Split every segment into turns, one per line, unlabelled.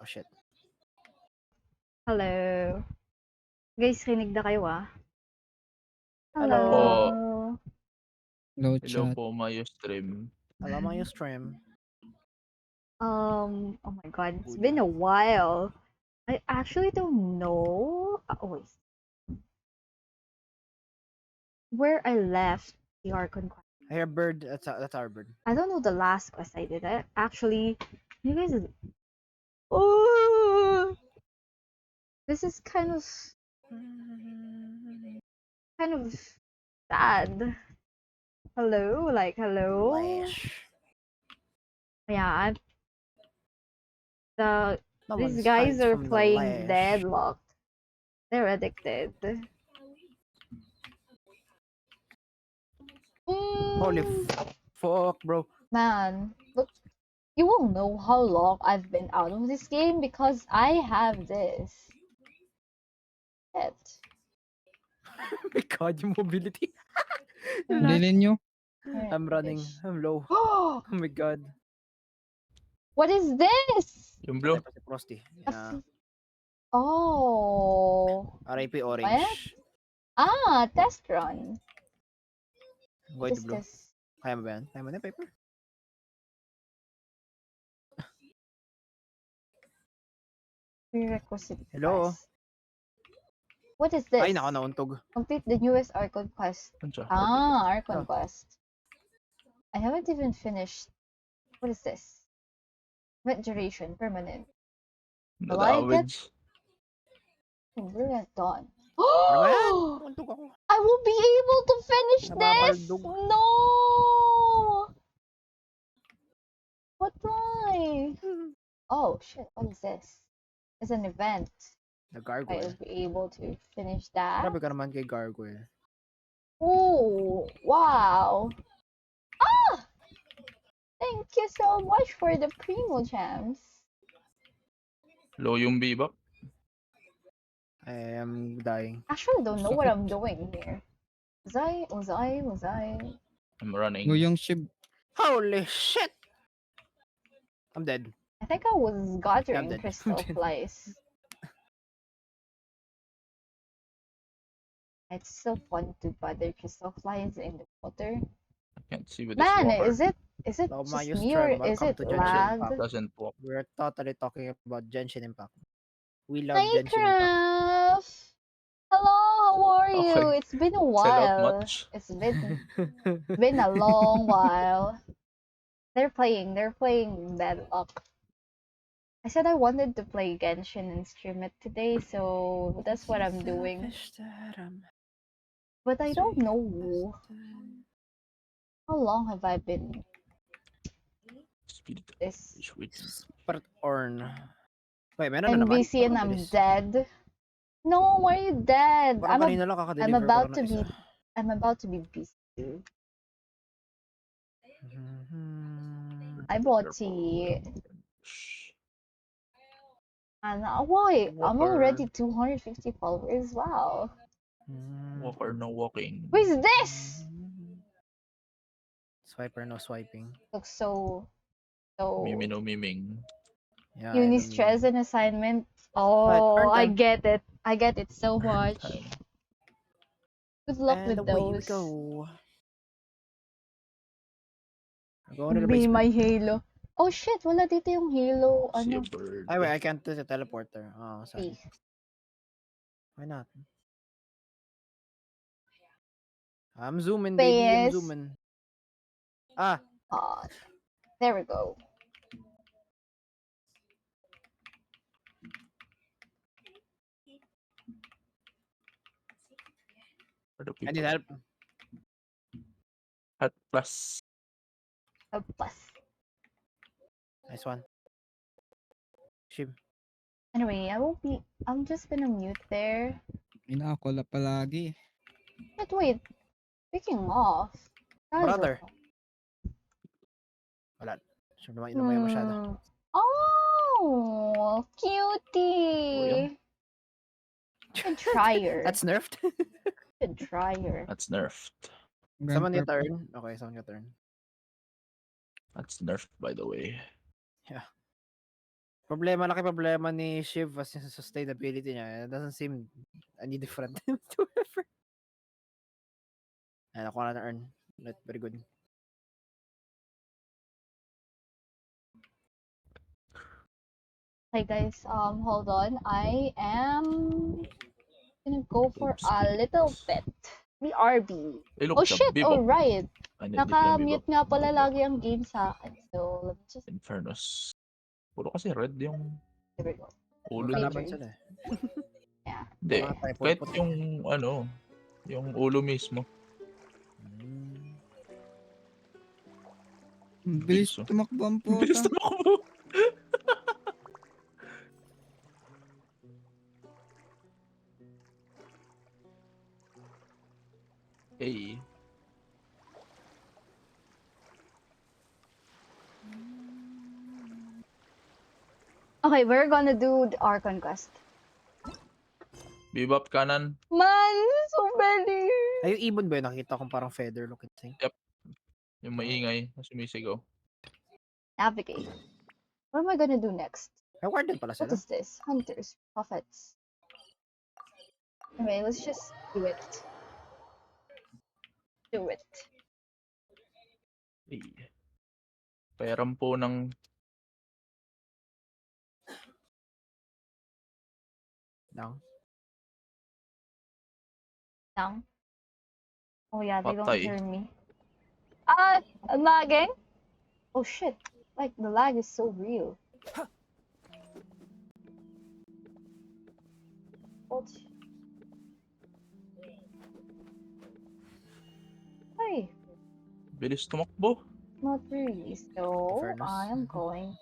shit.
Hello. Guys, kinig na kayo
Hello.
Hello.
No
Hello
chat.
po, Mayo Stream.
Hello, mga stream.
Oh my god, it's been a while. I actually don't know. Wait. Where I left the Archon quest.
Hey, bird. That's our bird.
I don't know the last quest I did. Actually, you guys. Oh, this is kind of sad. Hello, like hello.
Lash.
Yeah,
No
these
one
guys
hides
are
from the
playing
lash.
Deadlocked. They're addicted.
Holy fuck, bro.
Man, look, you won't know how long I've been out of this game because I have this. Shit.
Oh my god, yung mobility.
Bilhin nyo.
I'm running. I'm low.
Oh,
Oh my god.
what is this?
Yung blue?
Patay pa si Frosty.
A
Yeah.
f- Oh.
RIP orange.
Test run.
Void
What is
blue.
this?
Kaya mo ba yan? Kaya mo na yung paper?
Prerequisite
Hello?
quest. What is this?
Ay, nako, nauntog.
Complete the newest Archon quest.
Ano siya?
Archon
Oh.
quest. I haven't even finished. What is this? Event duration, permanent. Will I get
Nag-average.
Brilliant Dawn?
Ano ba yan? Nauntog ako.
I will be able to finish this!
Napapaldog.
No! What why? Oh shit, what is this? It's an event.
The
I
gargoyle.
will be able to finish that.
Grabe ka naman kay gargoyle.
Oh, wow. Thank you so much for the Primo Gems.
Low yung bebop.
I am dying.
Actually, don't know what
Sakit.
I'm doing here. Was I?
I'm running.
Go yung shib.
Holy shit! I'm dead.
I think I was gathering
dead.
crystal flies. It's so fun to gather crystal flies in the water.
I can't see with this
Man,
walker.
is it
Hello,
just
Mayus
me or
Trim.
is
Welcome
it
to Genshin
lag?
Impact.
Doesn't walk.
We're totally talking about Genshin Impact. We love
Hi,
Genshin Impact.
Craft. Hello, how are you?
Okay.
It's been a
Sell out
while.
much?
It's been a long while. They're playing Deadlock. I said I wanted to play Genshin and stream it today, so that's what I'm doing. But I don't know how long have I been
Speed.
this
Part Orn. Wait, meron na
I'm
naman?
busy and
Parang
I'm
bilis.
dead. No, why are you dead?
Parang kanina lang kakadeliver
I'm
ko
about
lang
to
ng
be
isa.
I'm about to be busy too. I bought tea. And why? I'm already 250 followers. Wow.
Walker, no walking.
Who is this?
Swiper, no swiping.
Looks so
Mimi no miming.
Yeah,
uni
I don't
stress
mean-
and assignment.
Right,
Oh,
turn
I
time.
get it. I get it so much.
Time.
Good luck
And
with
away we
those.
go. I'm going to the
Be
basement.
my Halo. Oh shit, wala dito yung Halo.
See a
Ano?
bird.
Ay, wait, I can't do the teleporter. Oh, sorry.
Eh.
Why not? I'm zooming, baby. I'm
Space.
zooming. Ah,
There we go.
Are the
I
people
need help.
at plus?
A bus.
Nice one. Shib.
Anyway, I'm just gonna mute there.
Inaakola palagi.
But wait. Speaking of.
Brother. Wala. So, lumayo masyado.
Oh, cutie. Good tryer.
That's nerfed?
Good tryer.
That's nerfed.
Someone your
Purple.
turn. Okay, someone your turn.
That's nerfed, by the way.
Yeah. Laki problema ni Shiv as yung sustainability niya. It doesn't seem any different to ever. Ayan, ako na na-earn. Very good.
Hey guys, hold on. I am gonna go for
Oops.
a little bit. BRB.
Hey, look,
Oh
it's a
shit!
Bebop.
Alright.
I need
Naka-mute nga pala lagi ang game sa akin. So, let me just...
Infernus. Puro kasi red yung
There we go.
ulo
Major.
niya.
Magkalaban sila eh.
Yeah.
Hindi.
Mga type
Kahit
puti.
yung ulo mismo.
Bilis
Bilis, oh.
tumakbo ang
Bilis
puta.
na ako. Hey.
Okay, we're gonna do our conquest.
Bebop kanan.
Man, so many!
Ay, yung ibon ba yun? Nakita kong parang feather looking thing.
Yung maingay na sumisigaw.
Navigate. What am I gonna do next?
May warden pala
What
sila.
is this? Hunters, prophets. Anyway, let's just do it. Do it.
Hey. Pairam po ng
Down.
Down. Oh yeah, they don't
Patay.
hear me. I'm lagging? Oh shit. Like, the lag is so real. Oh, hey,
bilis tumakbo.
not really. So,
Fairness.
I am going...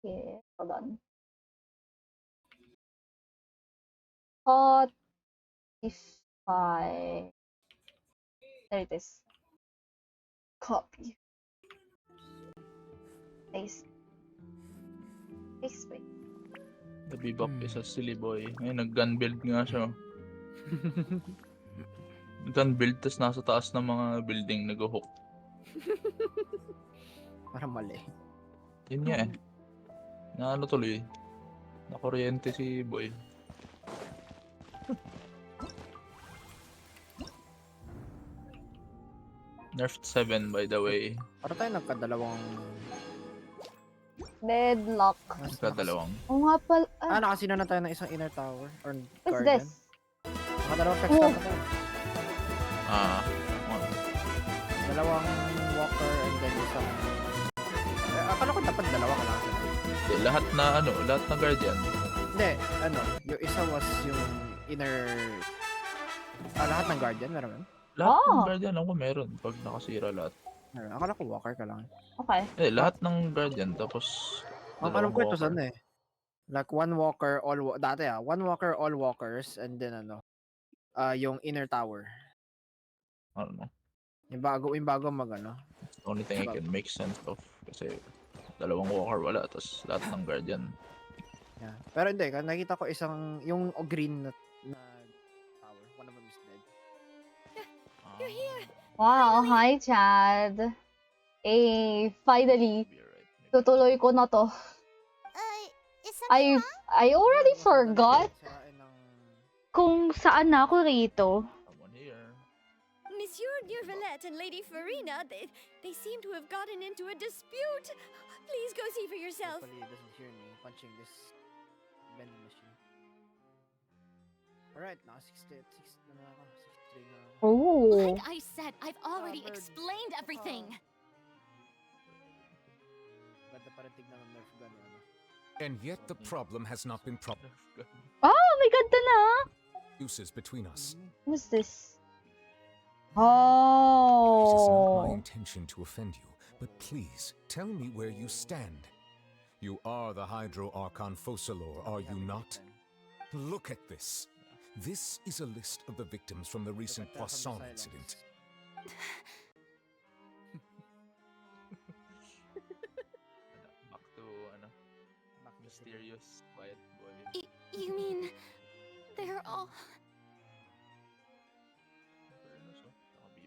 Yeah, hold on. Spotify. There it is. Copy. Paste. Paste.
The Bebop is a silly boy. Ngayon, nag-gun build nga siya. Gun build, tas nasa taas ng mga building nag-hook.
Parang mali.
Yun nga eh. Na ano tuloy. Nakuryente si boy. Nerfed 7 by the way.
Parang tayo nagkadalawang...
Deadlock.
Nagkadalawang.
Oo nga pala.
Nakasino na tayo ng isang inner tower. Or
What's
garden.
this?
Nakadalawang text
Oh.
na tayo. Dalawang walker and then isang... akala ko dapat dalawa ka lang.
Lahat na guardian.
Hindi, yung isa was yung inner... lahat ng guardian, meron ba?
Lahat ng
Oh.
guardian ako meron pag nakasira lahat.
Meron. Akala ko walker ka lang.
Okay.
Lahat ng guardian tapos
Ang alam ko ito saan eh. Like one walker, dati one walker, all walkers, and then yung inner tower.
I don't know.
Yung bago
The only thing I can make sense of kasi dalawang walker wala tapos lahat ng guardian.
Yeah. Pero hindi, nakita ko yung green na tower. One of them is dead.
You're here.
Wow, hi Chad. Finally.
Be alright.
Tutuloy ko na to.
Is something wrong?
I already forgot
Sirain ng...
kung saan na ako rito.
Someone here.
Monsieur Durvalette and Lady Farina, they seem to have gotten into a dispute. Please go see for yourself.
Hopefully it doesn't hear me punching this vending machine. Alright, naka 63 na ako. 63 na ako.
Oh.
Like I said, I've already
Covered.
explained everything.
Ganda pa rin tignan ng Nerf gun yun.
And yet the problem has not been proper
Oh, may ganda na.
uses between us.
What's this?
It is not my
Oh.
intention to offend you, but please tell me where you stand. You are the Hydro Archon Focalor, are you not? Look at this. This is a list of the victims from the recent Poisson incident.
Back to mysterious quiet boy.
You mean they're all...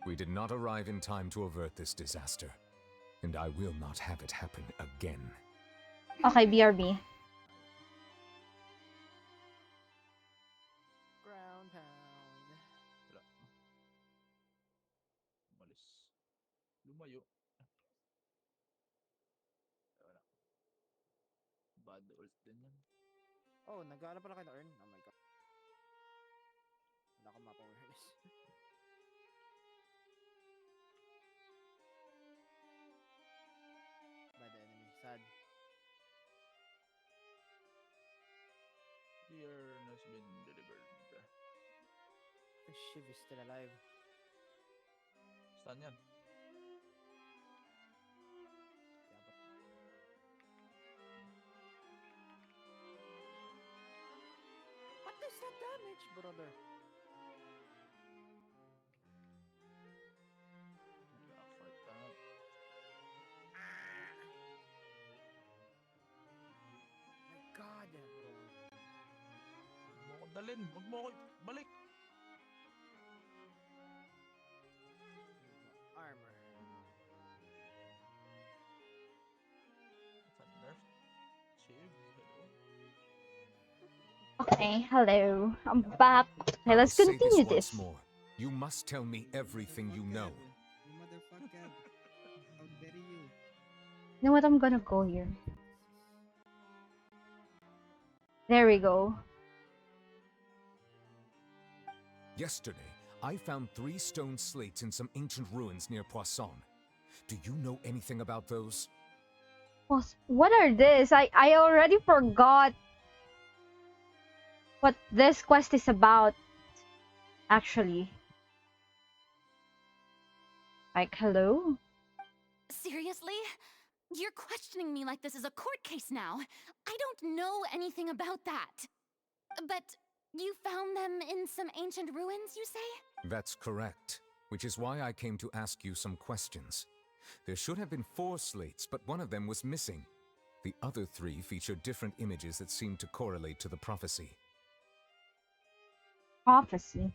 We did not arrive in time to avert this disaster, and I will not have it happen again.
Okay, BRB.
Ground pound.
Wala. Umalis. Lumayo. Wala. Bad ult din yan.
Oh, nag-aala pala kayo na earn. Oh my god. Wala akong mapa awareness. By the enemy. Sad.
The urn has been delivered.
Shiv is still alive.
Stun yan.
Yeah, but... What is that damage, brother?
Nag-fight up.
My god, bro.
Huwag mo ko dalin. Huwag mo ko balik.
Armor.
It's a nerf. Shiv. Hello.
Okay, hello. I'm back. Okay,
I
let's
will say
continue
once
this.
more. You must tell me everything you know.
You motherfucker. How dare you?
You know what? I'm gonna go here. There we go.
Yesterday, I found 3 stone slates in some ancient ruins near Poisson. Do you know anything about those?
What are this? I already forgot what this quest is about. Actually. Like, hello?
Seriously? You're questioning me like this is a court case now. I don't know anything about that. But you found them in some ancient ruins, you say?
That's correct, which is why I came to ask you some questions. There should have been 4 slates, but one of them was missing. The other 3 featured different images that seemed to correlate to the prophecy.
Prophecy.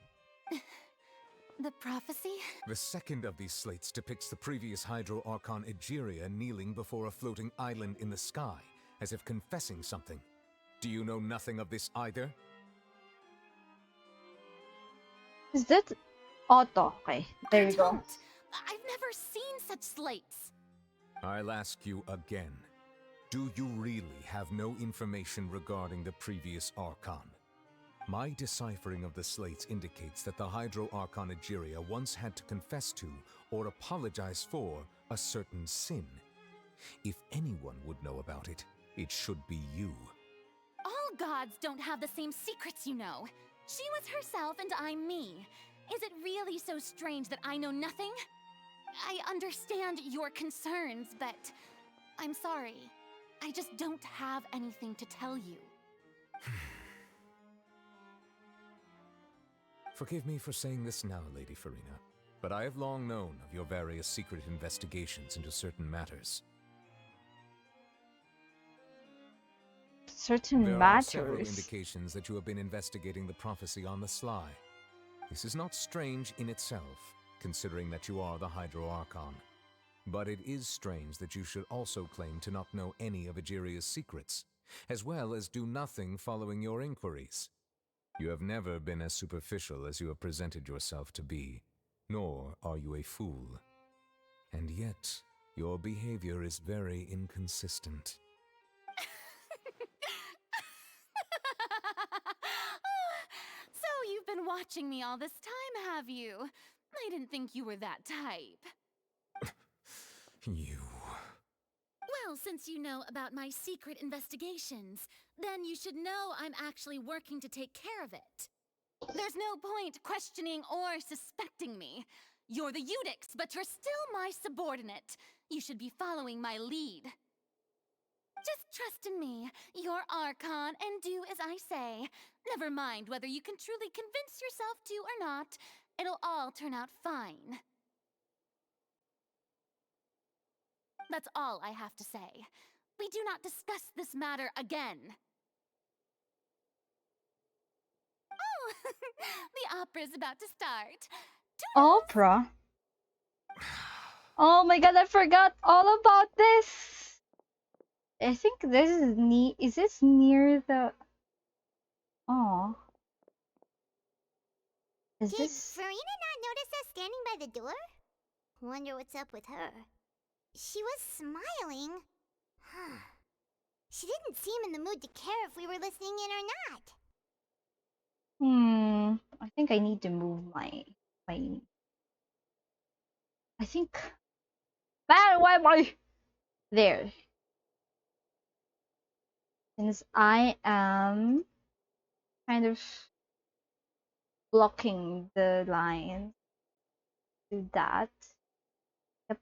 The prophecy?
The second of these slates depicts the previous Hydro Archon Egeria kneeling before a floating island in the sky, as if confessing something. Do you know nothing of this either?
Is that Otto? Okay, there
I
you go.
don't. I've never seen such slates.
I'll ask you again. Do you really have no information regarding the previous Archon? My deciphering of the slates indicates that the Hydro Archon Egeria once had to confess to, or apologize for, a certain sin. If anyone would know about it, it should be you.
All gods don't have the same secrets, you know. She was herself and I'm me. Is it really so strange that I know nothing? I understand your concerns, but I'm sorry. I just don't have anything to tell you.
Forgive me for saying this now, Lady Farina, but I have long known of your various secret investigations into certain matters.
Certain
There are several
matters.
indications that you have been investigating the prophecy on the sly. This is not strange in itself, considering that you are the Hydro Archon. But it is strange that you should also claim to not know any of Egeria's secrets, as well as do nothing following your inquiries. You have never been as superficial as you have presented yourself to be, nor are you a fool. And yet, your behavior is very inconsistent.
So you've been watching me all this time, have you? I didn't think you were that type.
You...
Well, since you know about my secret investigations, then you should know I'm actually working to take care of it. There's no point questioning or suspecting me. You're the Eudex, but you're still my subordinate. You should be following my lead. Just trust in me, you're Archon, and do as I say. Never mind whether you can truly convince yourself to or not. It'll all turn out fine. That's all I have to say. We do not discuss this matter again. Oh, the opera's about to start.
Opera? Oh my god, I forgot all about this! I think this is is this near the oh is
Did
this
Farina not notice us standing by the door? Wonder what's up with her. She was smiling. Huh. She didn't seem in the mood to care if we were listening in or not.
I think I need to move my I think man why am I there? Since I am kind of blocking the line to that. Yep.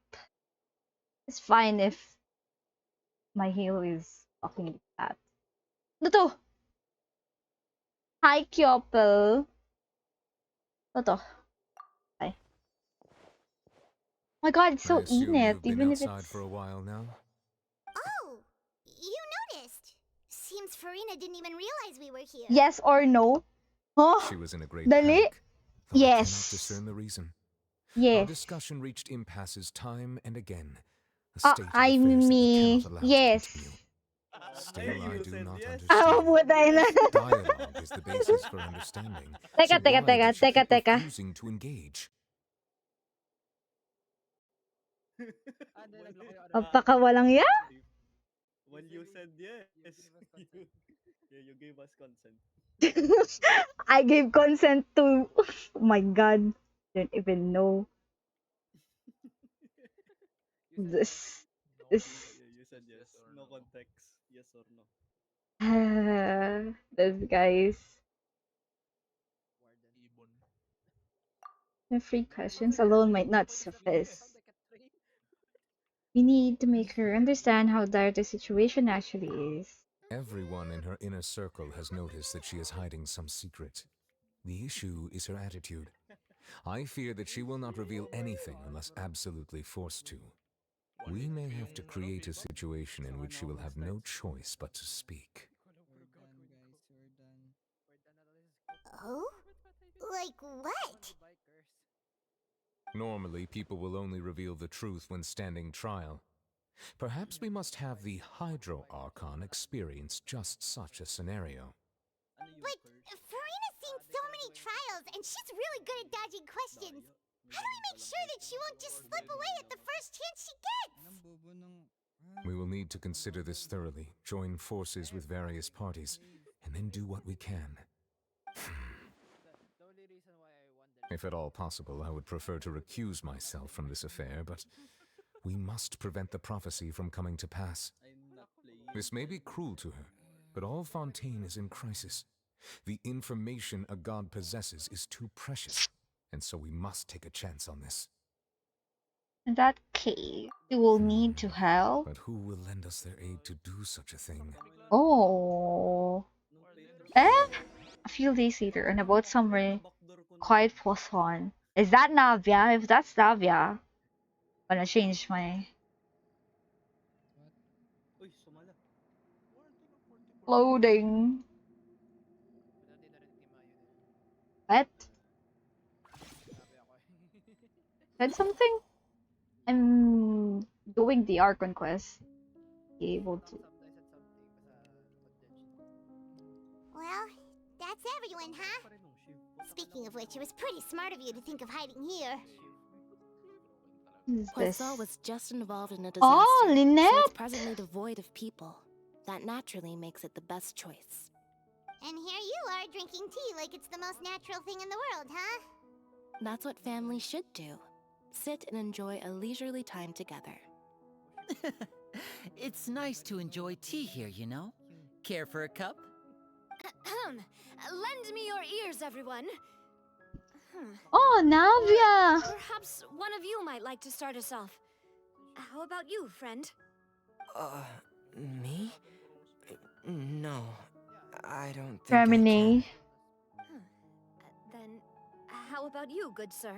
It's fine if my heel is blocking that. Ito! Hi, Kyopel. Ito. Hi. Oh my god, it's
I
so
assume
init,
you've been
even if
outside
it's...
for a while now.
Oh, you noticed. Seems Farina didn't even realize we were here.
Yes or no? Huh?
She was in a great
Dali?
panic, though I cannot
Yes.
discern the reason.
Yes.
Our discussion reached impasses time and again. A state of
I
affairs that we
me.
cannot allow
Yes.
to continue. Still, I do not
Ah,
understand.
putay na.
Dialogue is the basis for understanding.
Teka,
So
teka,
why
teka,
did she
teka,
keep
teka.
refusing to engage?
Pagpakawalang ya?
When you said yes, you gave us consent.
I gave consent to... Oh my god. Don't even know. This... This...
You said yes. No context. Yes or no.
Those guys.
Ibon.
The free questions alone might not suffice. We need to make her understand how dire the situation actually is.
Everyone in her inner circle has noticed that she is hiding some secret. The issue is her attitude. I fear that she will not reveal anything unless absolutely forced to. We may have to create a situation in which she will have no choice but to speak.
We're done, guys. We're done.
Oh? Like what?
Normally, people will only reveal the truth when standing trial. Perhaps we must have the Hydro Archon experience just such a scenario.
But Farina's seen so many trials, and she's really good at dodging questions. How do we make sure that she won't just slip away at the first chance she gets?
Anong bobo nung...
We will need to consider this thoroughly, join forces with various parties, and then do what we can. If at all possible, I would prefer to recuse myself from this affair, but we must prevent the prophecy from coming to pass.
I'm not playing.
This may be cruel to her, but all Fontaine is in crisis. The information a god possesses is too precious, and so we must take a chance on this.
In that case, you will need to help.
But who will lend us their aid to do such a thing?
Oh. Eh? A few days later, and about somewhere quite Poisson. Is that Navia? If that's Navia, I'm gonna change my
Uy, sumala.
loading. What? Said something? I'm doing the Archon quest. Be able to.
Well, that's everyone, huh? Speaking of which, it was pretty smart of you to think of hiding here.
What is this?
Poisson was just involved in a disaster,
Oh,
so
Lynette!
it's presently devoid of people. That naturally makes it the best choice.
And here you are drinking tea like it's the most natural thing in the world, huh?
That's what families should do. Sit and enjoy a leisurely time together.
It's nice to enjoy tea here, you know? Care for a cup?
Lend me your ears, everyone.
Oh, Navia!
Perhaps one of you might like to start us off. How about you, friend?
Me? No, I don't think
Remini.
Then, how about you, good sir?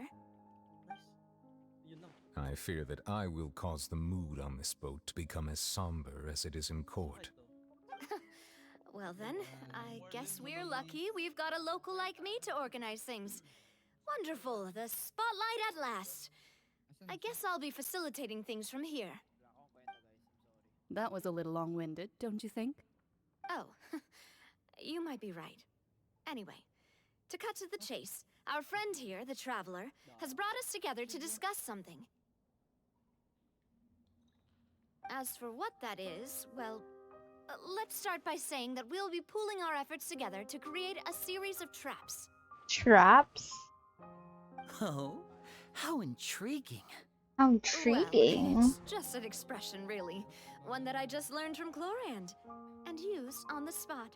I fear that I will cause the mood on this boat to become as somber as it is in court.
Well then, I guess we're lucky we've got a local like me to organize things. Wonderful, the spotlight at last. I guess I'll be facilitating things from here.
That was a little long-winded, don't you think?
Oh, you might be right. Anyway, to cut to the chase, our friend here, the Traveler, has brought us together to discuss something. As for what that is, well, let's start by saying that we'll be pooling our efforts together to create a series of traps.
Traps?
Oh, how intriguing.
How
Well,
intriguing.
it's just an expression, really. One that I just learned from Chlorand and used on the spot.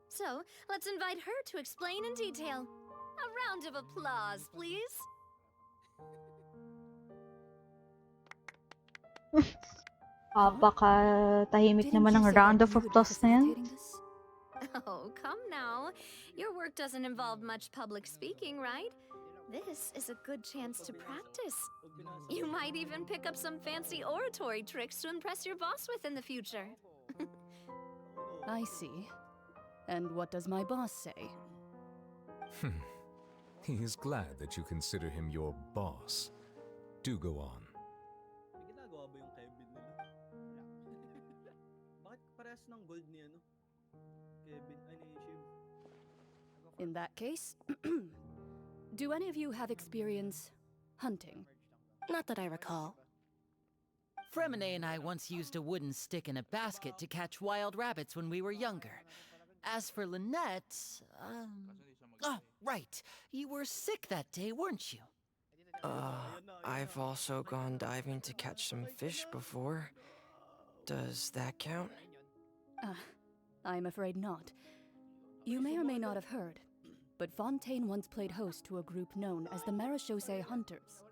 So, let's invite her to explain in detail. A round of applause, please.
Tahimik
Didn't
naman
you
ng
say
round
that
of
you would be
applause na yan.
facilitating this?
Oh, come now. Your work doesn't involve much public speaking, right? This is a good chance to practice. You might even pick up some fancy oratory tricks to impress your boss with in the future.
I see. And what does my boss say?
He is glad that you consider him your boss. Do go on.
May ginagawa ba yung Kevin nila? Bakit parehas ng gold ni ano? Kevin, ay ni Shiv.
In that case, do any of you have experience hunting?
Not that I recall. Fremine and I once used a wooden stick in a basket to catch wild rabbits when we were younger. As for Lynette, oh, right. You were sick that day, weren't you?
I've also gone diving to catch some fish before. Does that count?
I'm afraid not. You may or may not have heard, but Fontaine once played host to a group known as the Marechaussee Hunters.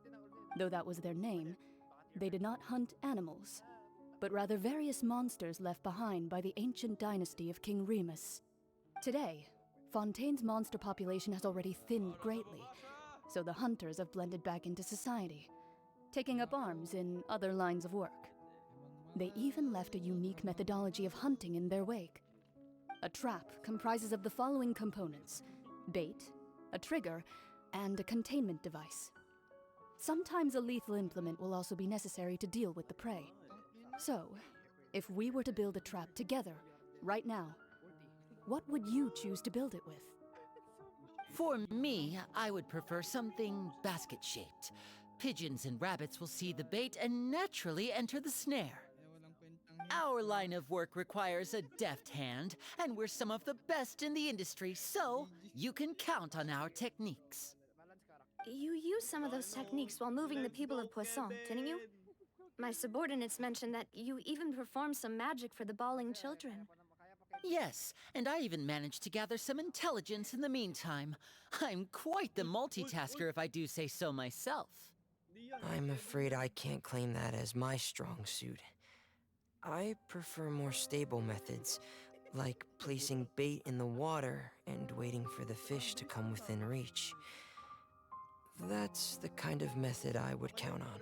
Though that was their name, they did not hunt animals, but rather various monsters left behind by the ancient dynasty of King Remus. Today, Fontaine's monster population has already thinned greatly, so the hunters have blended back into society, taking up arms in other lines of work. They even left a unique methodology of hunting in their wake. A trap comprises of the following components: bait, a trigger, and a containment device. Sometimes a lethal implement will also be necessary to deal with the prey. So, if we were to build a trap together, right now, what would you choose to build it with?
For me, I would prefer something basket-shaped. Pigeons and rabbits will see the bait and naturally enter the snare. Our line of work requires a deft hand, and we're some of the best in the industry, so you can count on our techniques.
You used some of those techniques while moving the people of Poisson, didn't you? My subordinates mentioned that you even performed some magic for the bawling children.
Yes, and I even managed to gather some intelligence in the meantime. I'm quite the multitasker if I do say so myself.
I'm afraid I can't claim that as my strong suit. I prefer more stable methods, like placing bait in the water and waiting for the fish to come within reach. That's the kind of method I would count on.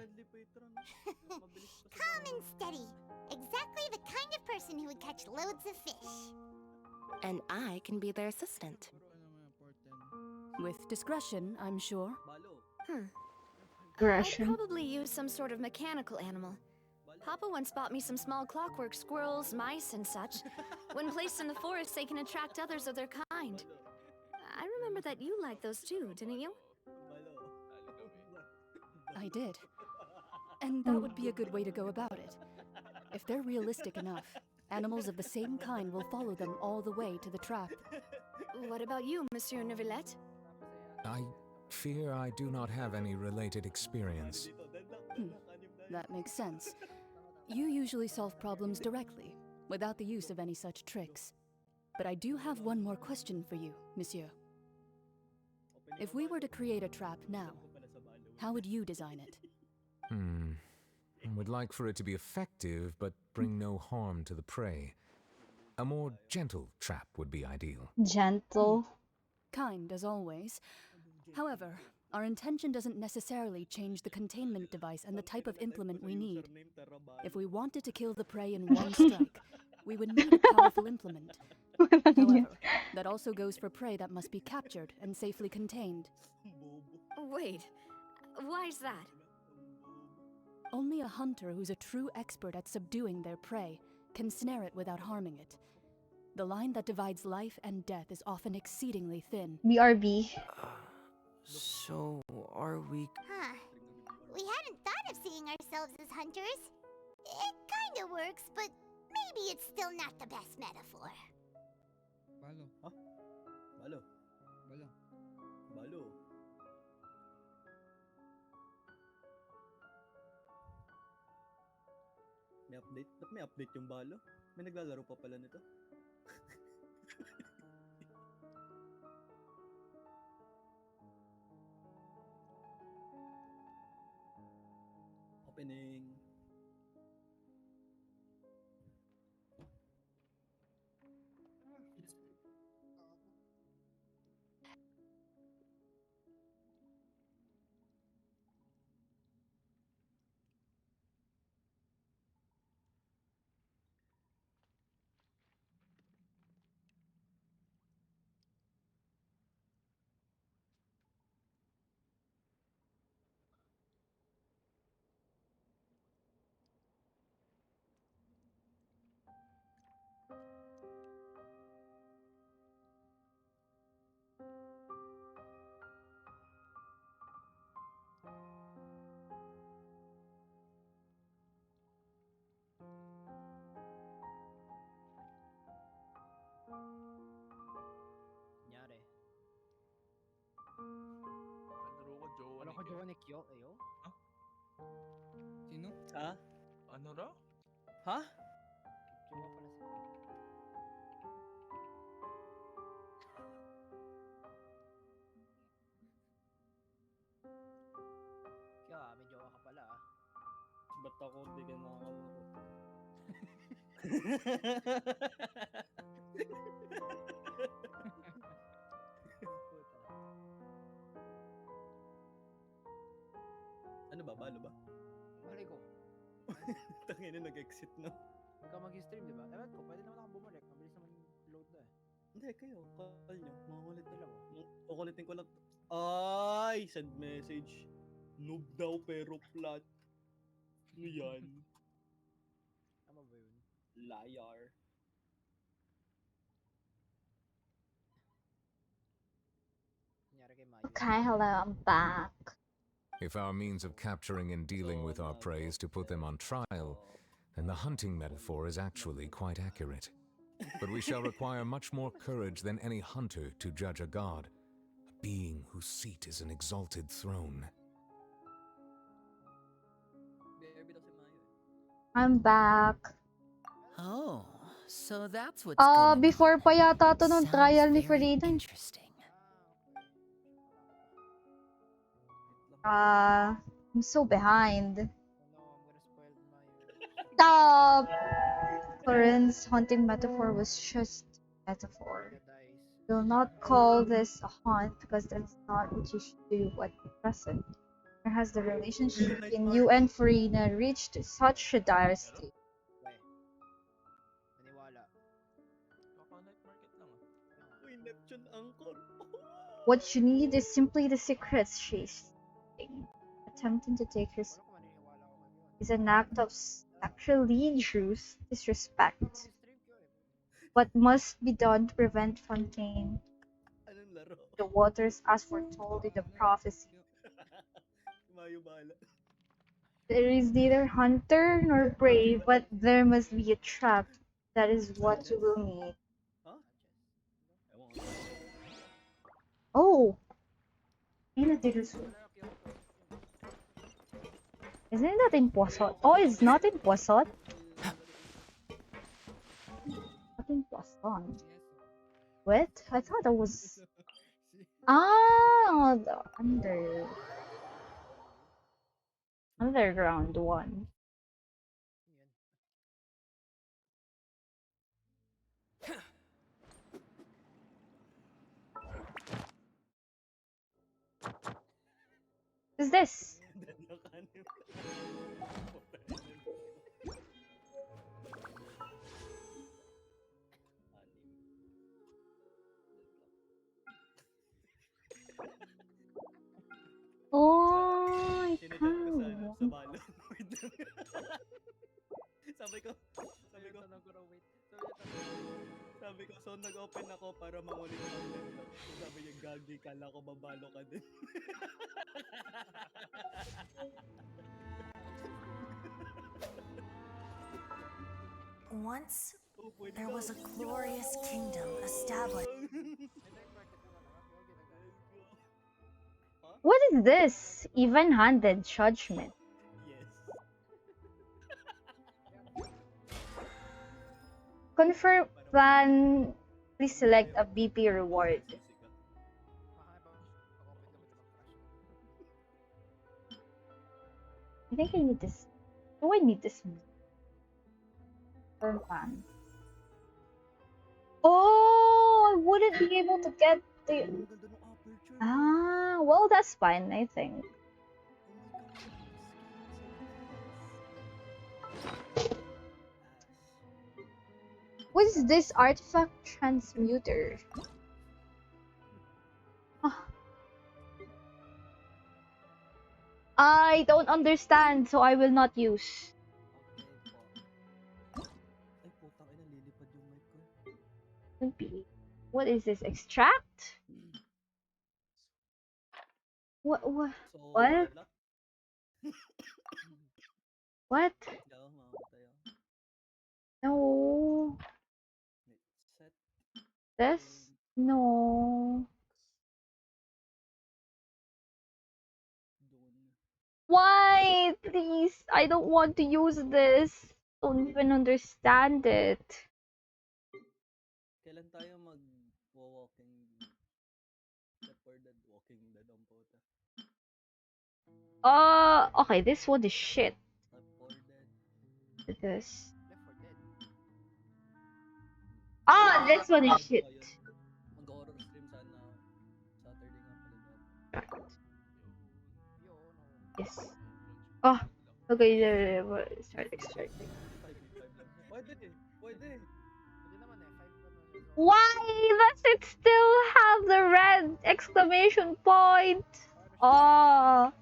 Calm and steady. Exactly the kind of person who would catch loads of fish.
And I can be their assistant.
With discretion, I'm sure.
I'd probably use some sort of mechanical animal. Papa once bought me some small clockwork squirrels, mice, and such. When placed in the forest, they can attract others of their kind. I remember that you liked those too, didn't you?
I did. And that would be a good way to go about it. If they're realistic enough, animals of the same kind will follow them all the way to the trap.
What about you, Monsieur Neuvillette?
I fear I do not have any related experience.
That makes sense. You usually solve problems directly, without the use of any such tricks. But I do have one more question for you, Monsieur. If we were to create a trap now, how would you design it?
I would like for it to be effective, but bring no harm to the prey. A more gentle trap would be ideal.
Gentle.
Kind, as always. However, our intention doesn't necessarily change the containment device and the type of implement we need. If we wanted to kill the prey in one strike, we would need a powerful implement. However, that also goes for prey that must be captured and safely contained.
Wait, why is that?
Only a hunter who's a true expert at subduing their prey can snare it without harming it. The line that divides life and death is often exceedingly thin.
BRB.
So, are we...
Huh. We hadn't thought of seeing ourselves as hunters. It kinda works, but maybe it's still not the best metaphor.
Balo.
Huh? Balo.
Balo.
Balo. May update? Ba't may update yung balo? May naglalaro pa pala nito. Opening.
Nyari.
Ano ko, jowa
Ano
ni
ko
Kyo?
jowa ni Kyo? Ayo?
Sino?
Ha?
Ano raw?
Ha?
Jowa pala si Kyo. Kyo may jowa ka pala
Ba't ako di ka nakakalaro? Ano ba? Balo ba?
Malay ko.
Tangina nag-exit na.
Huwag ka mag-stream, di ba? Ewan ko, pwede naman ako bumalik. Mabilis naman load na eh.
Hindi, kayo. Call nyo. Makukulit
Nila mo.
Kukulitin ko lang. Ay! Send message. Noob daw pero flat. Ano yan?
Tama ba yun?
Liar.
Nangyari kay Mayo.
Okay, hello, I'm back.
If our means of capturing and dealing with our prey is to put them on trial, then the hunting metaphor is actually quite accurate. But we shall require much more courage than any hunter to judge a god, a being whose seat is an exalted throne.
I'm back.
Oh, so that's what's going on.
Before pa yata to nung
Sounds
trial ni
very
Farida.
interesting.
I'm so behind. Stop! Corin's hunting metaphor was just a metaphor. Do not call this a hunt because that's not what you should do at present. Nor has the relationship between you and Farina reached such a dire state.
Naniwala.
Kaka-night market lang
Uy, Neptune Angkor.
What you need is simply the secrets she's keeping. Attempting to take her is an act of sacrilegious disrespect. What must be done to prevent Fontaine?
Anong laro?
The waters as foretold in the prophecy.
Mayo bala.
There is neither hunter nor prey, but there must be a trap. That is what you will need.
Huh? Ewan ko.
Oh! Isn't that in Poisson? Oh, it's not in Poisson? Not in Poisson. What? I thought that was... Ah! The underground one. Is this? Oh, I
Sinechat ko sa,
can't.
sa balo. Wait lang. Sabi ko, so nag-open ako para mangulit ng laptop. So sabi niya, gagi, kala ko babalo ka din.
Once, there was a glorious kingdom established.
What is this? Even-handed judgment. Confirm plan. Please select a BP reward. I think I need this. Do I need this? Confirm plan. Oh, I wouldn't be able to get the. Ah, well, that's fine, I think. What is this artifact transmuter? Ah. I don't understand, so I will not use. What is this? Extract? What? What? What? What? No. This? No. Why? Please, I don't want to use this. Don't even understand it.
Kailan tayo mag-walking Walking Dead on Pota?
Okay, this one is shit. This. Ah, this one is shit.
Mag-horror stream sana Saturday nga pala.
Yes. Oh, okay. Start extracting.
Pwede.
Why does it still have the red exclamation point? Oh.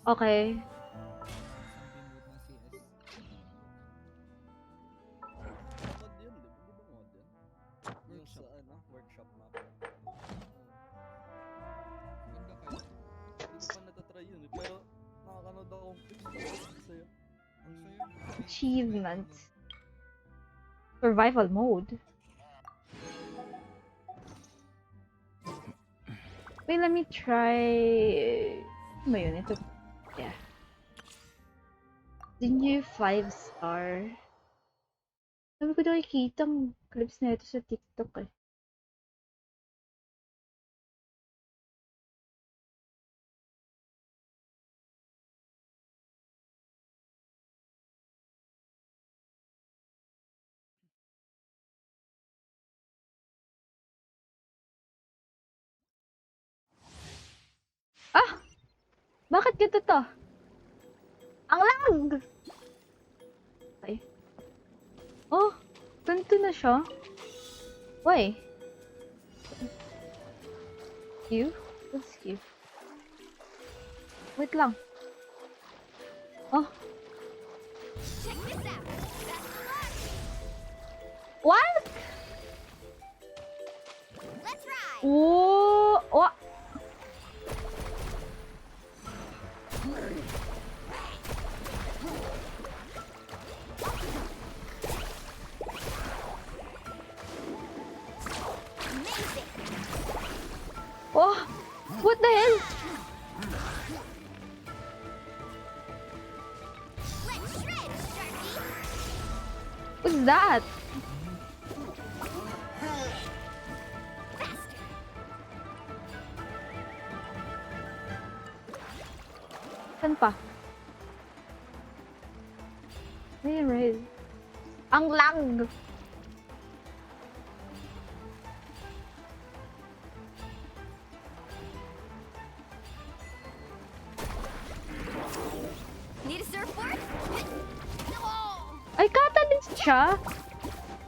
Okay.
Workshop map. Hindi pa natatry yun eh, pero nakakanood akong sa'yo.
Achievement. Survival mode. Wait, let me try. Ano ba yun? Ito. Yeah. Dingy 5-star. Sabi ko nakikita ang clips na ito sa TikTok eh. Ah! Bakit ganito to? Ang lag! Okay. Oh! Ganito na siya? Why? Q? What's Q? Wait lang. Oh.
Check this out. Best of luck.
What?
Let's ride.
Oh! What? Oh, what the hell?
Let's shred, Sharky.
What's that? Saan pa? Ayun, ang lag!
Need a surfboard?
Ay, catalyst siya?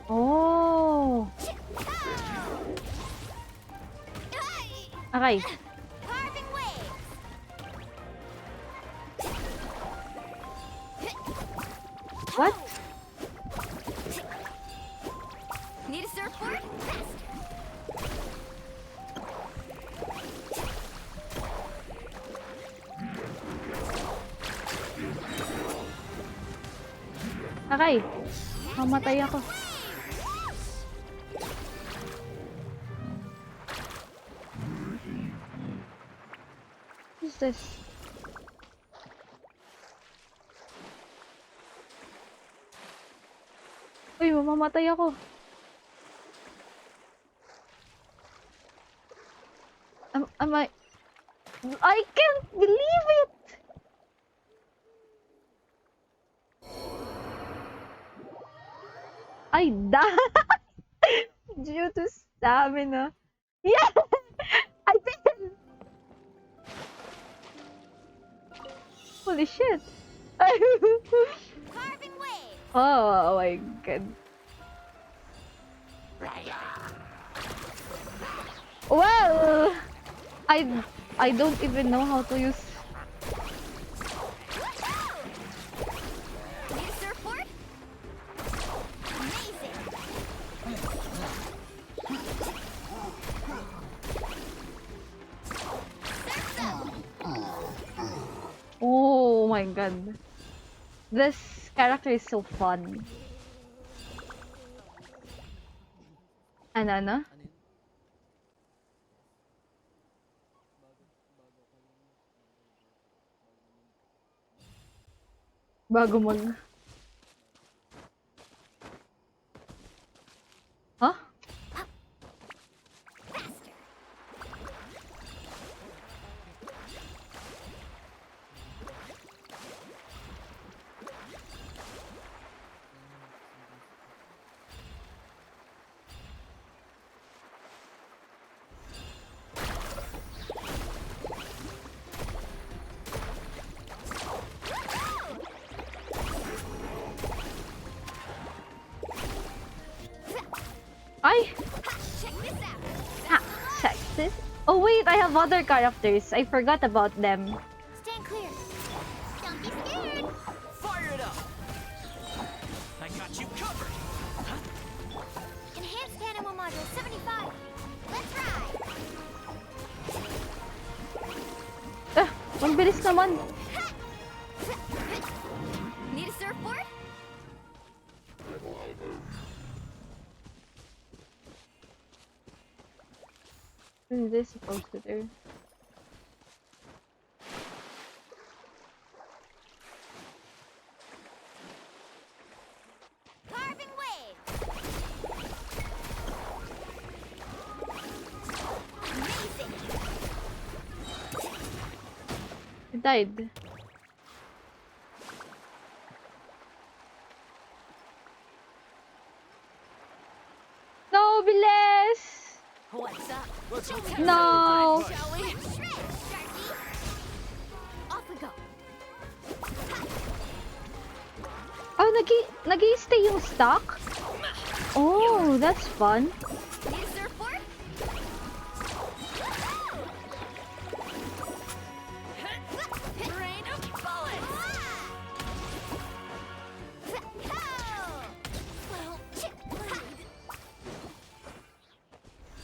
Oh. Okay.
Carving waves.
What?
Need a surfboard?
Aray! Mamatay ako. What is this? Uy, mamamatay ako. Am I can't believe it! I died due to stamina. Yeah! I did! Holy shit! Oh my god. Well, I don't even know how to use.
Need a surfboard? Amazing.
Oh my god. This character is so fun. Ano? Bago mag... Huh? Ay! Ha! Check this. Oh wait, I have other characters. I forgot about them.
Stand clear. Don't be scared.
Fire it up! I got you covered!
Enhanced animal module 75. Let's ride.
Ang bilis naman.
Need a surfboard?
What is this supposed to do?
Carving wave. Amazing.
He died. No, bilis!
What's up?
No!
Shall we? Off we go.
Oh, nag-i-stay yung stock? Oh, that's fun.
Need a surfboard? Rain of bullets.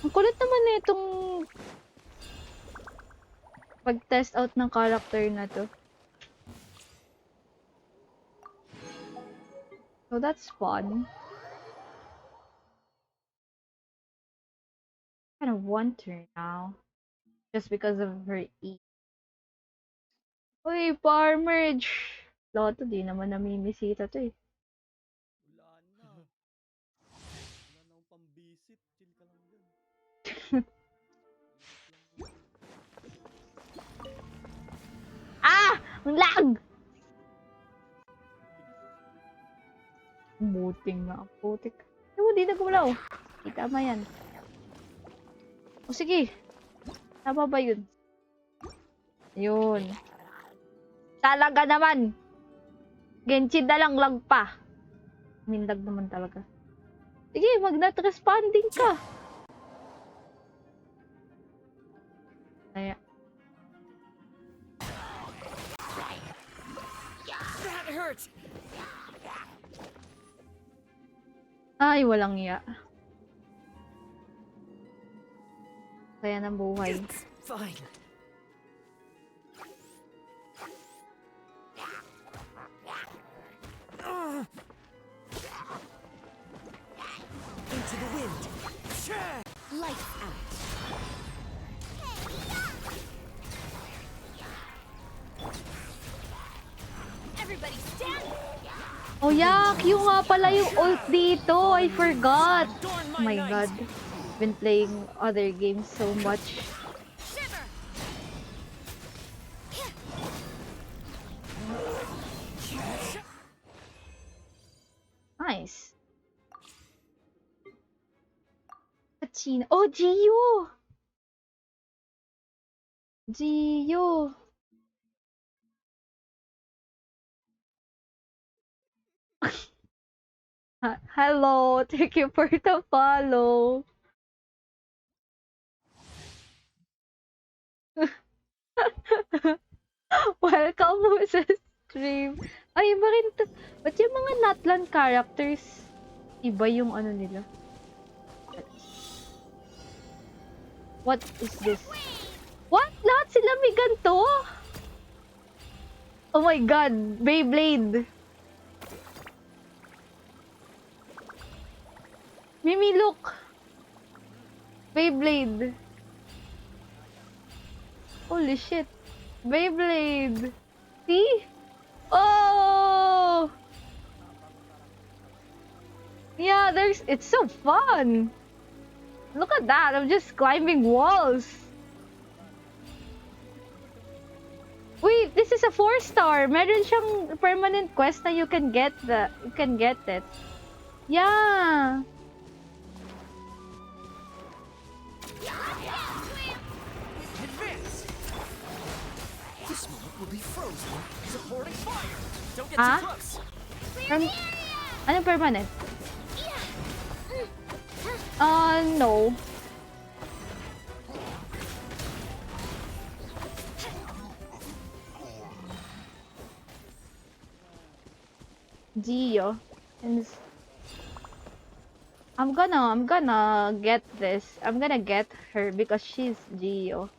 Ang kulit naman na itong pag-test out ng character na to. So that's fun. I kind of want her now. Just because of her E. Uy, Parmerge! Loto, di naman namimisita to eh.
Wala na. Wala na akong pambisit. Chill ka lang dyan.
Ah! Ang lag! Buting nga. Putik. Ewan, di na gumalaw. Di tama yan. O sige. Tama ba yun? Yun. Talaga naman. Genshin na lang lag pa. Mindag naman talaga. Sige, mag-not responding ka. Kaya.
That hurt!
Ay, walang iya. Kaya ng buhay.
Fine. Into the wind.
Lights out.
Everybody stand!
Oh yeah, Q nga pala yung ult dito. I forgot. Oh my god. Been playing other games so much. Nice. Pacino. Oh, Gio! Gio! Hello, thank you for the follow. Welcome mo sa stream. Ay, iba rin to. Ba't yung mga Natlan characters, iba yung ano nila? What is this? What? Lahat sila may ganito? Oh my god, Beyblade. Mimi, look. Beyblade. Holy shit. Beyblade. See? Oh! Yeah, it's so fun. Look at that. I'm just climbing walls. Wait, this is a 4-star. Meron siyang permanent quest na you can get it. Yeah.
Advance. This moment will be frozen, supporting fire. Don't get
Ah?
too close.
Anong permanent? No. Gio. And I'm gonna get this. I'm gonna get her because she's Gio.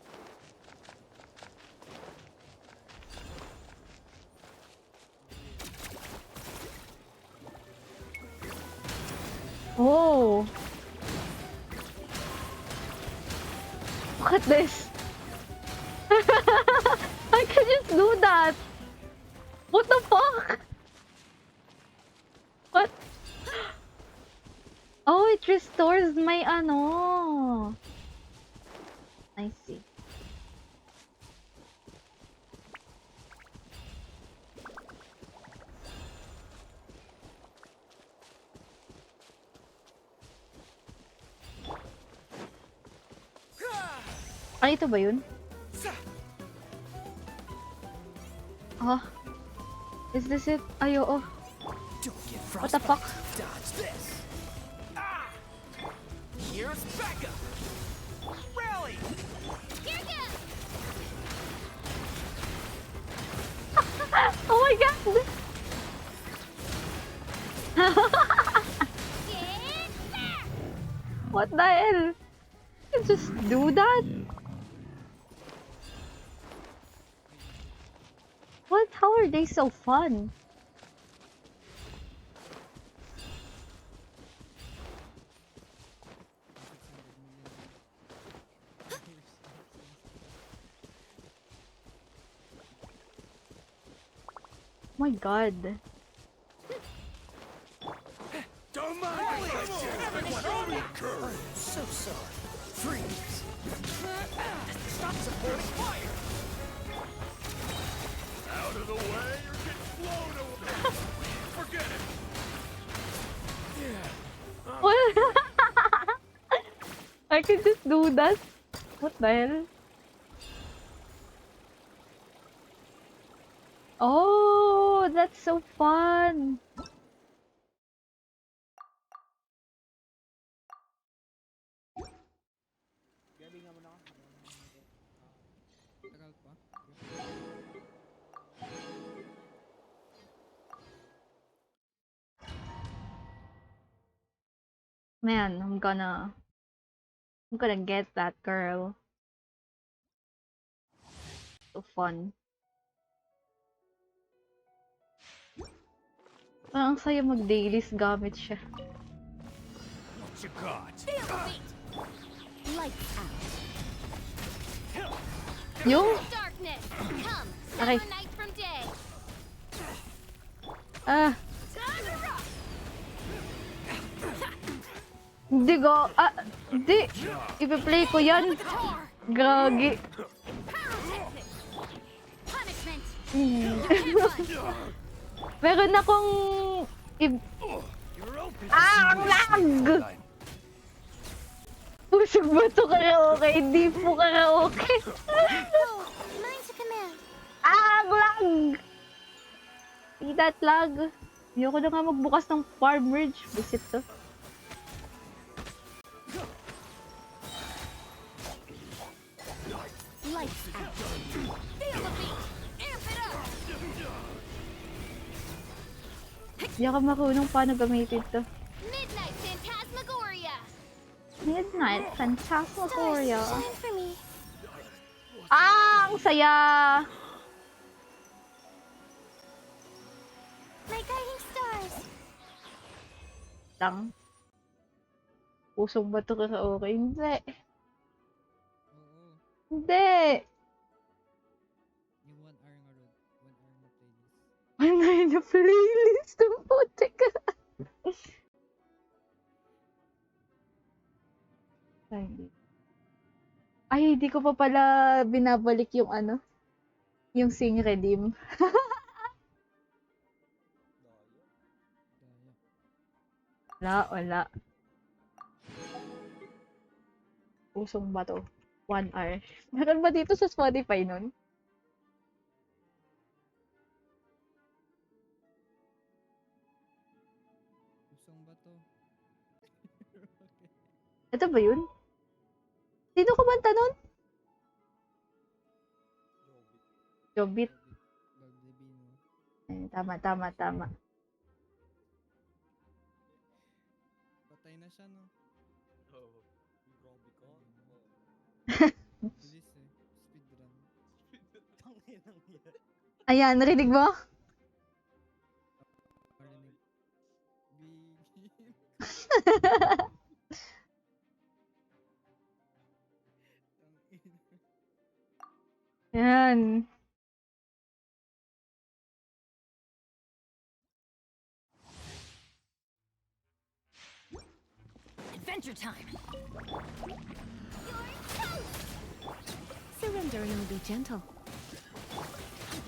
Oh. Look at this. I can just do that. What the fuck? What? Oh, it restores my ano. I see. Ano ito ba yun? Oh. Is this it? Ay, oo. What the fuck?
Dodge this. Ah! Here's Becca. Rally.
Oh my god! What the hell? You just do that? What? How are they so fun? My god.
Don't mind me. So sorry. Freeze. Stop supporting fire. Out of the way or get blown away. Forget it. Yeah.
What? I can just do that? What the hell? Oh, that's so fun. Man, I'm gonna get that girl. So fun. Parang ang saya mag-dailies gamit siya.
What you got?
Feel the beat. Lights out.
Yung?
Darkness, come.
Okay.
Summer night from day.
Ah.
Time to rock.
Hindi go. Hindi. Ipi-play ko yan. Gagi.
Punishment.
Meron akong... Ang lag! Pusog ba ito karaoke? Hindi po karaoke.
Mine's a command.
Ang lag! See that lag? Ayoko na nga magbukas ng farm merge. Visit to.
Lights out. Feel the beat. Amp it up.
Hindi ako marunong paano gamitin to.
Midnight Phantasmagoria.
Midnight Phantasmagoria.
Shine for me.
Ah, ang saya!
My guiding stars.
Lang. Pusog ba ito karaoke? Hindi. Hindi.
Yung 1 hour nga road. 1 hour na playlist.
Ano yun na playlist? Ang puti ka. Ay, hindi ko pa pala binabalik yung ano. Yung Sing Redeem. Wala. Pusong ba to? 1 hour. Meron ba dito sa Spotify nun?
Pusong ba to?
Ito ba yun? Sino kumanta nun? Jobit. Tama.
Patay na siya, no?
Oo. Grabe ka.
Bilis eh. Speedrun.
Tanginang yan.
Ayan, narinig mo?
Marinig.
Ayan.
Adventure time.
Surrender and I'll be gentle.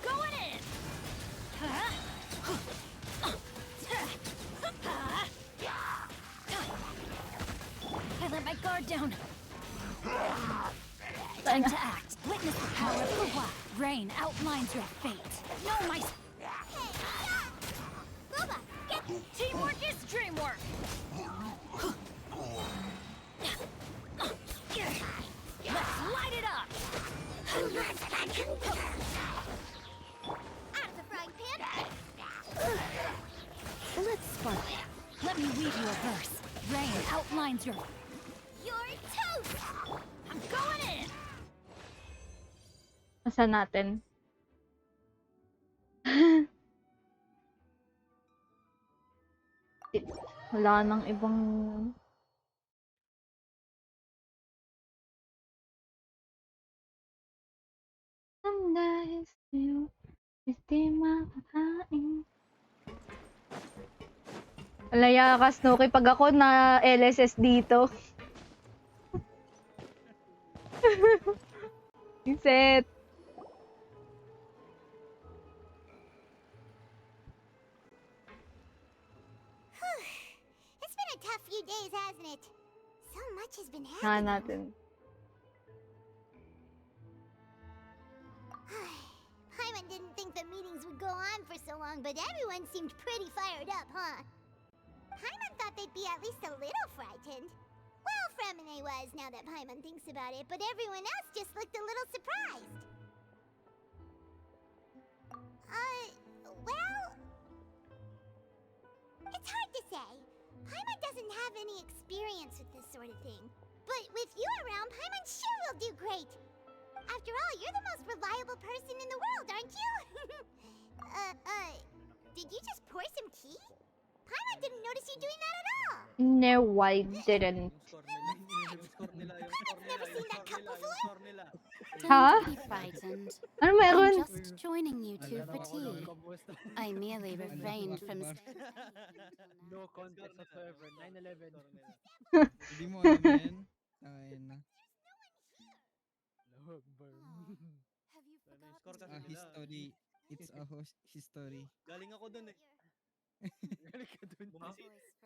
Going in. I let my guard down. Time to act. Witness the power of Kuwa. Rain outlines your fate. No, my...
Boba, get...
Teamwork is dreamwork. Let's light it up.
Out of the frying pan.
Let's spark. Let me weave you a verse. Rain outlines your...
You're toast.
I'm going in.
Asan natin? Wala nang ibang... Some days you hindi makakain. Alaya ka, Snooki, pag ako na LSS dito. Iset.
It's been a tough few days, hasn't it? So much has been
Na
happening.
natin.
Paimon didn't think the meetings would go on for so long, but everyone seemed pretty fired up, huh? Paimon thought they'd be at least a little frightened. Well, Fremine was, now that Paimon thinks about it, but everyone else just looked a little surprised. Well... It's hard to say. Paimon doesn't didn't have any experience with this sort of thing. But with you around, Paimon sure will do great. After all, you're the most reliable person in the world, aren't you? Did you just pour some tea? Paimon didn't notice you doing that at all.
No, I didn't.
Never seen that cup before.
Don't
Huh?
be frightened.
Ano
I'm
meron?
just joining you two for tea. I merely refrained from
No context whatsoever. 9/11.
Hindi mo alam yan. Tangin na.
Score kasi nila.
History. It's a history.
Galing ako dun eh.
Galing ka dun.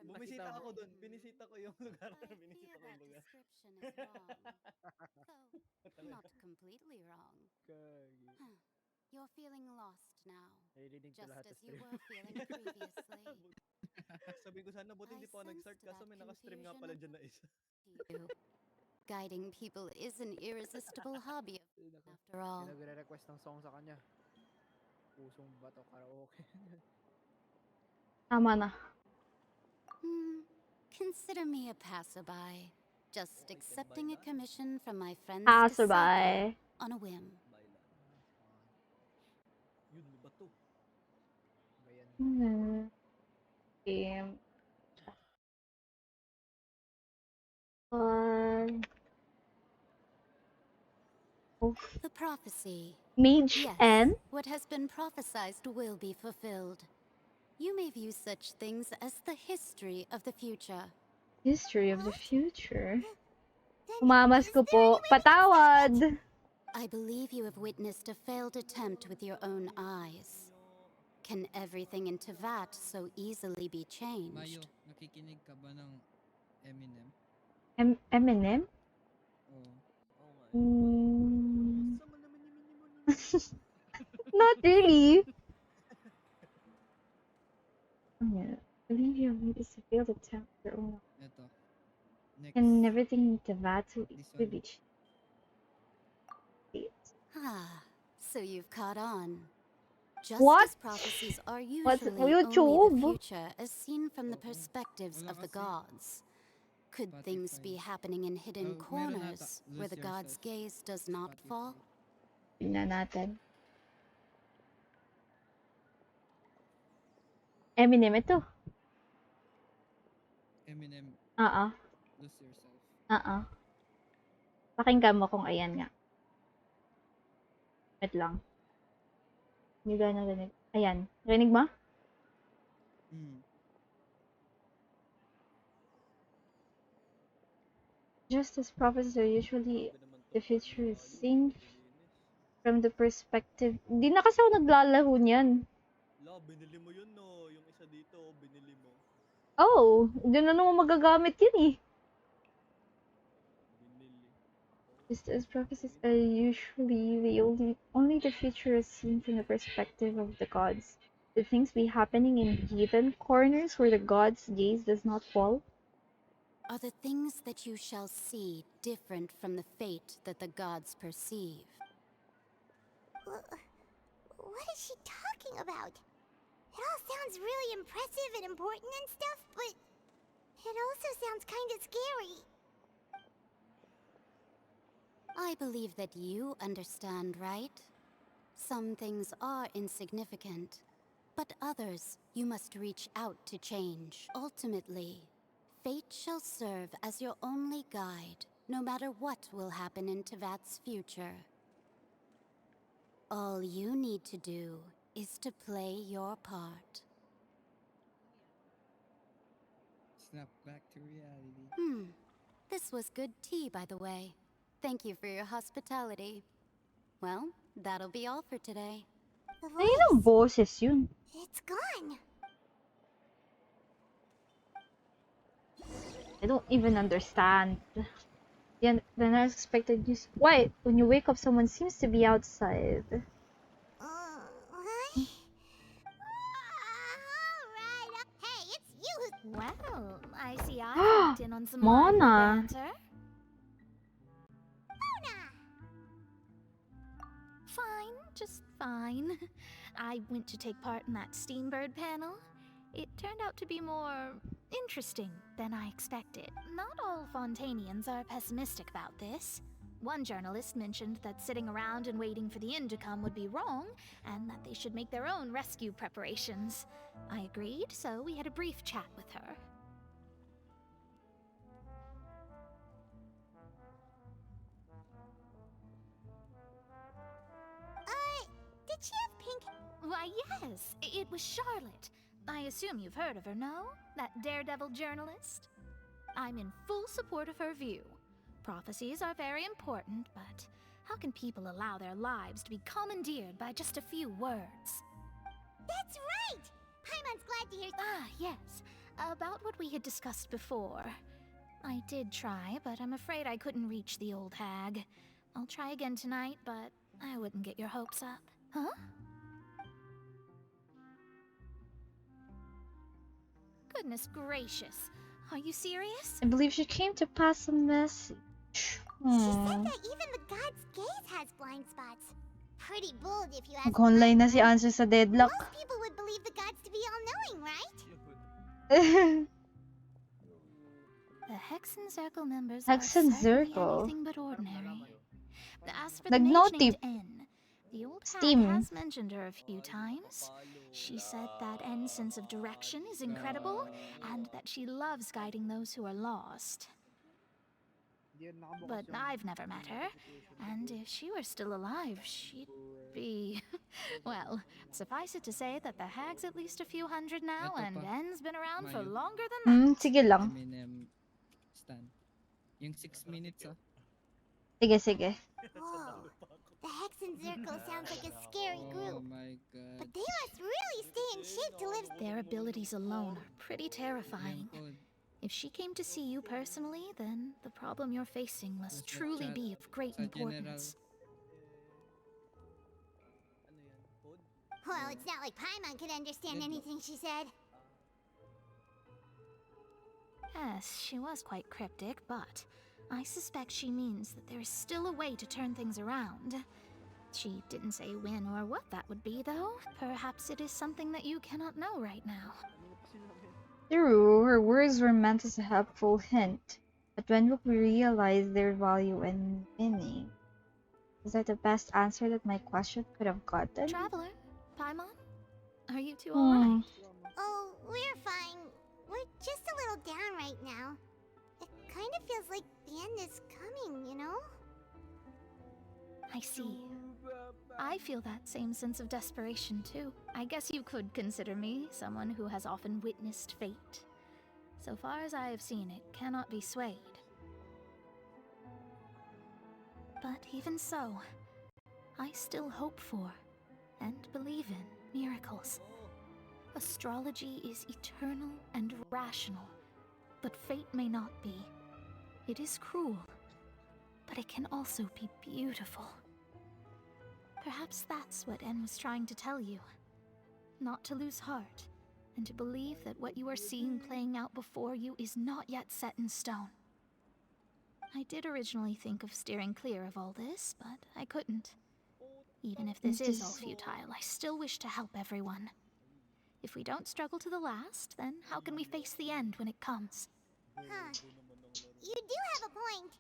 Bumisita ako dun. Binisita ko yung lugar. Binisita ko yung lugar.
Not completely wrong. You're feeling lost now,
Naririnig ko
just
lahat
as
sa
you
stream.
were feeling previously.
Sabi ko sana buti hindi pa ako nag-start kaso may naka-stream nga pala dyan na isa.
Guiding people is an irresistible hobby, after all.
Nagre-request ng song sa kanya. Pusong bato karaoke.
Tama na.
Consider me a passerby, just accepting a commission from my friends
Passerby.
on a whim.
Yun, ba to?
Game.
The prophecy.
Mage
Yes,
and
what has been prophesized will be fulfilled. You may view such things as the history of the future.
History of the Future. Umamas ko po. Patawad!
I believe you have witnessed a failed attempt with your own eyes. Can everything in Tevat so easily be
Mayo,
changed?
nakikinig ka ba ng Eminem?
Eminem?
Oo.
Not really. I believe you have witnessed a failed attempt with your own eyes.
Eto. Next.
And everything in Tevat so easily be changed.
Ah, so you've caught on. Just
What?
as prophecies are
What's
usually only
YouTube?
the future as seen from the perspectives of the gods. Could things be happening in hidden corners where the god's gaze does not fall?
Tingnan natin. Eminem ito.
Eminem,
Ah.
lose yourself.
Pakinggan mo kung ayan nga. Wait lang. Hindi ba narinig? Ayan. Rinig mo? Just as prophecies are usually the future is seen from the perspective. Hindi na kasi ako naglalaro niyan.
La, binili mo yun no. Yung isa dito, binili mo.
Oh, hindi na naman magagamit yun eh. Just as prophecies are usually only the future is seen from the perspective of the gods. Could things be happening in hidden corners where the god's gaze does not fall?
Are the things that you shall see different from the fate that the gods perceive?
What is she talking about? It all sounds really impressive and important and stuff, but it also sounds kind of scary.
I believe that you understand, right? Some things are insignificant, but others you must reach out to change. Ultimately, fate shall serve as your only guide, no matter what will happen in Tevat's future. All you need to do is to play your part.
Snap back to reality.
This was good tea, by the way. Thank you for your hospitality. Well, that'll be all for today.
Ayun ang boses yun.
It's gone.
I don't even understand. The unexpected news. Why? When you wake up, someone seems to be outside.
Hey, it's you who...
Well, I see I walked in on some lively
Mona.
banter. Fine, just fine. I went to take part in that Steambird panel. It turned out to be more interesting than I expected. Not all Fontanians are pessimistic about this. One journalist mentioned that sitting around and waiting for the end to come would be wrong, and that they should make their own rescue preparations. I agreed, so we had a brief chat with her.
Did she have pink?
Why, yes, it was Charlotte. I assume you've heard of her, no? That daredevil journalist? I'm in full support of her view. Prophecies are very important, but how can people allow their lives to be commandeered by just a few words?
That's right! Paimon's glad to hear.
Ah, yes. About what we had discussed before. I did try, but I'm afraid I couldn't reach the old hag. I'll try again tonight, but I wouldn't get your hopes up. Huh? Goodness gracious. Are you serious?
I believe she came to pass a message.
She said that even the god's gaze has blind spots. Pretty bold if you ask me.
Mag-online na si Answer sa deadlock.
Most people would believe the gods to be all-knowing, right?
The Hexen Circle members
Hexen
are certainly
Circle.
anything but ordinary. As for the mage
Nag-notif.
named N, the old hag
Steam.
has mentioned her a few times. She said that N's sense of direction is incredible, and that she loves guiding those who are lost. But I've never met her, and if she were still alive, she'd be... Well, suffice it to say that the hag's at least a few hundred now,
Ito
and
pa.
N's been around for longer than that.
Sige lang.
Eminem Stan. Yung 6 minutes ah.
Sige, sige.
Whoa. The Hexen Circle sounds like a scary
Oh
group.
my god.
But they must really stay in shape to live.
Their abilities alone are pretty terrifying. If she came to see you personally, then the problem you're facing must truly be of great importance.
Well, it's not like Paimon could understand anything she said.
Yes, she was quite cryptic, but I suspect she means that there is still a way to turn things around. She didn't say when or what that would be, though. Perhaps it is something that you cannot know right now.
True, her words were meant as a helpful hint, but when will we realize their value and meaning? Is that the best answer that my question could have gotten?
Traveler, Paimon, are you two
Hmm.
alright?
Oh, we're fine. We're just a little down right now. It kind of feels like the end is coming, you know?
I see. I feel that same sense of desperation too. I guess you could consider me someone who has often witnessed fate. So far as I have seen, it cannot be swayed. But even so, I still hope for and believe in miracles. Astrology is eternal and rational, but fate may not be. It is cruel, but it can also be beautiful. Perhaps that's what N was trying to tell you. Not to lose heart, and to believe that what you are seeing playing out before you is not yet set in stone. I did originally think of steering clear of all this, but I couldn't. Even if this is all futile, I still wish to help everyone. If we don't struggle to the last, then how can we face the end when it comes?
Huh. You do have a point.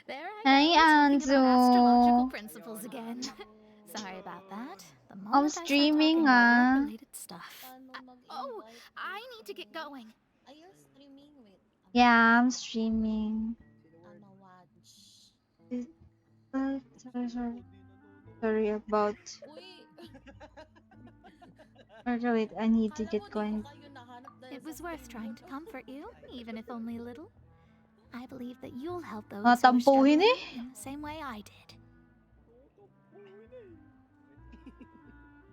There I
Hi,
go, speaking about astrological
Anzu.
principles again. Sorry about that. The moment
I'm
I start
streaming,
talking about
ah.
work-related stuff. Oh, I need to get going.
Are you streaming with
Yeah, I'm streaming.
watch?
Sorry about. Wait, I need to get going.
It was worth trying to comfort you, even if only a little. I believe that you'll help those
Ah,
who are
tampuhin
struggling
eh.
in the same way I did.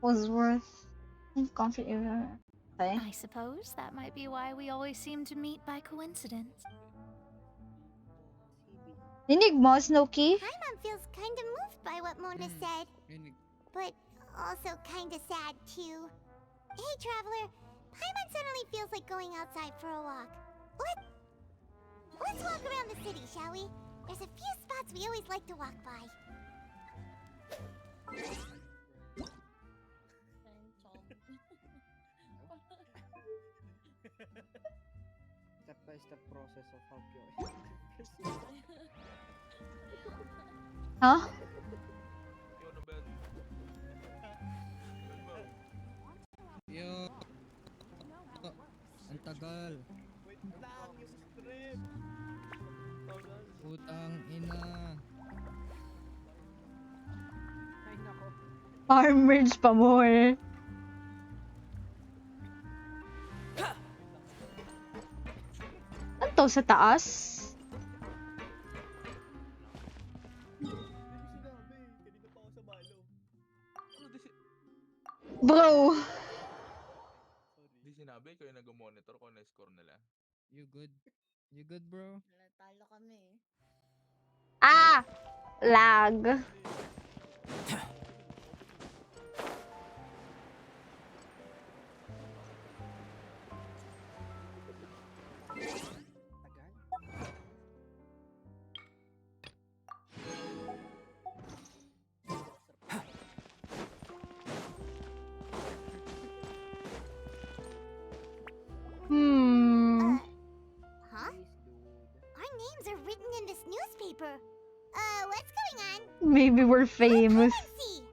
Was worth confident. Okay.
I suppose that might be why we always seem to meet by coincidence.
Dinig mo, Snooki?
Paimon feels kind of moved by what Mona said, but also kind of sad too. Hey, Traveler, Paimon suddenly feels like going outside for a walk. Let's walk around the city, shall we? There's a few spots we always like to walk by.
step-by-step process of how Kyo.
Huh?
Yo. Ang tagal.
Wait lang, yung script.
Putang ina.
Ay, nako.
Farm merge pa more. Ano to sa taas?
Kanina pa ako sa malo.
Bro!
Di sinabi kayo nag-monitor ko na score nila.
You good? You good, bro?
Talo kami.
Ah! Lag.
Huh? Our names are written in this newspaper. What's going on?
Maybe we're famous.
See.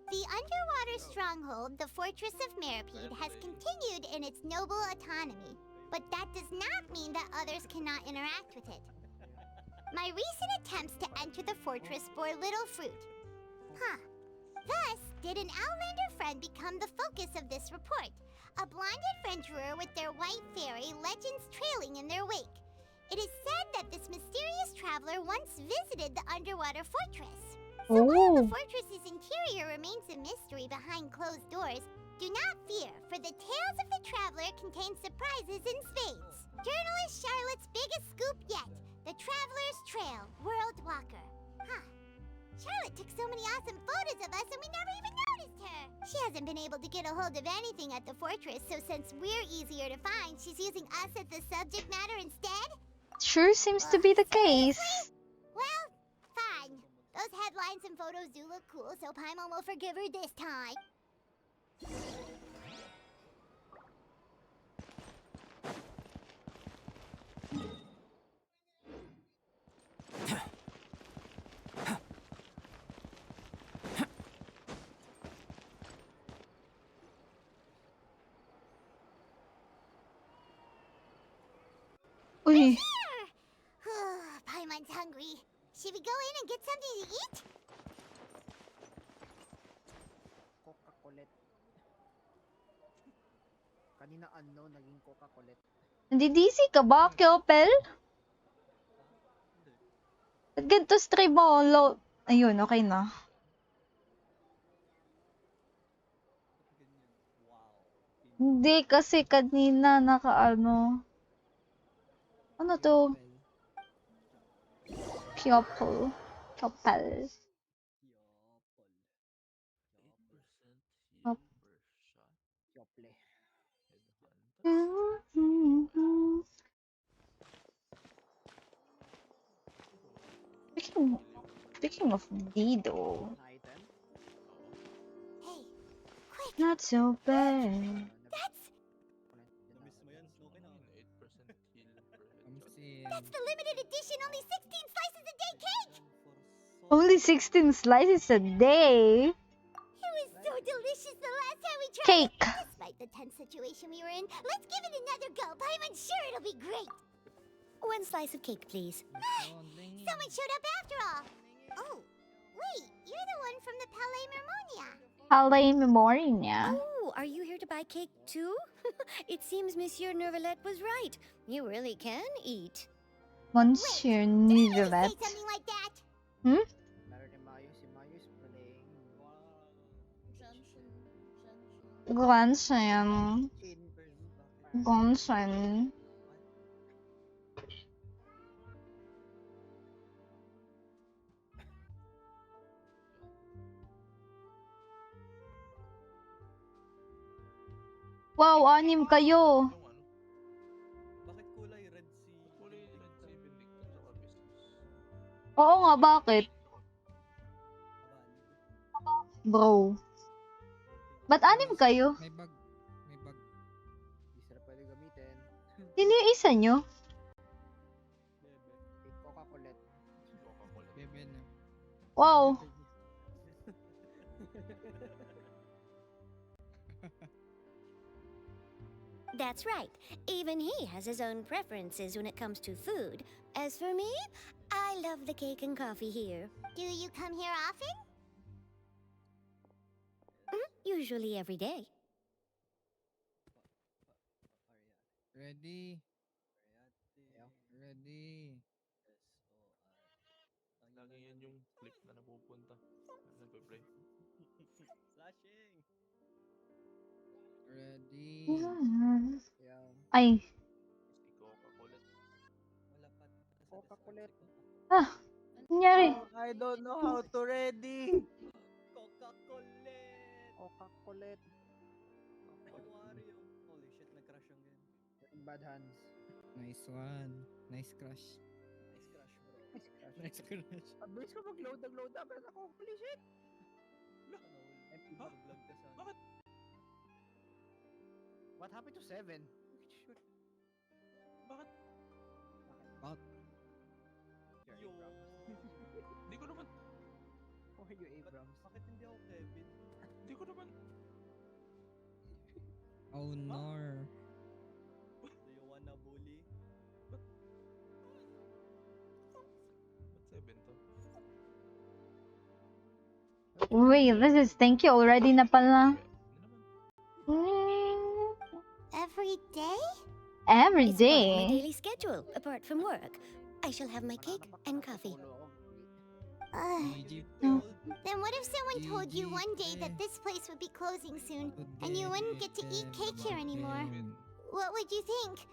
The underwater stronghold, the Fortress of Meripede, has continued in its noble autonomy, but that does not mean that others cannot interact with it. My recent attempts to enter the fortress bore little fruit. Huh. Thus, did an Outlander friend become the focus of this report, a blind adventurer with their white fairy legends trailing in their wake. It is said that this mysterious traveler once visited the underwater fortress. So while the fortress's interior remains a mystery behind closed doors, do not fear, for the tales of the traveler contain surprises in spades. Journalist Charlotte's biggest scoop yet, the Traveler's Trail, World Walker. Huh. Charlotte took so many awesome photos of us and we never even noticed her. She hasn't been able to get a hold of anything at the fortress, so since we're easier to find, she's using us as the subject matter instead?
Sure seems to be the case.
Well, fine. Those headlines and photos do look cool, so Paimon will forgive her this time.
Uy.
Paimon's hungry. Should we go in and get something to eat?
Coca-Cola. Kanina unknown, naging Coca-Cola.
Nandi-DC ka ba, Kyopel? Ba't ganito stream mo? Ayun, okay na. Hindi, kasi kanina nakaano. Ano to? Kyopel. Kyopel.
Yople.
Speaking of Dido.
Item?
Hey, quick!
Not so bad.
That's the limited edition, only 16 slices a day cake!
Only 16 slices a day.
It was so delicious the last time we tried
Cake.
it. Despite the tense situation we were in, let's give it another go. Paimon's sure it'll be great. One slice of cake, please. Someone showed up after all. Oh, wait, you're the one from the Palais Mermonia.
Palais Memoria.
Oh, are you here to buy cake too? It seems Monsieur Neuvillette was right. You really can eat.
Monsieur Neuvillette.
Say something like that.
Hmm?
Meron ni Mayo, si Mayo is playing.
Gwansen. Gwansen. Wow, 6 kayo.
Bakit kulay red si...
Kulay red si Vindictus sa business.
Oo nga, bakit? Bro. Ba't 6 kayo?
May bag. May bag.
Hindi sila pwede gamitin.
Sino yung isa nyo?
Coca-Cola.
Bebe na.
Wow.
That's right. Even he has his own preferences when it comes to food. As for me, I love the cake and coffee here.
Do you come here often?
Usually every day.
Ready? Ready?
Lagi yan yung clip na napupunta. Nagpe-play.
Flashing.
Ready?
Ay.
Si Coca-Cola.
Coca-Cola.
Ah. Nangyari.
I don't know how to ready. Coca-Cola.
Coca-Cola.
Wario. Holy shit, nag-crash yung game.
Bad hands.
Nice one. Nice crush.
Nice crash, bro.
Nice crash.
Nice crush.
Abilis ko mag-load. Nag-load na. Pero ako, holy shit.
Vlog ka sana.
Bakit? What happened to 7? Shoot. Bakit?
Bakit?
Yo.
Hindi ko naman.
Why you Abrams?
Bakit hindi ako Kevin?
Hindi ko naman.
Oh no.
Do you wanna bully?
Ba't 7 to?
Wait, this is thank you already na pala.
Every day?
Every
It's part of my
day.
daily schedule, apart from work. I shall have my cake and coffee.
Then what if someone told you one day that this place would be closing soon and you wouldn't get to eat cake here anymore? What would you think?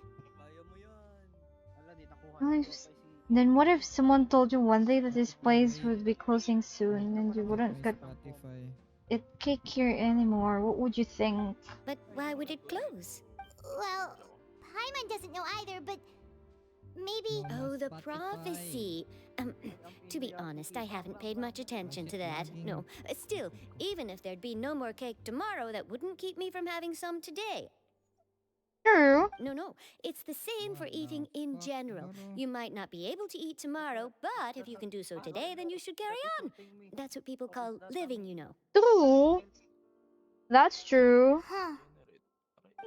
Then what if someone told you one day that this place would be closing soon and you wouldn't get
Spotify.
it cake here anymore? What would you think?
But why would it close?
Well, Paimon doesn't know either, but maybe...
Oh, the prophecy. To be honest, I haven't paid much attention to that. No, still, even if there'd be no more cake tomorrow, that wouldn't keep me from having some today.
True.
No, it's the same for eating in general. You might not be able to eat tomorrow, but if you can do so today, then you should carry on. That's what people call living, you know.
True. That's true.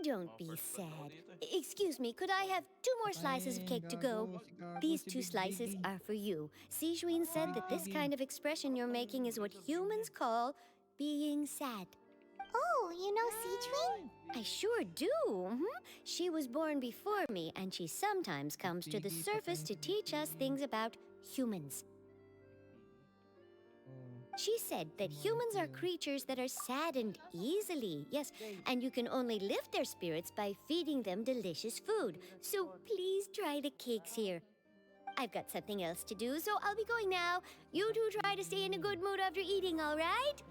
Don't be sad. Excuse me, could I have 2 more slices of cake to go? These 2 slices are for you. Sijuin said that this kind of expression you're making is what humans call being sad.
Oh, you know Sijuin?
I sure do. She was born before me, and she sometimes comes to the surface to teach us things about humans. She said that humans are creatures that are saddened easily, yes, and you can only lift their spirits by feeding them delicious food. So please try the cakes here. I've got something else to do, so I'll be going now. You two try to stay in a good mood after eating, all right?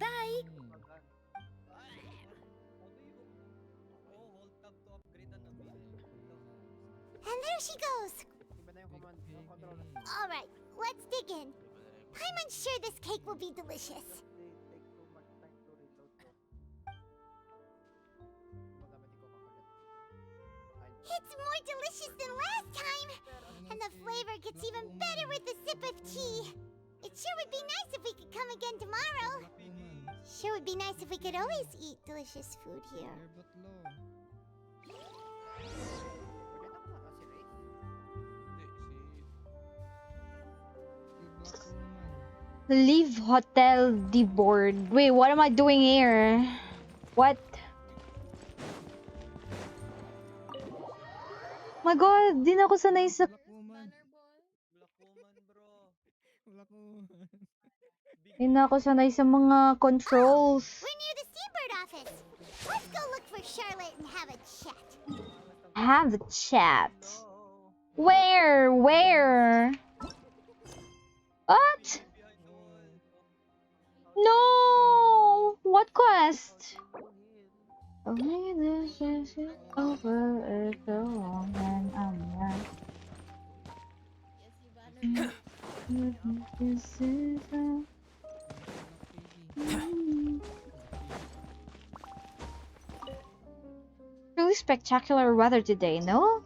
Bye.
And there she goes! Alright, let's dig in. Paimon's sure this cake will be delicious. It's more delicious than last time! And the flavor gets even better with a sip of tea. It sure would be nice if we could come again tomorrow. Sure would be nice if we could always eat delicious food here.
Leave Hotel de board. Wait, what am I doing here? What? My god, di na ako sanay sa... Di na ako sanay sa mga controls.
We're near the Seabird office. Let's go look for Charlotte and have a chat.
Have a chat. Where? Where? What? No! What quest? Only this is over if the long and I'm right. This is
truly spectacular weather today, no?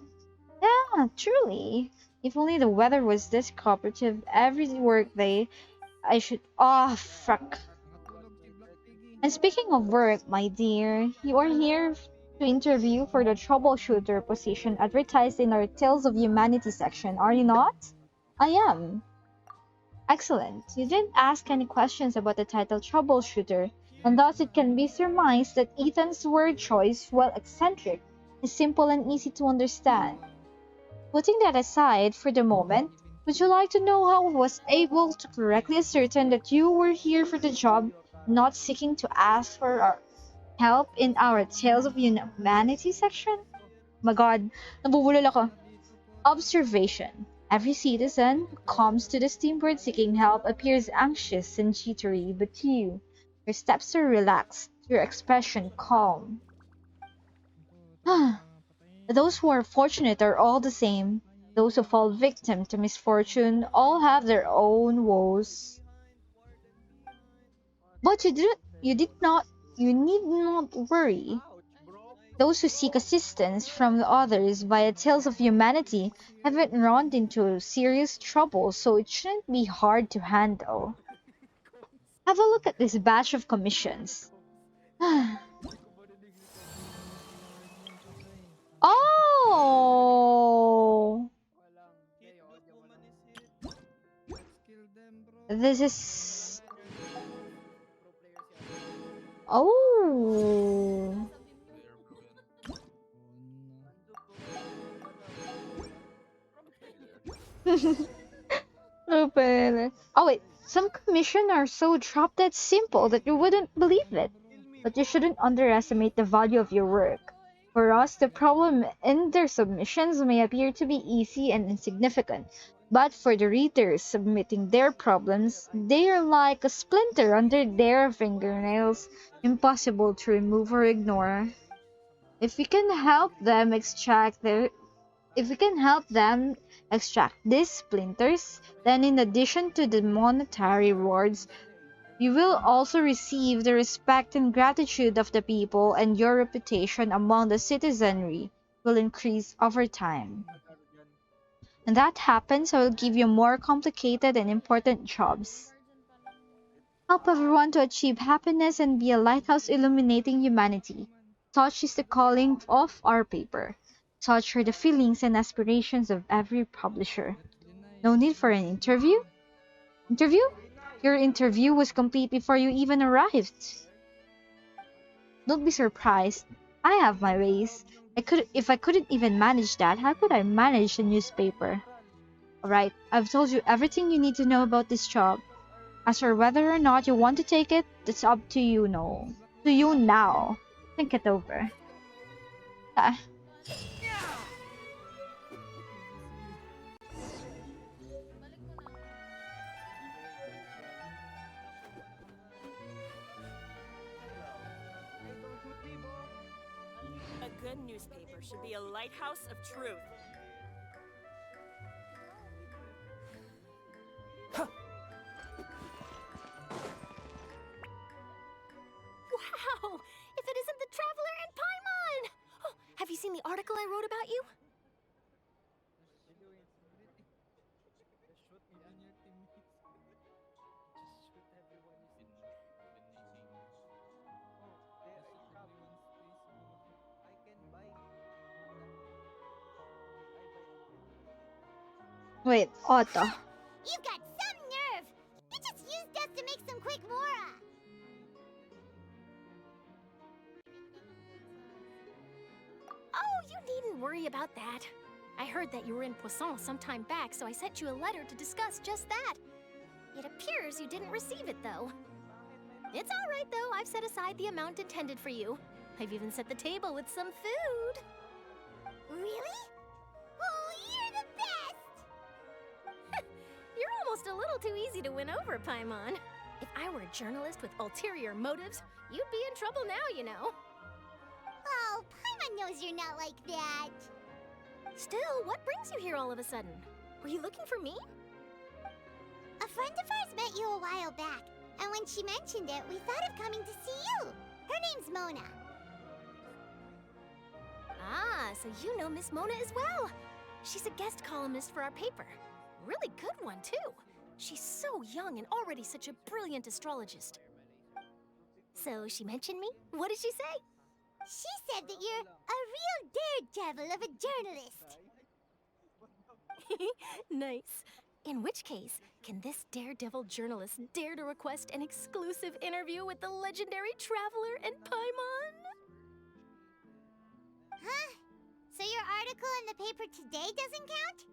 Yeah, truly. If only the weather was this cooperative every work day, I should. Oh, fuck. And speaking of work, my dear, you are here to interview for the troubleshooter position advertised in our Tales of Humanity section, are you not? I am. Excellent. You didn't ask any questions about the title troubleshooter, and thus it can be surmised that Ethan's word choice, while eccentric, is simple and easy to understand. Putting that aside for the moment, would you like to know how I was able to correctly ascertain that you were here for the job, not seeking to ask for our help in our Tales of Humanity section? My God, nabubulol ako. Observation. Every citizen who comes to the steamboat seeking help appears anxious and jittery, but your steps are relaxed, your expression calm. Those who are fortunate are all the same. Those who fall victim to misfortune all have their own woes. But you need not worry. Those who seek assistance from the others via Tales of Humanity haven't run into serious trouble, so it shouldn't be hard to handle. Have a look at this batch of commissions. Oh! This is... Oh! Open. Oh wait, some commissions are so drop dead simple that you wouldn't believe it. But you shouldn't underestimate the value of your work. For us, the problem in their submissions may appear to be easy and insignificant, but for the readers submitting their problems, they are like a splinter under their fingernails, impossible to remove or ignore. If we can help them extract these splinters, then in addition to the monetary rewards, you will also receive the respect and gratitude of the people, and your reputation among the citizenry will increase over time. When that happens, I will give you more complicated and important jobs. Help everyone to achieve happiness and be a lighthouse illuminating humanity. Such is the calling of our paper. Such are the feelings and aspirations of every publisher. No need for an interview? Interview? Your interview was complete before you even arrived. Don't be surprised. I have my ways. If I couldn't even manage that, how could I manage a newspaper? Alright, I've told you everything you need to know about this job. As for whether or not you want to take it, that's up to you now. Think it over.
A good newspaper should be a lighthouse of truth.
Wow! If it isn't the Traveler and Paimon! Oh, have you seen the article I wrote about you?
Wait, Otto.
You've got some nerve! You just used us to make some quick mora!
Oh, you needn't worry about that. I heard that you were in Poisson some time back, so I sent you a letter to discuss just that. It appears you didn't receive it, though. It's all right, though. I've set aside the amount intended for you. I've even set the table with some food.
Really? Oh, you're the best!
You're almost a little too easy to win over, Paimon. If I were a journalist with ulterior motives, you'd be in trouble now, you know.
Oh, Paimon knows you're not like that.
Still, what brings you here all of a sudden? Were you looking for me?
A friend of ours met you a while back, and when she mentioned it, we thought of coming to see you. Her name's Mona.
so you know Miss Mona as well. She's a guest columnist for our paper. Really good one, too. She's so young and already such a brilliant astrologist. So she mentioned me? What did she say?
She said that you're a real daredevil of a journalist.
Nice. In which case, can this daredevil journalist dare to request an exclusive interview with the legendary traveler and Paimon?
Huh? So your article in the paper today doesn't count?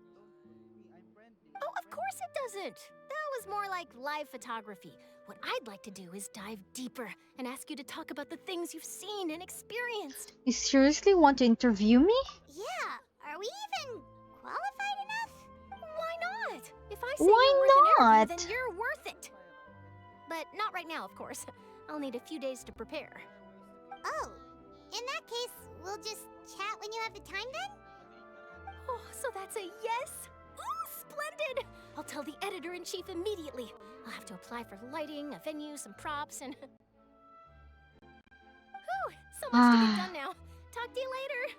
Oh, of course it doesn't. That was more like live photography. What I'd like to do is dive deeper and ask you to talk about the things you've seen and experienced.
You seriously want to interview me?
Yeah, are we even qualified enough?
Why not? If I say
Why
you're worth an
not?
interview, then you're worth it. But not right now, of course. I'll need a few days to prepare.
Oh, in that case, we'll just chat when you have the time then?
Oh, so that's a yes? Ooh, splendid! I'll tell the editor-in-chief immediately. I'll have to apply for lighting, a venue, some props, and... Whew, so much to get done now. Talk to you later.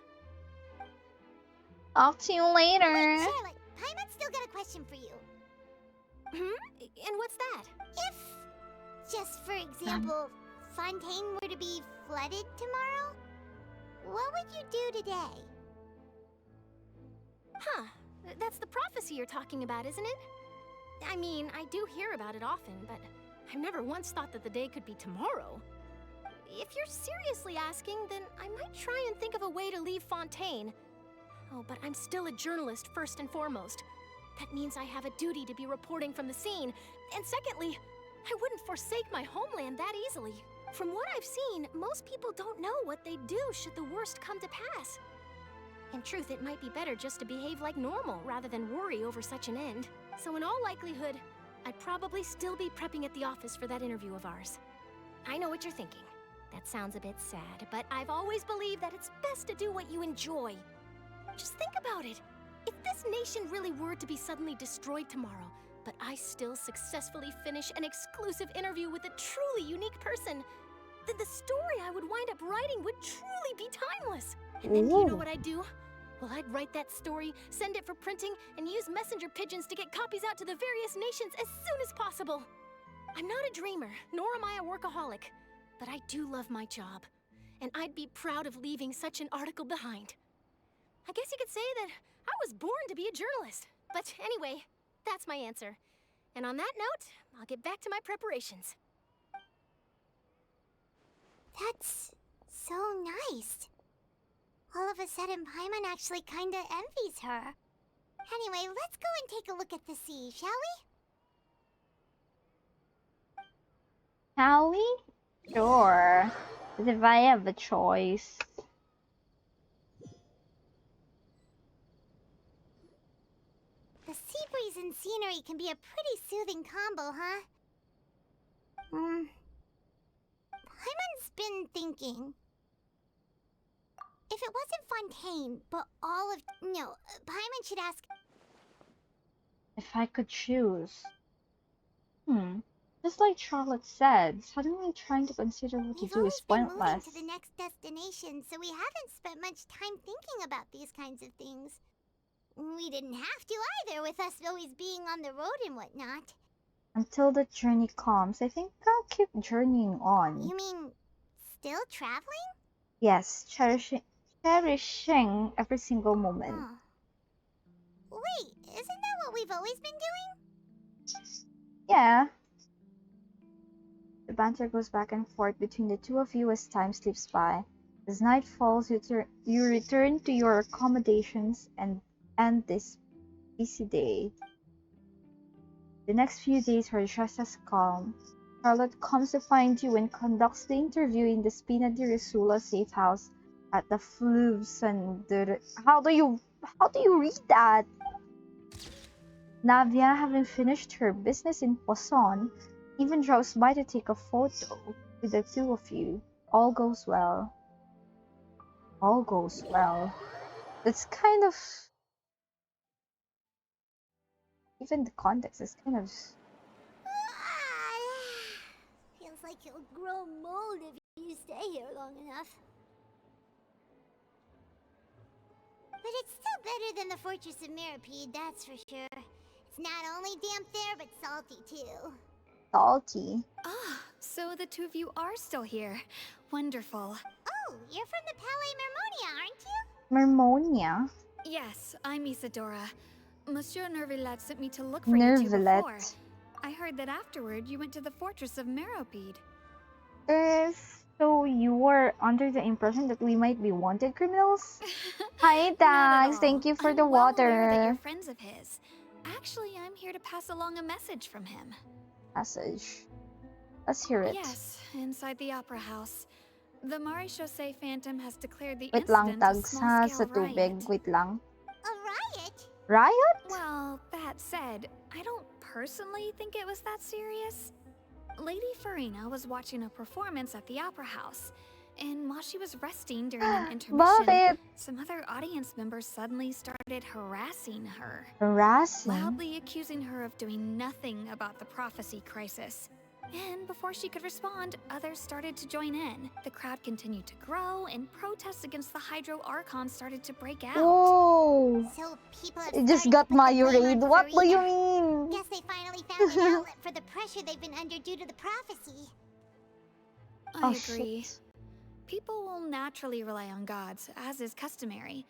Talk to you later.
Wait, Charlotte, Paimon's still got a question for you.
And what's that?
If, just for example, Fontaine were to be flooded tomorrow, what would you do today?
Huh. That's the prophecy you're talking about, isn't it? I mean, I do hear about it often, but I've never once thought that the day could be tomorrow. If you're seriously asking, then I might try and think of a way to leave Fontaine. Oh, but I'm still a journalist first and foremost. That means I have a duty to be reporting from the scene. And secondly, I wouldn't forsake my homeland that easily. From what I've seen, most people don't know what they'd do should the worst come to pass. In truth, it might be better just to behave like normal rather than worry over such an end. So in all likelihood, I'd probably still be prepping at the office for that interview of ours. I know what you're thinking. That sounds a bit sad, but I've always believed that it's best to do what you enjoy. Just think about it. If this nation really were to be suddenly destroyed tomorrow, but I still successfully finish an exclusive interview with a truly unique person, then the story I would wind up writing would truly be timeless. And then you know what I'd do? Well, I'd write that story, send it for printing, and use messenger pigeons to get copies out to the various nations as soon as possible. I'm not a dreamer, nor am I a workaholic, but I do love my job, and I'd be proud of leaving such an article behind. I guess you could say that I was born to be a journalist. But anyway, that's my answer. And on that note, I'll get back to my preparations.
That's so nice. All of a sudden, Paimon actually kinda envies her. Anyway, let's go and take a look at the sea, shall we?
Shall we? Sure. As if I have a choice.
The sea breeze and scenery can be a pretty soothing combo, huh? Paimon's been thinking. If it wasn't Fontaine, but all of... No, Paimon should ask...
If I could choose. Just like Charlotte said, suddenly trying to consider what to
We've
do
always
is
been moving
pointless.
to the next destination, so we haven't spent much time thinking about these kinds of things. We didn't have to either, with us always being on the road and whatnot.
Until the journey comes, I think I'll keep journeying on.
You mean, still traveling?
Yes, cherishing every single moment.
Oh. Wait, isn't that what we've always been doing?
Yeah. The banter goes back and forth between the two of you as time slips by. As night falls, you return to your accommodations and end this busy day. The next few days were just as calm. Charlotte comes to find you and conducts the interview in the Spina di Risula safe house at the Fleuve Saint-Denis. How do you read that? Navia, having finished her business in Poisson, even drops by to take a photo with the two of you. All goes well. All goes well. That's kind of... Even the context is kind of...
Feels like you'll grow mold if you stay here long enough. it's still better than the Fortress of Mirapede, that's for sure. It's not only damp there, but salty too.
Salty.
Ah, so the two of you are still here. Wonderful.
Oh, you're from the Palais Mermonia, aren't you?
Mermonia.
Yes, I'm Isadora. Monsieur Nervilette sent me to look for you two before.
Nervilette.
I heard that afterward you went to the Fortress of Meropide.
So you were under the impression that we might be wanted criminals? Hi,
Not at
Dax.
all.
Thank you for
I'm
the
well aware that
water.
you're friends of his. Actually, I'm here to pass along a message from him.
Message. Let's hear it.
Yes, inside the Opera House. The Maréchaussée Phantom has declared the
Wait lang,
incident a
tags ha sa
small-scale
tubig.
riot.
Wait lang.
A riot?
Riot?
Well, that said, I don't personally think it was that serious. Lady Farina was watching a performance at the Opera House, and while she was resting during an intermission,
Bakit?
some other audience members suddenly started harassing her.
Harassing?
Loudly accusing her of doing nothing about the prophecy crisis. And before she could respond, others started to join in. The crowd continued to grow, and protests against the Hydro Archon started to break out.
Whoa!
So people have
It just
started
got
to put the blame
Mayurade.
on
What do you
Farina.
mean?
Guess they finally found an outlet for the pressure they've been under due to the prophecy.
I
Oh,
agree.
shit.
People will naturally rely on gods, as is customary.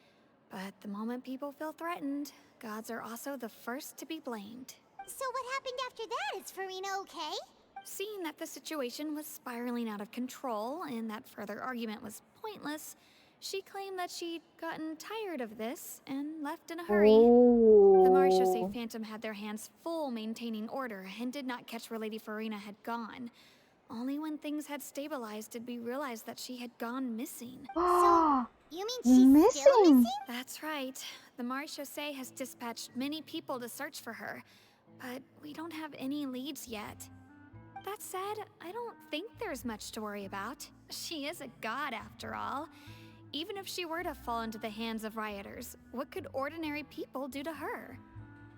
But the moment people feel threatened, gods are also the first to be blamed.
So what happened after that? Is Farina okay?
Seeing that the situation was spiraling out of control and that further argument was pointless, she claimed that she'd gotten tired of this and left in a hurry. The Maréchaussée Phantom had their hands full maintaining order and did not catch where Lady Farina had gone. Only when things had stabilized did we realize that she had gone missing.
So, you mean she's still missing?
That's right. The Maréchaussée has dispatched many people to search for her, but we don't have any leads yet. That said, I don't think there's much to worry about. She is a god after all. Even if she were to fall into the hands of rioters, what could ordinary people do to her?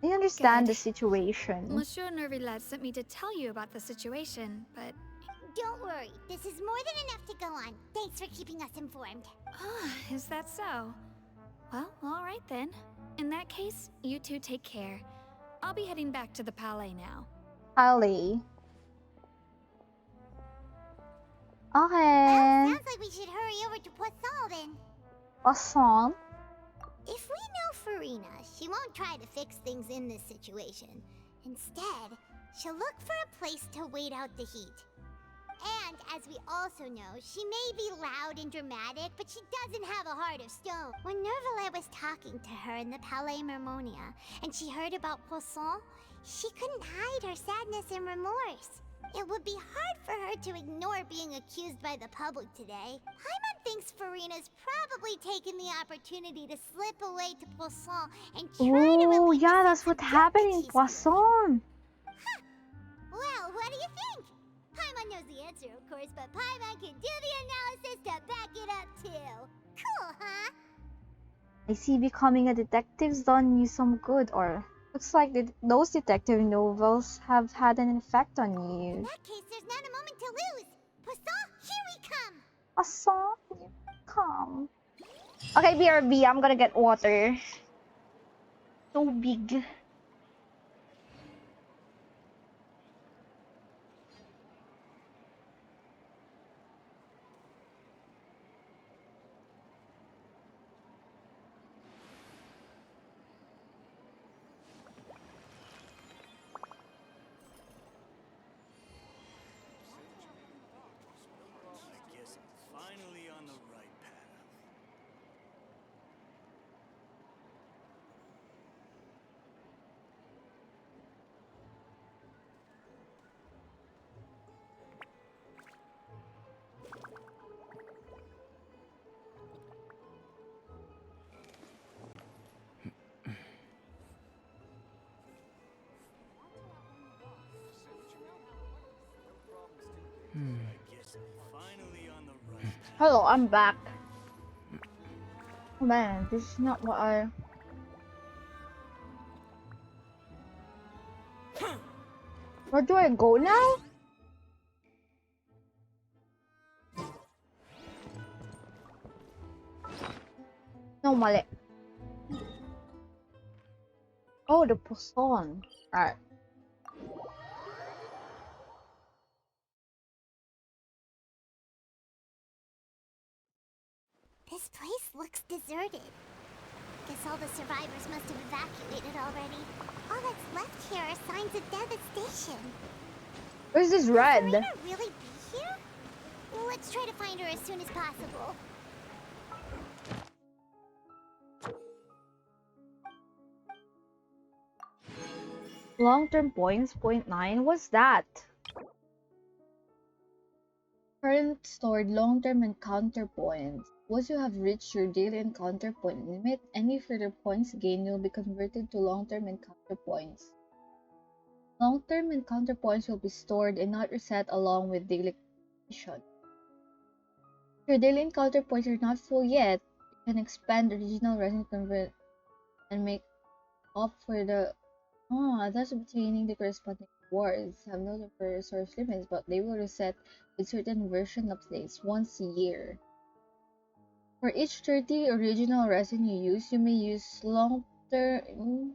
I understand the situation.
Monsieur Nervilette sent me to tell you about the situation, but...
Don't worry, this is more than enough to go on. Thanks for keeping us informed.
Is that so? Well, alright then. In that case, you two take care. I'll be heading back to the Palais now.
Ali.
Well,
Okay.
sounds like we should hurry over to Poisson then.
Awesome.
If we know Farina, she won't try to fix things in this situation. Instead, she'll look for a place to wait out the heat. And as we also know, she may be loud and dramatic, but she doesn't have a heart of stone. When Nervilette was talking to her in the Palais Mermonia, and she heard about Poisson, she couldn't hide her sadness and remorse. It would be hard for her to ignore being accused by the public today. Paimon thinks Farina's probably taken the opportunity to slip away to Poisson and try to
Oh,
relieve
yeah,
the
that's
sense
what
of guilt
happened
that
in
she's
Poisson.
Well, what do you think? Paimon knows the answer, of course, but Paimon can do the analysis to back it up, too. Cool, huh?
I see becoming a detective's done you some good, or looks like those detective novels have had an effect on you.
In that case, there's not a moment to lose. Poisson, here we come!
Poisson, here we come. Okay, BRB, I'm gonna get water. So big.
I guess I'm finally on the right path. I guess I'm finally on the right path.
Hello, I'm back. Oh, man, this is not what I... Where do I go now? No, mali. Oh, the Poison. Alright.
This place looks deserted. Guess all the survivors must have evacuated already. All that's left here are signs of devastation.
Where's this red?
Will Furina really be here? Let's try to find her as soon as possible.
Long-term points, 0.9. What's that? Current stored long-term encounter points. Once you have reached your daily encounter point limit, any further points gained will be converted to long-term encounter points. Long-term encounter points will be stored and not reset along with daily mission. If your daily encounter points are not full yet, you can expand original resin convert and make up for the thus obtaining the corresponding rewards. Have no temporary resource limits, but they will reset with certain version updates once a year. For each 30 original resin you use, you may use long-term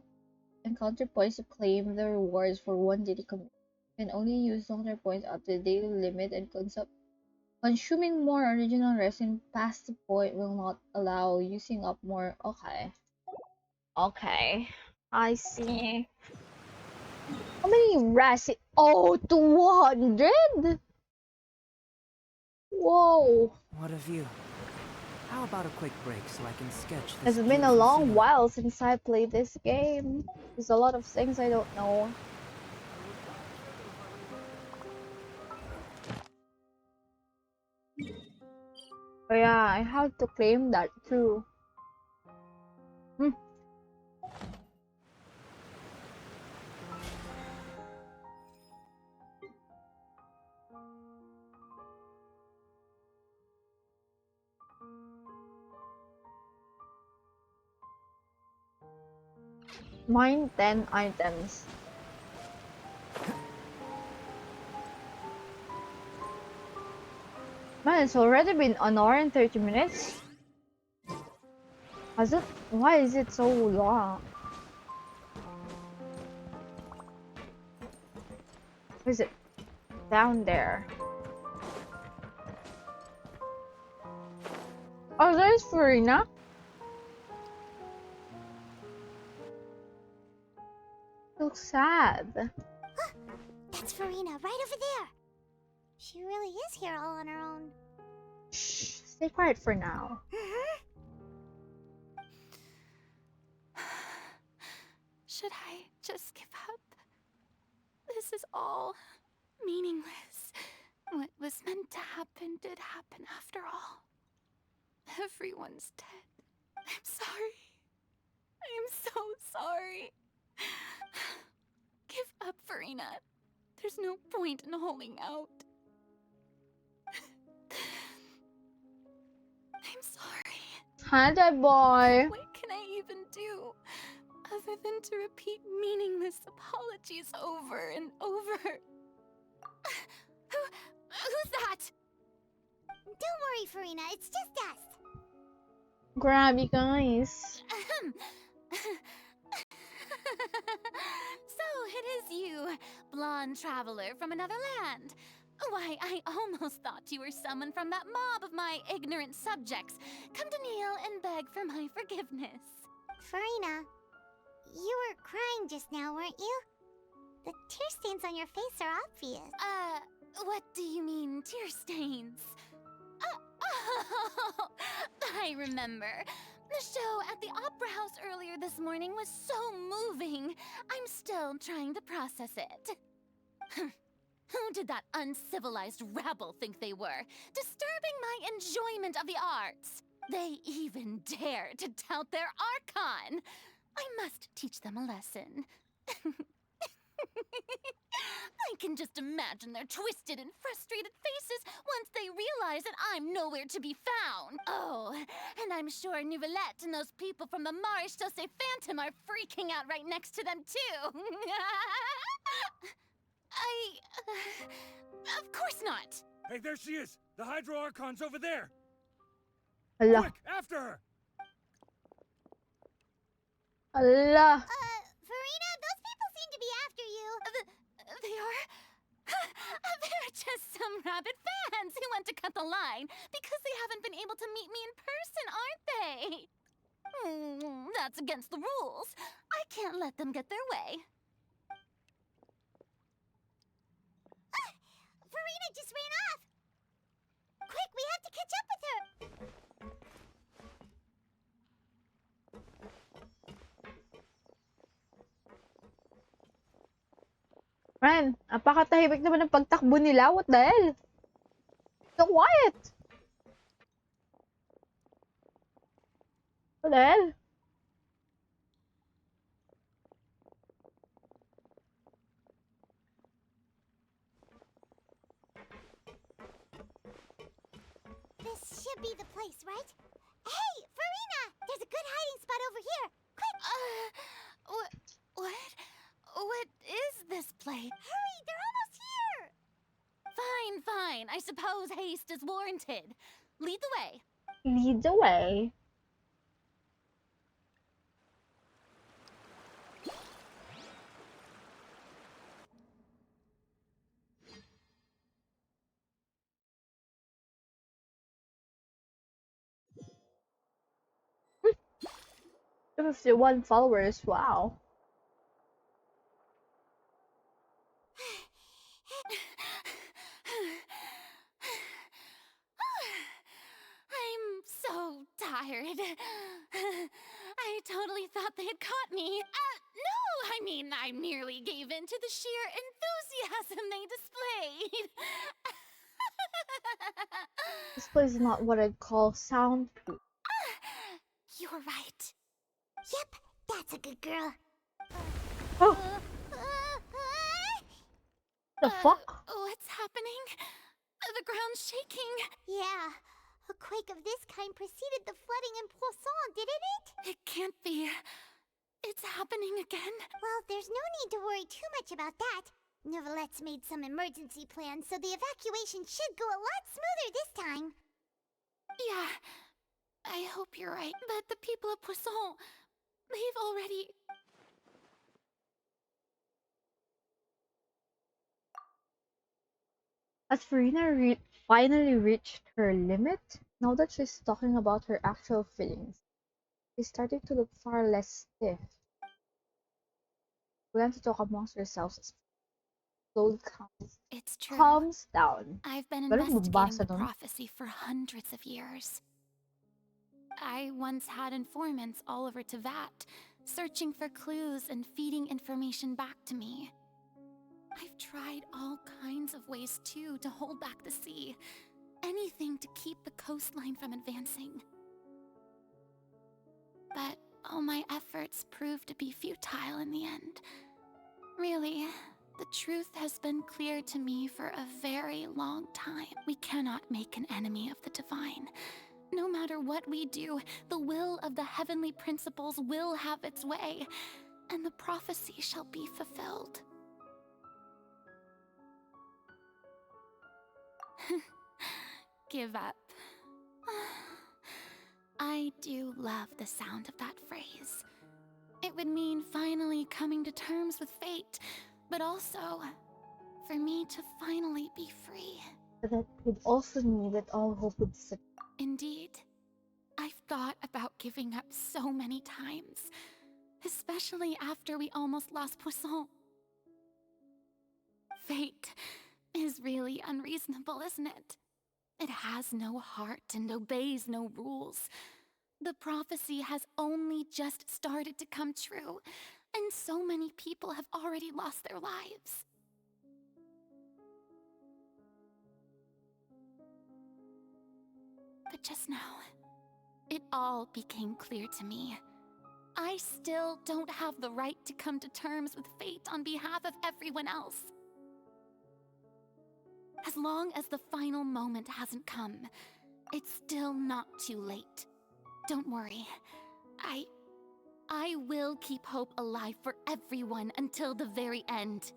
encounter points to claim the rewards for one daily commit. You can only use long-term points up to the daily limit, and consuming more original resin past the point will not allow using up more. Okay. Okay. I see. How many resin? Oh, 200? Whoa.
What a view. How about a quick break so I can sketch this?
It's been a
beautiful
long
scene?
while since I played this game. There's a lot of things I don't know. Oh yeah, I have to claim that too. Mine 10 items. Man, it's already been an hour and 30 minutes. Has it? Why is it so long? Where is it? Down there. Oh, there's Furina. Looks sad.
That's Furina, right over there. She really is here all on her own.
Shh, stay quiet for now.
Should I just give up? This is all meaningless. What was meant to happen did happen after all. Everyone's dead. I'm sorry. I am so sorry. Give up, Furina. There's no point in holding out. I'm sorry.
Hi there, boy.
What can I even do other than to repeat meaningless apologies over and over? Who's that?
Don't worry, Furina. It's just us.
Grab you guys.
So it is you, blonde traveler from another land. Why, I almost thought you were someone from that mob of my ignorant subjects. Come to kneel and beg for my forgiveness.
Furina, you were crying just now, weren't you? The tear stains on your face are obvious.
What do you mean, tear stains? Oh, I remember. The show at the Opera House earlier this morning was so moving. I'm still trying to process it. Who did that uncivilized rabble think they were? Disturbing my enjoyment of the arts. They even dare to tout their Archon. I must teach them a lesson. I can just imagine their twisted and frustrated faces once they realize that I'm nowhere to be found. Oh, and I'm sure Nouvellette and those people from the Maréchaussée Phantom are freaking out right next to them, too. Of course not.
Hey, there she is! The Hydro Archon's over there!
Allah.
Quick, after her!
Allah.
Furina!
They're just some rabbit fans who want to cut the line because they haven't been able to meet me in person, aren't they? That's against the rules. I can't let them get their way.
Farina just ran off! Quick, we have to catch up with her!
Man, napakatahimik naman ng pagtakbo nila. What the hell? So quiet! What the hell?
This should be the place, right? Hey, Farina! There's a good hiding spot over here! Quick!
What is this place?
Hurry, they're almost here!
Fine. I suppose haste is warranted. Lead the way.
Lead the way. Hmm. 51 followers, wow.
I'm so tired. I totally thought they had caught me. No, I mean, I merely gave in to the sheer enthusiasm they displayed.
This place is not what I'd call soundproof.
You're right.
Yep, that's a good girl.
Oh! The fuck?
What's happening? The ground's shaking.
Yeah, a quake of this kind preceded the flooding in Poisson, didn't it?
It can't be. It's happening again.
Well, there's no need to worry too much about that. Neuvillette made some emergency plans, so the evacuation should go a lot smoother this time.
Yeah, I hope you're right. But the people of Poisson, they've already...
Has Farina finally reached her limit? Now that she's talking about her actual feelings, she's starting to look far less stiff. We have to talk amongst ourselves as slowly
It's true.
calms down.
I've been
Pero
investigating
magbasa
the
nun.
prophecy for hundreds of years. I once had informants all over Tevat, searching for clues and feeding information back to me. I've tried all kinds of ways, too, to hold back the sea. Anything to keep the coastline from advancing. But all my efforts proved to be futile in the end. Really, the truth has been clear to me for a very long time. We cannot make an enemy of the divine. No matter what we do, the will of the heavenly principles will have its way, and the prophecy shall be fulfilled. Give up. I do love the sound of that phrase. It would mean finally coming to terms with fate, but also for me to finally be free.
But that would also mean that all hope would sit.
Indeed. I've thought about giving up so many times, especially after we almost lost Poisson. Fate is really unreasonable, isn't it? It has no heart and obeys no rules. The prophecy has only just started to come true, and so many people have already lost their lives. But just now, it all became clear to me. I still don't have the right to come to terms with fate on behalf of everyone else. As long as the final moment hasn't come, it's still not too late. Don't worry. I will keep hope alive for everyone until the very end.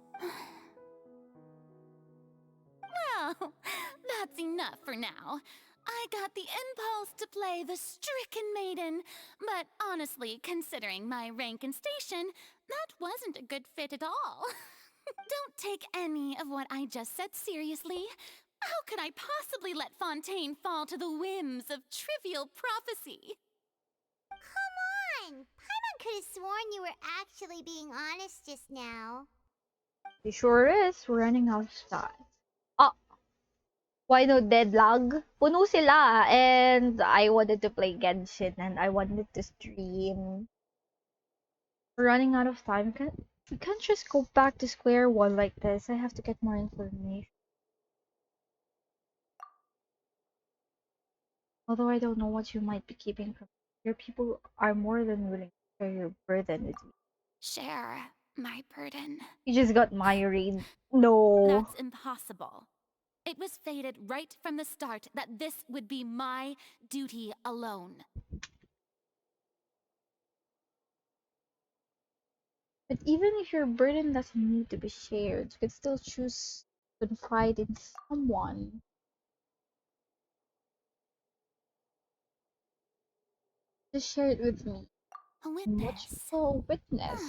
Well, that's enough for now. I got the impulse to play the stricken maiden, but honestly, considering my rank and station, that wasn't a good fit at all. Don't take any of what I just said seriously. How could I possibly let Fontaine fall to the whims of trivial prophecy?
Come on! Paimon could have sworn you were actually being honest just now.
It sure is. We're running out of time. Oh, why no deadlog? Puno sila, and I wanted to play Genshin, and I wanted to stream. We're running out of time. We can't just go back to square one like this. I have to get more information. Although I don't know what you might be keeping from me. Your people are more than willing to share your burden with you.
Share my burden.
You just got married. No.
That's impossible. It was fated right from the start that this would be my duty alone.
But even if your burden doesn't need to be shared, you can still choose to confide in someone. Just share it with me.
A witness.
What you call a witness?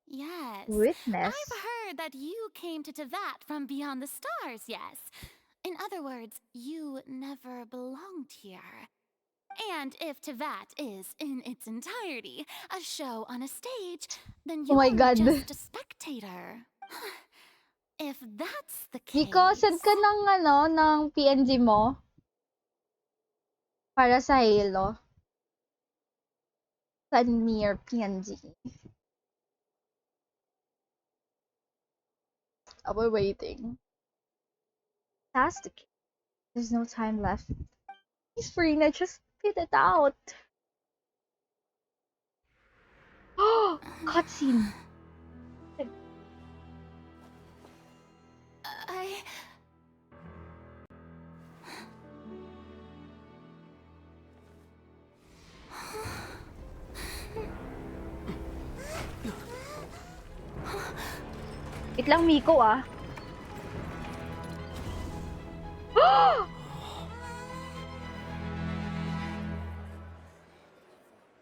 Yes.
Witness?
I've heard that you came to Tevat from beyond the stars, yes. In other words, you never belonged here. And if Tevat is, in its entirety, a show on a stage, then
Oh my
you're
God.
just a spectator. If that's the case...
Nico, send ka ng PNG mo. Para sa Halo. Send me your PNG. I'll be waiting. That's the case. There's no time left. Please, Farina, just spit it out. Oh, cutscene. Wait lang, Miko, ah.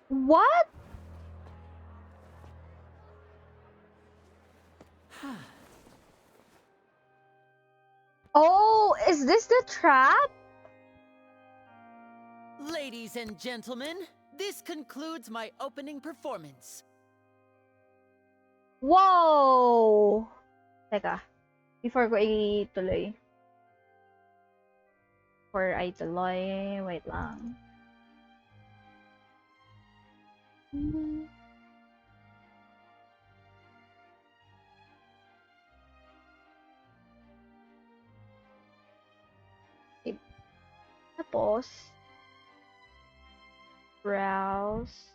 What? Oh, is this the trap?
Ladies and gentlemen, this concludes my opening performance.
Whoa! Teka. Before ko ituloy. Wait lang. Tapos, browse,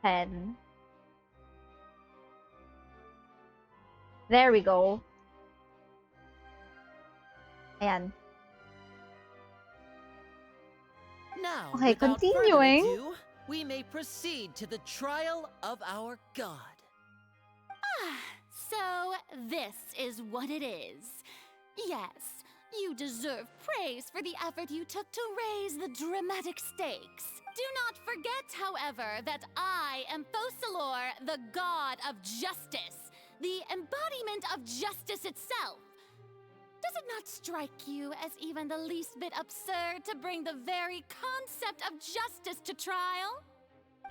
10. There we go. Ayan.
Now,
Okay,
without
continuing.
further ado, we may proceed to the trial of our god.
So, this is what it is. Yes, you deserve praise for the effort you took to raise the dramatic stakes. Do not forget, however, that I am Focalor, the god of justice, the embodiment of justice itself. Does it not strike you as even the least bit absurd to bring the very concept of justice to trial?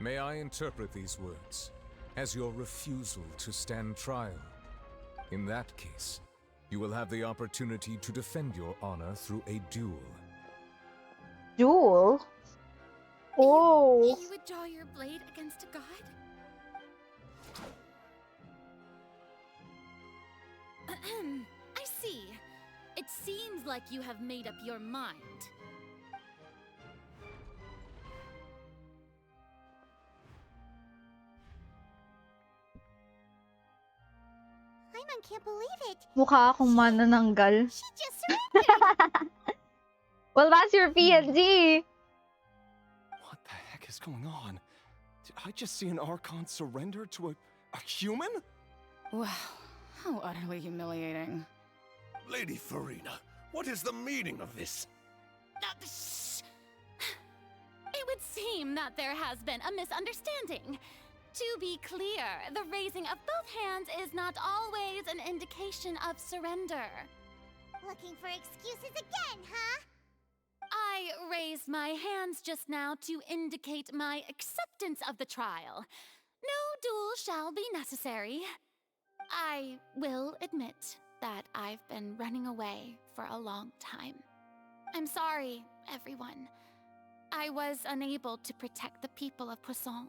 May I interpret these words as your refusal to stand trial? In that case, you will have the opportunity to defend your honor through a duel.
Duel? Oh.
You would draw your blade against a god? I see. It seems like you have made up your mind.
Paimon can't believe it.
Mukha akong manananggal.
She just surrendered.
Well, that's your PNG.
What the heck is going on? Did I just see an Archon surrender to a human?
Wow, how utterly humiliating.
Lady Farina, what is the meaning of this?
It would seem that there has been a misunderstanding. To be clear, the raising of both hands is not always an indication of surrender.
Looking for excuses again, huh?
I raised my hands just now to indicate my acceptance of the trial. No duel shall be necessary. I will admit that I've been running away for a long time. I'm sorry, everyone. I was unable to protect the people of Poisson.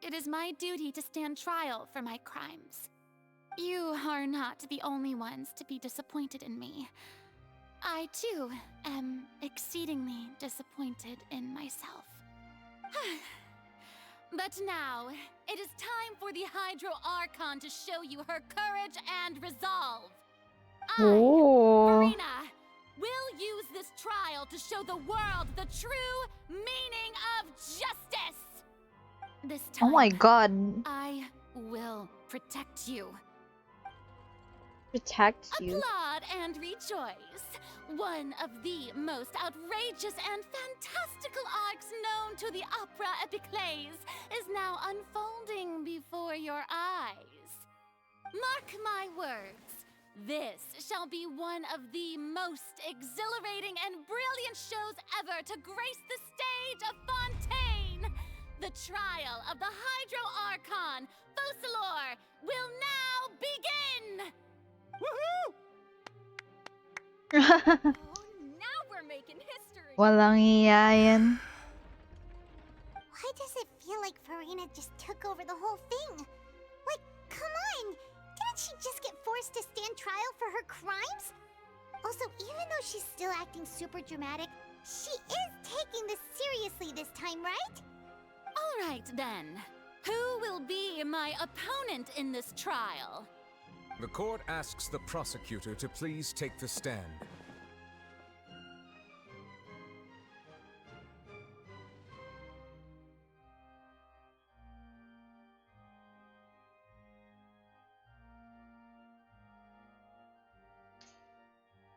It is my duty to stand trial for my crimes. You are not the only ones to be disappointed in me. I, too, am exceedingly disappointed in myself. But now, it is time for the Hydro Archon to show you her courage and resolve. Farina, will use this trial to show the world the true meaning of justice. This time,
Oh my god.
I will protect you.
Protect you.
Applaud and rejoice. One of the most outrageous and fantastical arcs known to the opera epiclese is now unfolding before your eyes. Mark my words, this shall be one of the most exhilarating and brilliant shows ever to grace the stage of Fontaine. The trial of the Hydro Archon, Focalors, will now begin!
Woohoo!
Now we're making history.
Walang iya yan.
Why does it feel like Farina just took over the whole thing? Like, come on! Didn't she just get forced to stand trial for her crimes? Also, even though she's still acting super dramatic, she is taking this seriously this time, right?
All right, then. Who will be my opponent in this trial?
The court asks the prosecutor to please take the stand.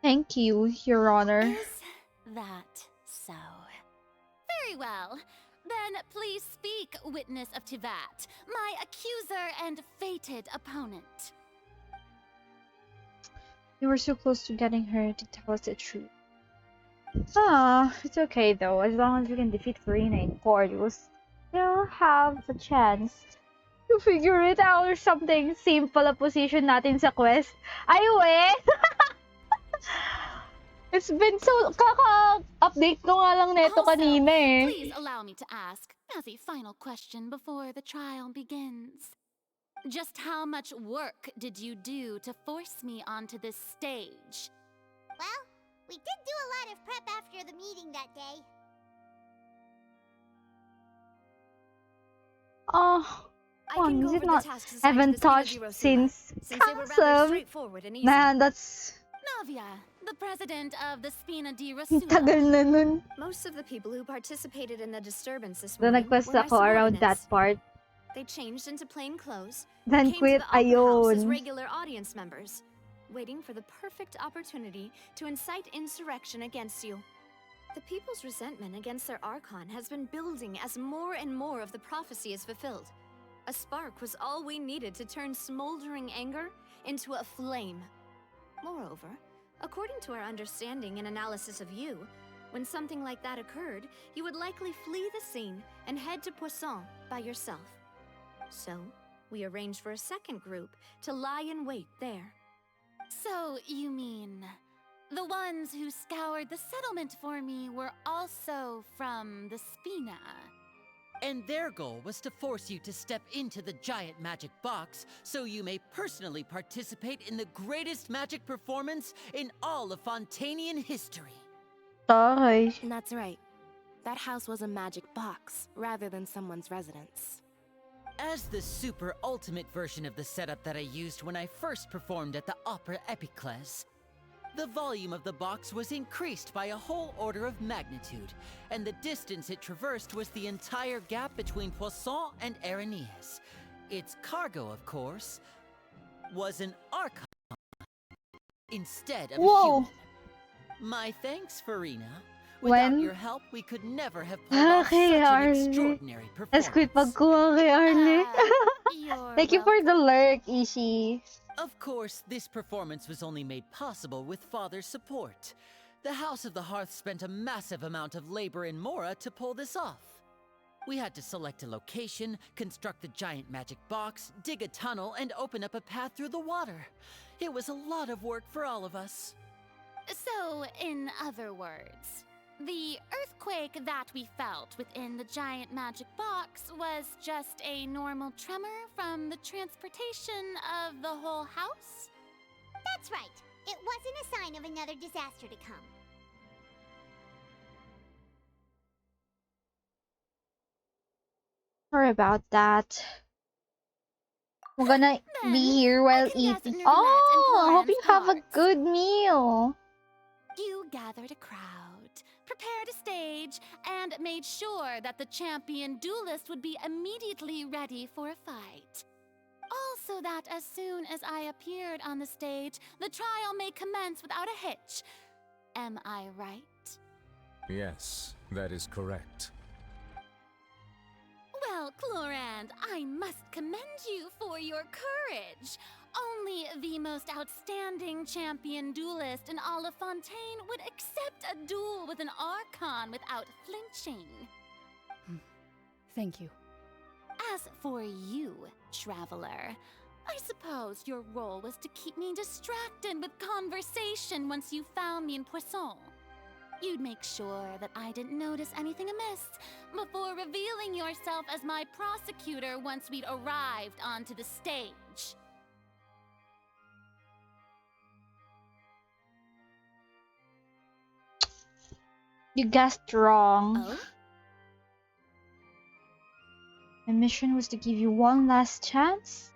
Thank you, Your Honor.
Is that so? Very well. Then please speak, witness of Tivat, my accuser and fated opponent.
You were so close to getting her to tell us the truth. Ah, it's okay though. As long as we can defeat Farina in court, we'll still have a chance to figure it out or something. Simple ang position natin sa quest. Ay, we! It's been so... Kaka-update ko nga lang neto kanina eh.
Please allow me to ask, as a final question before the trial begins. Just how much work did you do to force me onto this stage?
Well, we did do a lot of prep after the meeting that day.
Oh,
I can go
is it
over
not?
the tasks assigned to
Haven't
the
touched
Spina di
since
since they were rather
Kasam.
straightforward and easy.
Man, that's...
Navia, the president of the Spina di Rosula.
Tagal na nun.
Most of the people who participated in the disturbance this
Doon
morning
nag-quest
were my
ako around that
subordinates.
part.
They changed into plain clothes,
Then
came
quit,
to the opera house as
ayun.
regular audience members, waiting for the perfect opportunity to incite insurrection against you. The people's resentment against their Archon has been building as more and more of the prophecy is fulfilled. A spark was all we needed to turn smoldering anger into a flame. Moreover, according to our understanding and analysis of you, when something like that occurred, you would likely flee the scene and head to Poisson by yourself. So, we arranged for a second group to lie in wait there.
So, you mean... the ones who scoured the settlement for me were also from the Spina?
And their goal was to force you to step into the giant magic box so you may personally participate in the greatest magic performance in all of Fontainian history.
That's right. That house was a magic box rather than someone's residence.
As the super ultimate version of the setup that I used when I first performed at the Opera Epiclese, the volume of the box was increased by a whole order of magnitude, and the distance it traversed was the entire gap between Poisson and Areneas. Its cargo, of course, was an Archon instead of a human. My thanks, Farina. Without
When?
your help, we could never have pulled off such
Okay,
an
Arlie.
extraordinary
Let's quit
performance.
pagkuha kay Arlie.
You're
Thank you for the lurk, Ishi.
Of course, this performance was only made possible with Father's support. The House of the Hearth spent a massive amount of labor in Mora to pull this off. We had to select a location, construct the giant magic box, dig a tunnel, and open up a path through the water. It was a lot of work for all of us.
So, in other words, the earthquake that we felt within the giant magic box was just a normal tremor from the transportation of the whole house?
That's right. It wasn't a sign of another disaster to come.
Sorry about that. We're gonna be here while eating. Oh, hope you have a good meal.
You gathered a crowd, prepared a stage, and made sure that the champion duelist would be immediately ready for a fight. Also that as soon as I appeared on the stage, the trial may commence without a hitch. Am I right?
Yes, that is correct.
Well, Clorand, I must commend you for your courage. Only the most outstanding champion duelist in all of Fontaine would accept a duel with an Archon without flinching.
Thank you.
As for you, Traveler, I suppose your role was to keep me distracted with conversation once you found me in Poisson. You'd make sure that I didn't notice anything amiss before revealing yourself as my prosecutor once we'd arrived onto the stage.
You guessed wrong.
Oh?
My mission was to give you one last chance.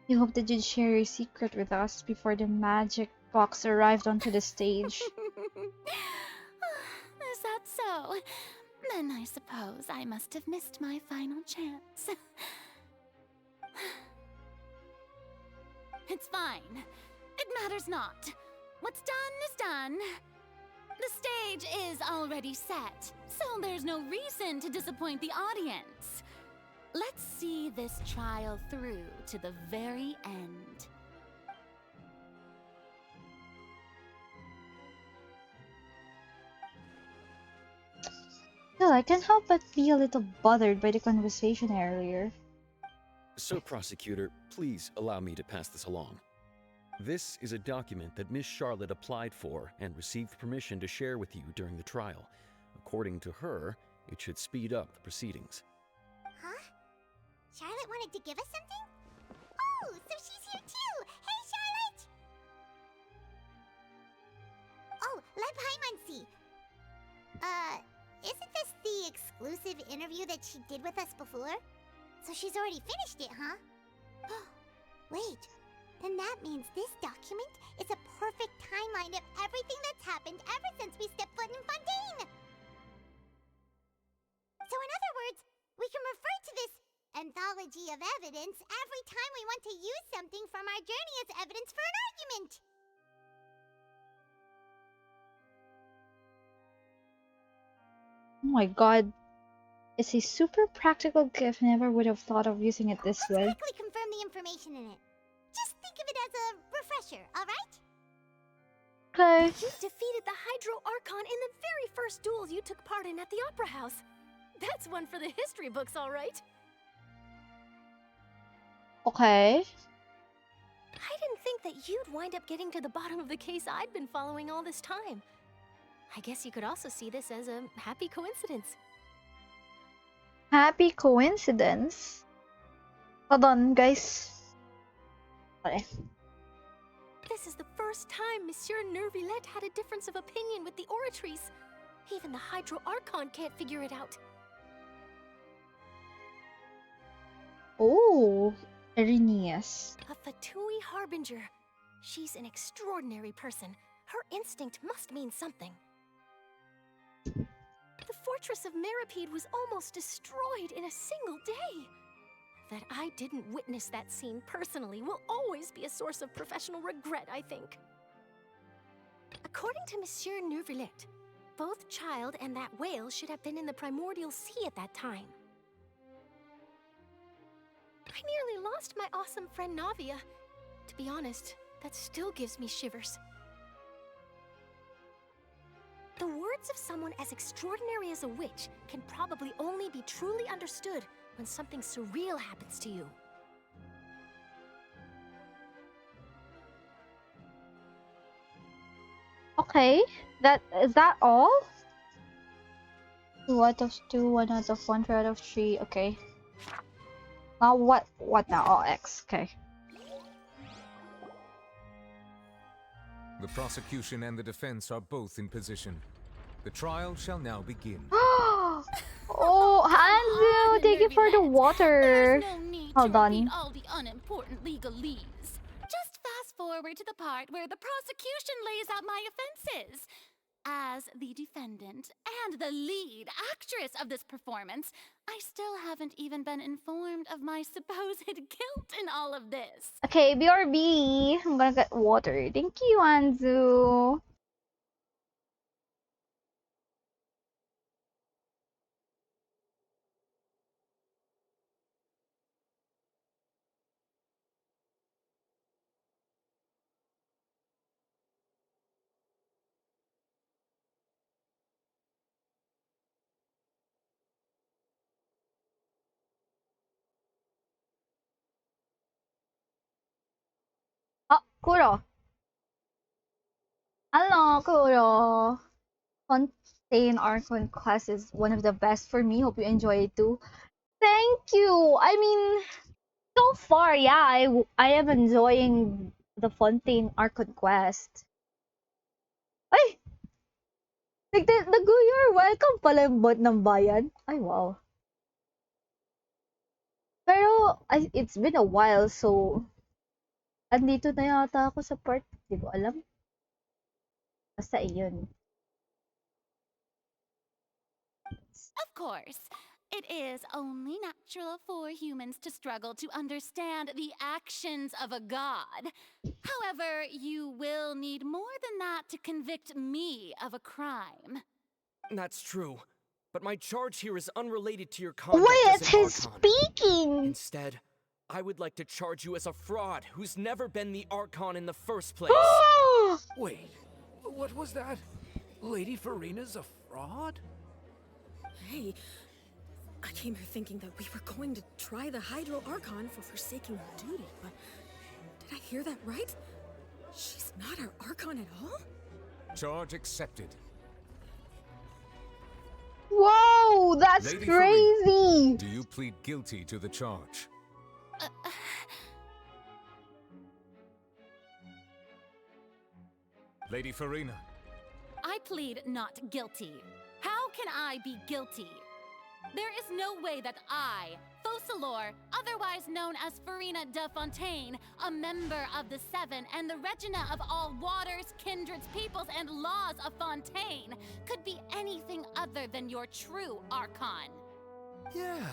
You hoped that you'd share your secret with us before the magic box arrived onto the stage.
Is that so? Then I suppose I must have missed my final chance. It's fine. It matters not. What's done is done. The stage is already set, so there's no reason to disappoint the audience. Let's see this trial through to the very end.
Still, I can't help but be a little bothered by the conversation earlier.
So, Prosecutor, please allow me to pass this along. This is a document that Miss Charlotte applied for and received permission to share with you during the trial. According to her, it should speed up the proceedings.
Huh? Charlotte wanted to give us something? Oh, so she's here too! Hey, Charlotte! Oh, let Paimon see. Isn't this the exclusive interview that she did with us before? So she's already finished it, huh? Wait, then that means this document is a perfect timeline of everything that's happened ever since we stepped foot in Fontaine! So in other words, we can refer to this anthology of evidence every time we want to use something from our journey as evidence for an argument!
Oh my god. It's a super practical gift. Never would have thought of using it this way.
Quickly confirm the information in it. Just think of it as a refresher, alright?
Okay.
You defeated the Hydro Archon in the very first duel you took part in at the Opera House. That's one for the history books, alright?
Okay.
I didn't think that you'd wind up getting to the bottom of the case I'd been following all this time. I guess you could also see this as a happy coincidence.
Happy coincidence? Hold on, guys. Okay.
This is the first time Monsieur Nervillette had a difference of opinion with the Oratrice. Even the Hydro Archon can't figure it out.
Oh, Irenaeus.
A Fatui Harbinger. She's an extraordinary person. Her instinct must mean something. The fortress of Meripede was almost destroyed in a single day. That I didn't witness that scene personally will always be a source of professional regret, I think. According to Monsieur Nervillette,
Both Child and that whale should have been in the primordial sea at that time. I nearly lost my awesome friend Navia. To be honest, that still gives me shivers. The words of someone as extraordinary as a witch can probably only be truly understood when something surreal happens to you.
Okay, is that all? 2 out of 2, 1 out of 1, 3 out of 3. Okay. Now what now? Oh, X. Okay.
The prosecution and the defense are both in position. The trial shall now begin.
Oh, Hanzo, thank you for the water. Hold on.
All the unimportant legalese. Just fast forward to the part where the prosecution lays out my offenses. As the defendant and the lead actress of this performance, I still haven't even been informed of my supposed guilt in all of this.
Okay, BRB. I'm gonna get water. Thank you, Hanzo. Oh, Kuro. Hello, Kuro. Fontaine Archon class is one of the best for me. Hope you enjoy it too. Thank you. I mean, so far, yeah, I am enjoying the Fontaine Archon quest. Ay! You're welcome pala yung bot ng bayan. Ay, wow. Pero, it's been a while, so andito na yata ako sa part. Di ko alam. Basta iyon.
Of course, it is only natural for humans to struggle to understand the actions of a god. However, you will need more than that to convict me of a crime.
That's true, but my charge here is unrelated to your conduct
Wait,
as
it's
an
his
Archon.
speaking!
Instead, I would like to charge you as a fraud who's never been the Archon in the first place.
Wait, what was that? Lady Farina's a fraud?
Hey, I came here thinking that we were going to try the Hydro Archon for forsaking her duty, but did I hear that right? She's not our Archon at all?
Charge accepted.
Whoa, that's
Lady
crazy!
Farina, do you plead guilty to the charge? Lady Farina.
I plead not guilty. How can I be guilty? There is no way that I, Focalors, otherwise known as Farina de Fontaine, a member of the Seven and the Regina of all waters, kindreds, peoples, and laws of Fontaine, could be anything other than your true Archon.
Yeah.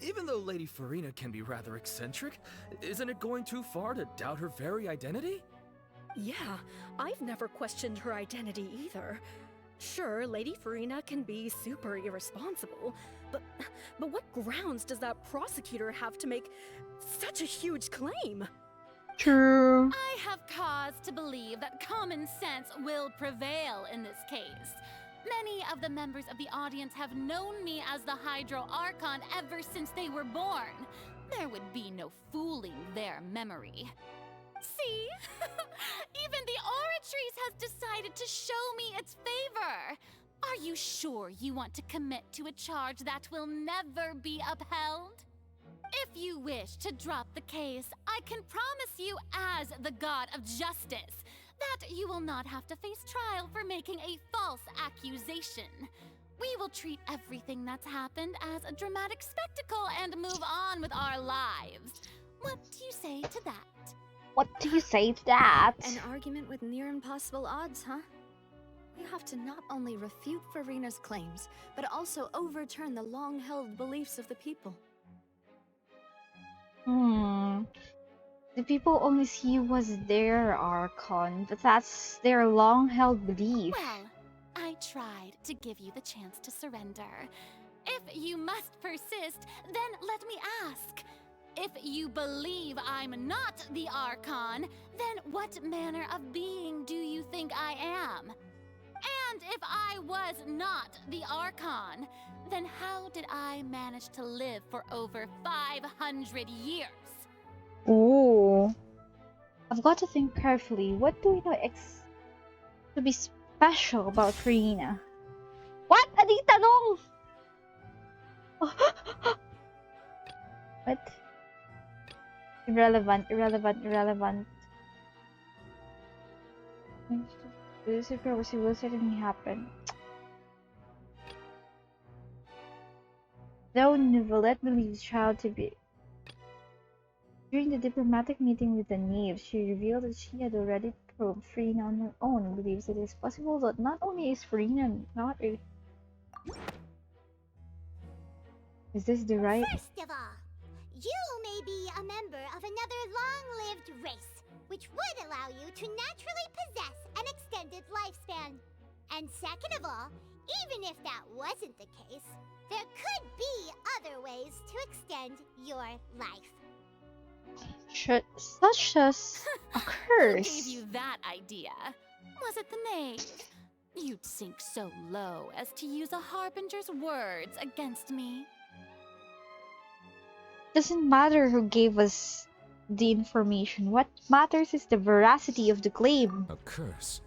Even though Lady Farina can be rather eccentric, isn't it going too far to doubt her very identity?
Yeah, I've never questioned her identity either. Sure, Lady Farina can be super irresponsible, but what grounds does that prosecutor have to make such a huge claim?
True.
I have cause to believe that common sense will prevail in this case. Many of the members of the audience have known me as the Hydro Archon ever since they were born. There would be no fooling their memory. See? Even the Oratrice has decided to show me its favor. Are you sure you want to commit to a charge that will never be upheld? If you wish to drop the case, I can promise you as the God of Justice that you will not have to face trial for making a false accusation. We will treat everything that's happened as a dramatic spectacle and move on with our lives. What do you say to that?
What do you say to that?
An argument with near impossible odds, huh? We have to not only refute Farina's claims, but also overturn the long-held beliefs of the people.
The people only see you as their Archon, but that's their long-held belief.
Well, I tried to give you the chance to surrender. If you must persist, then let me ask. If you believe I'm not the Archon, then what manner of being do you think I am? And if I was not the Archon, then how did I manage to live for over 500 years?
Ooh. I've got to think carefully. What do we know to be special about Farina? What? Anong tanong? What? Irrelevant. This will certainly happen. Though Neuvillette believes child to be. During the diplomatic meeting with the Knave, she revealed that she had already probed Farina on her own and believes it is possible that not only is Farina not a. Is this the right?
First of all, you may be a member of another long-lived race, which would allow you to naturally possess an extended lifespan. And second of all, even if that wasn't the case, there could be other ways to extend your life.
Such as a curse.
Who gave you that idea? Was it the knave? You'd sink so low as to use a harbinger's words against me.
Doesn't matter who gave us the information. What matters is the veracity of the claim.
A curse?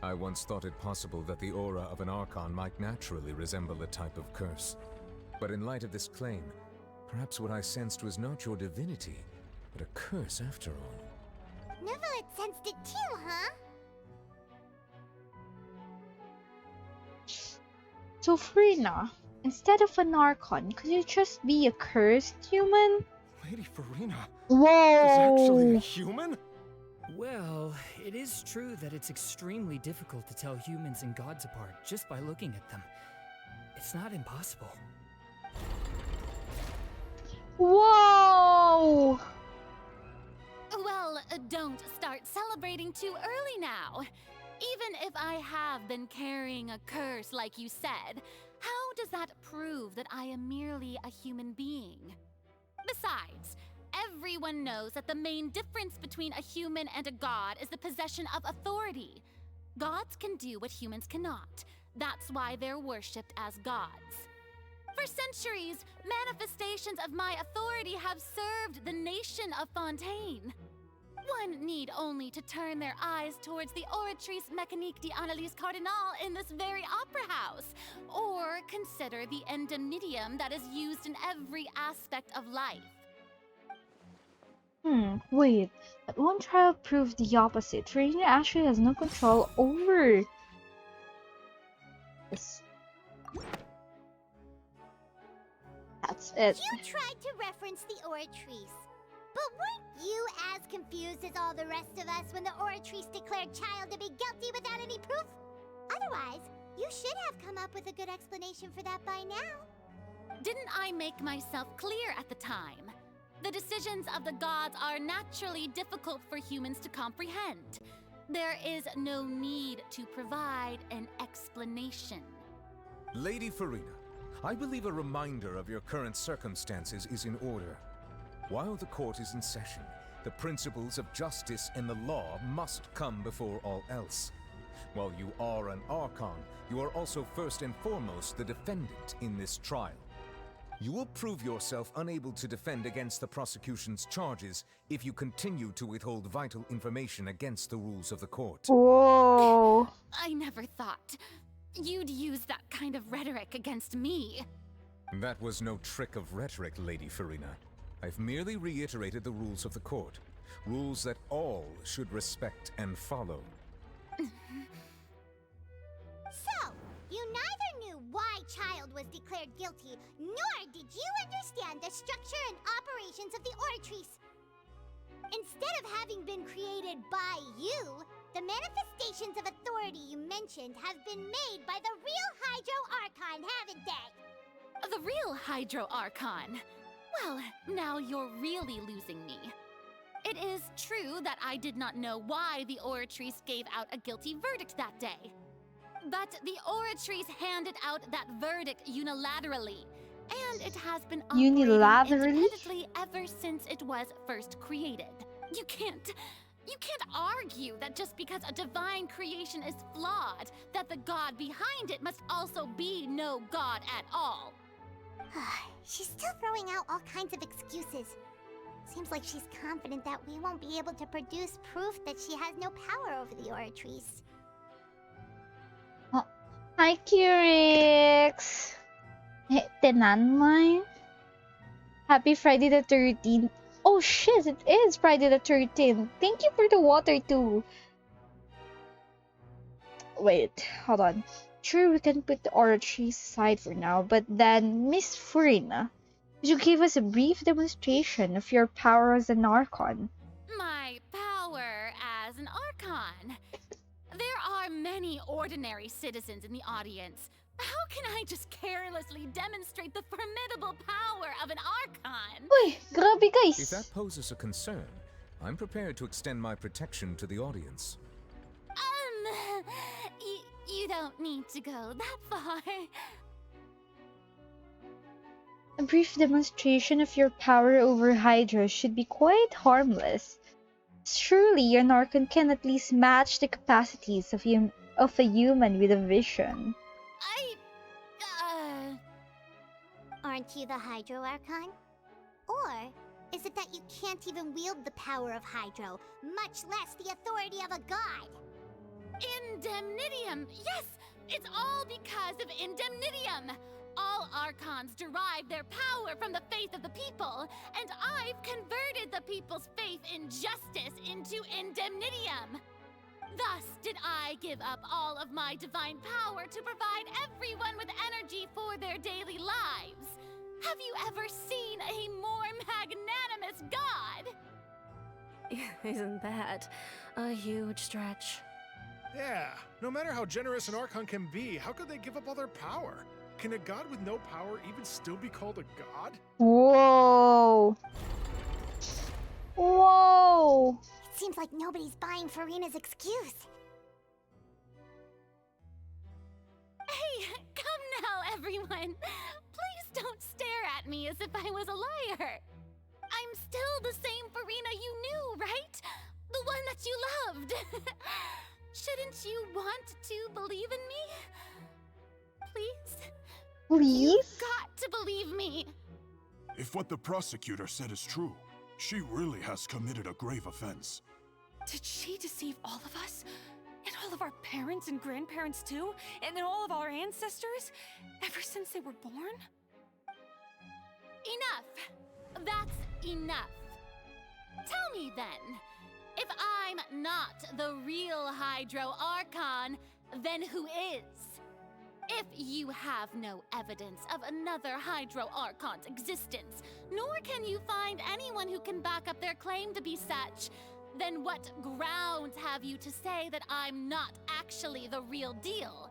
I once thought it possible that the aura of an Archon might naturally resemble a type of curse. But in light of this claim, perhaps what I sensed was not your divinity, but a curse after all.
Neuvillette sensed it too, huh?
So Farina, instead of an Archon, could you just be a cursed human?
Lady Farina
Whoa!
is actually a human?
Well, it is true that it's extremely difficult to tell humans and gods apart just by looking at them. It's not impossible.
Whoa!
Well, don't start celebrating too early now. Even if I have been carrying a curse like you said, how does that prove that I am merely a human being? Besides, everyone knows that the main difference between a human and a god is the possession of authority. Gods can do what humans cannot. That's why they're worshipped as gods. For centuries, manifestations of my authority have served the nation of Fontaine. One need only to turn their eyes towards the Oratrice Mécanique d'Annalise Cardinal in this very opera house, or consider the endemitium that is used in every aspect of life.
Wait. But one trial proved the opposite. Farina actually has no control over this. That's it.
You tried to reference the Oratrice. But weren't you as confused as all the rest of us when the Oratrice declared Child to be guilty without any proof? Otherwise, you should have come up with a good explanation for that by now.
Didn't I make myself clear at the time? The decisions of the gods are naturally difficult for humans to comprehend. There is no need to provide an explanation.
Lady Farina, I believe a reminder of your current circumstances is in order. While the court is in session, the principles of justice and the law must come before all else. While you are an Archon, you are also first and foremost the defendant in this trial. You will prove yourself unable to defend against the prosecution's charges if you continue to withhold vital information against the rules of the court.
Whoa!
I never thought you'd use that kind of rhetoric against me.
That was no trick of rhetoric, Lady Farina. I've merely reiterated the rules of the court. Rules that all should respect and follow.
So, you neither knew why Child was declared guilty, nor did you understand the structure and operations of the Oratrice. Instead of having been created by you, the manifestations of authority you mentioned have been made by the real Hydro Archon, haven't they?
The real Hydro Archon? Well, now you're really losing me. It is true that I did not know why the Oratrice gave out a guilty verdict that day. But the Oratrice handed out that verdict unilaterally, and it has been
Unilaterally?
operating independently ever since it was first created. You can't argue that just because a divine creation is flawed, that the god behind it must also be no god at all.
She's still throwing out all kinds of excuses. Seems like she's confident that we won't be able to produce proof that she has no power over the Oratrice.
Hi, Curix! Tinanmay? Happy Friday the 13th. Oh shit, it is Friday the 13th. Thank you for the water too. Wait, hold on. Sure, we can put the Oratrice aside for now, but then, Miss Furina, could you give us a brief demonstration of your power as an Archon?
My power as an Archon. There are many ordinary citizens in the audience. How can I just carelessly demonstrate the formidable power of an Archon?
Uy, grabe guys!
If that poses a concern, I'm prepared to extend my protection to the audience.
You don't need to go that far.
A brief demonstration of your power over Hydra should be quite harmless. Surely an Archon can at least match the capacities of a human with a vision.
Aren't you the Hydro Archon? Or is it that you can't even wield the power of Hydro, much less the authority of a god?
Indemnitium! Yes! It's all because of Indemnitium! All Archons derive their power from the faith of the people, and I've converted the people's faith in justice into Indemnitium! Thus did I give up all of my divine power to provide everyone with energy for their daily lives. Have you ever seen a more magnanimous god?
Isn't that a huge stretch?
Yeah, no matter how generous an Archon can be, how could they give up all their power? Can a god with no power even still be called a god?
Whoa! Whoa!
It seems like nobody's buying Furina's excuse.
Hey, come now, everyone! Please don't stare at me as if I was a liar! I'm still the same Furina you knew, right? The one that you loved! Shouldn't you want to believe in me? Please?
Please?
You've got to believe me!
If what the prosecutor said is true, she really has committed a grave offense.
Did she deceive all of us? And all of our parents and grandparents too? And then all of our ancestors? Ever since they were born?
Enough! That's enough. Tell me then, if I'm not the real Hydro Archon, then who is? If you have no evidence of another Hydro Archon's existence, nor can you find anyone who can back up their claim to be such, then what grounds have you to say that I'm not actually the real deal?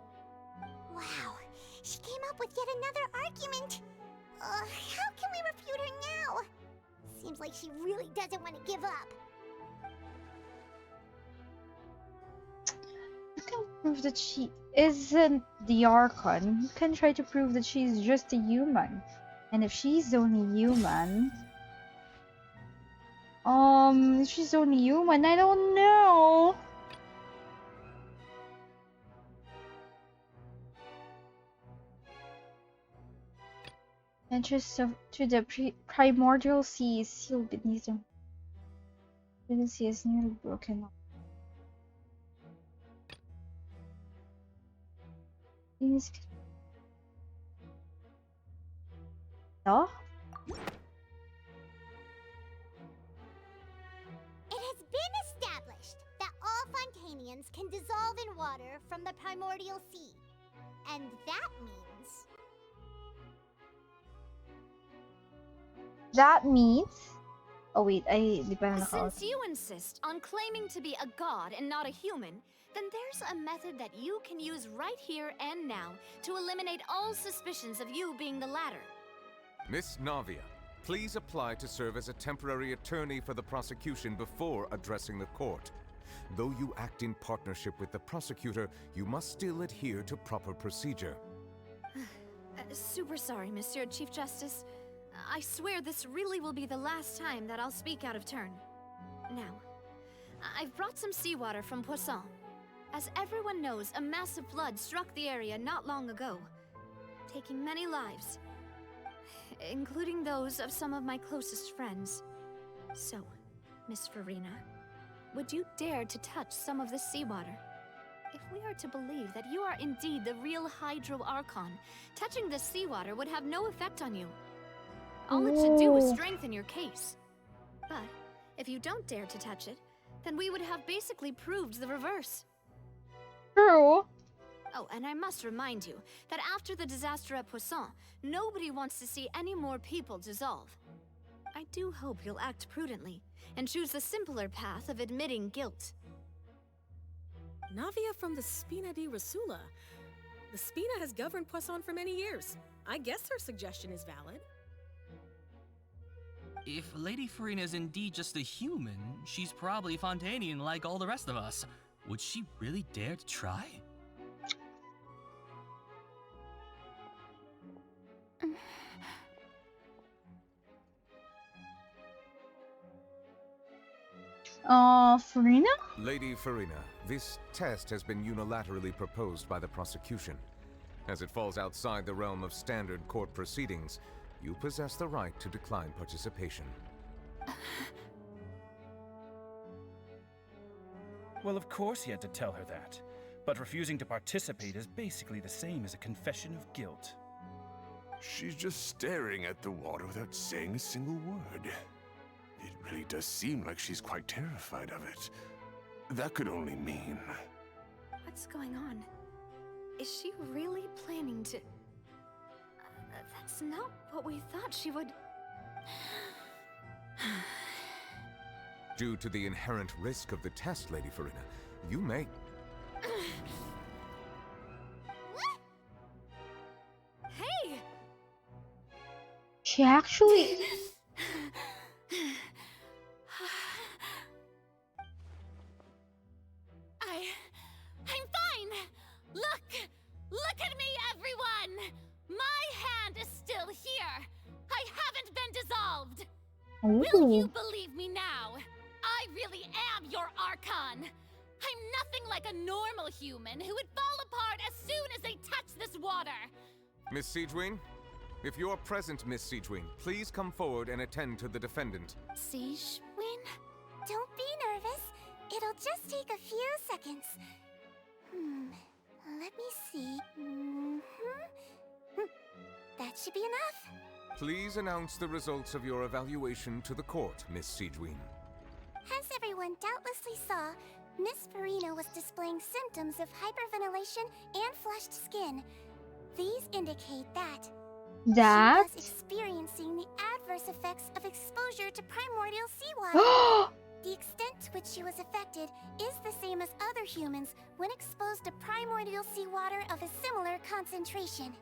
Wow, she came up with yet another argument. How can we refute her now? Seems like she really doesn't want to give up.
You can prove that she isn't the Archon. You can try to prove that she's just a human. And if she's only human... if she's only human, I don't know. Entrance to the primordial sea is sealed beneath them. The sea is nearly broken up. No?
It has been established that all Fontanians can dissolve in water from the primordial sea. And that means...
That means... Oh wait, di pa na naka-out.
Since you insist on claiming to be a god and not a human, then there's a method that you can use right here and now to eliminate all suspicions of you being the latter.
Miss Navia, please apply to serve as a temporary attorney for the prosecution before addressing the court. Though you act in partnership with the prosecutor, you must still adhere to proper procedure.
Super sorry, Monsieur Chief Justice. I swear this really will be the last time that I'll speak out of turn. Now, I've brought some seawater from Poisson. As everyone knows, a massive flood struck the area not long ago, taking many lives, including those of some of my closest friends. So, Miss Farina, would you dare to touch some of this seawater? If we are to believe that you are indeed the real Hydro Archon, touching the seawater would have no effect on you. All it should do is strengthen your case. But if you don't dare to touch it, then we would have basically proved the reverse.
True.
Oh, and I must remind you that after the disaster at Poisson, nobody wants to see any more people dissolve. I do hope you'll act prudently and choose the simpler path of admitting guilt.
Navia from the Spina di Rasula. The Spina has governed Poisson for many years. I guess her suggestion is valid.
If Lady Farina is indeed just a human, she's probably Fontanian like all the rest of us. Would she really dare to try?
Farina?
Lady Farina, this test has been unilaterally proposed by the prosecution. As it falls outside the realm of standard court proceedings, you possess the right to decline participation.
Well, of course he had to tell her that. But refusing to participate is basically the same as a confession of guilt.
She's just staring at the water without saying a single word. It really does seem like she's quite terrified of it. That could only mean...
What's going on? Is she really planning to... That's not what we thought she would...
Due to the inherent risk of the test, Lady Farina, you may...
Hey!
She actually...
I'm fine! Look at me, everyone! My hand is still here! I haven't been dissolved! Will you believe me now? I really am your Archon! I'm nothing like a normal human who would fall apart as soon as they touch this water!
Miss Siegewien? If you're present, Miss Siegewien, please come forward and attend to the defendant.
Siegewien? Don't be nervous. It'll just take a few seconds. Let me see. That should be enough.
Please announce the results of your evaluation to the court, Miss Siegewien.
As everyone doubtlessly saw, Miss Farina was displaying symptoms of hyperventilation and flushed skin. These indicate that she was experiencing the adverse effects of exposure to primordial seawater. The extent to which she was affected is the same as other humans when exposed to primordial seawater of a similar concentration.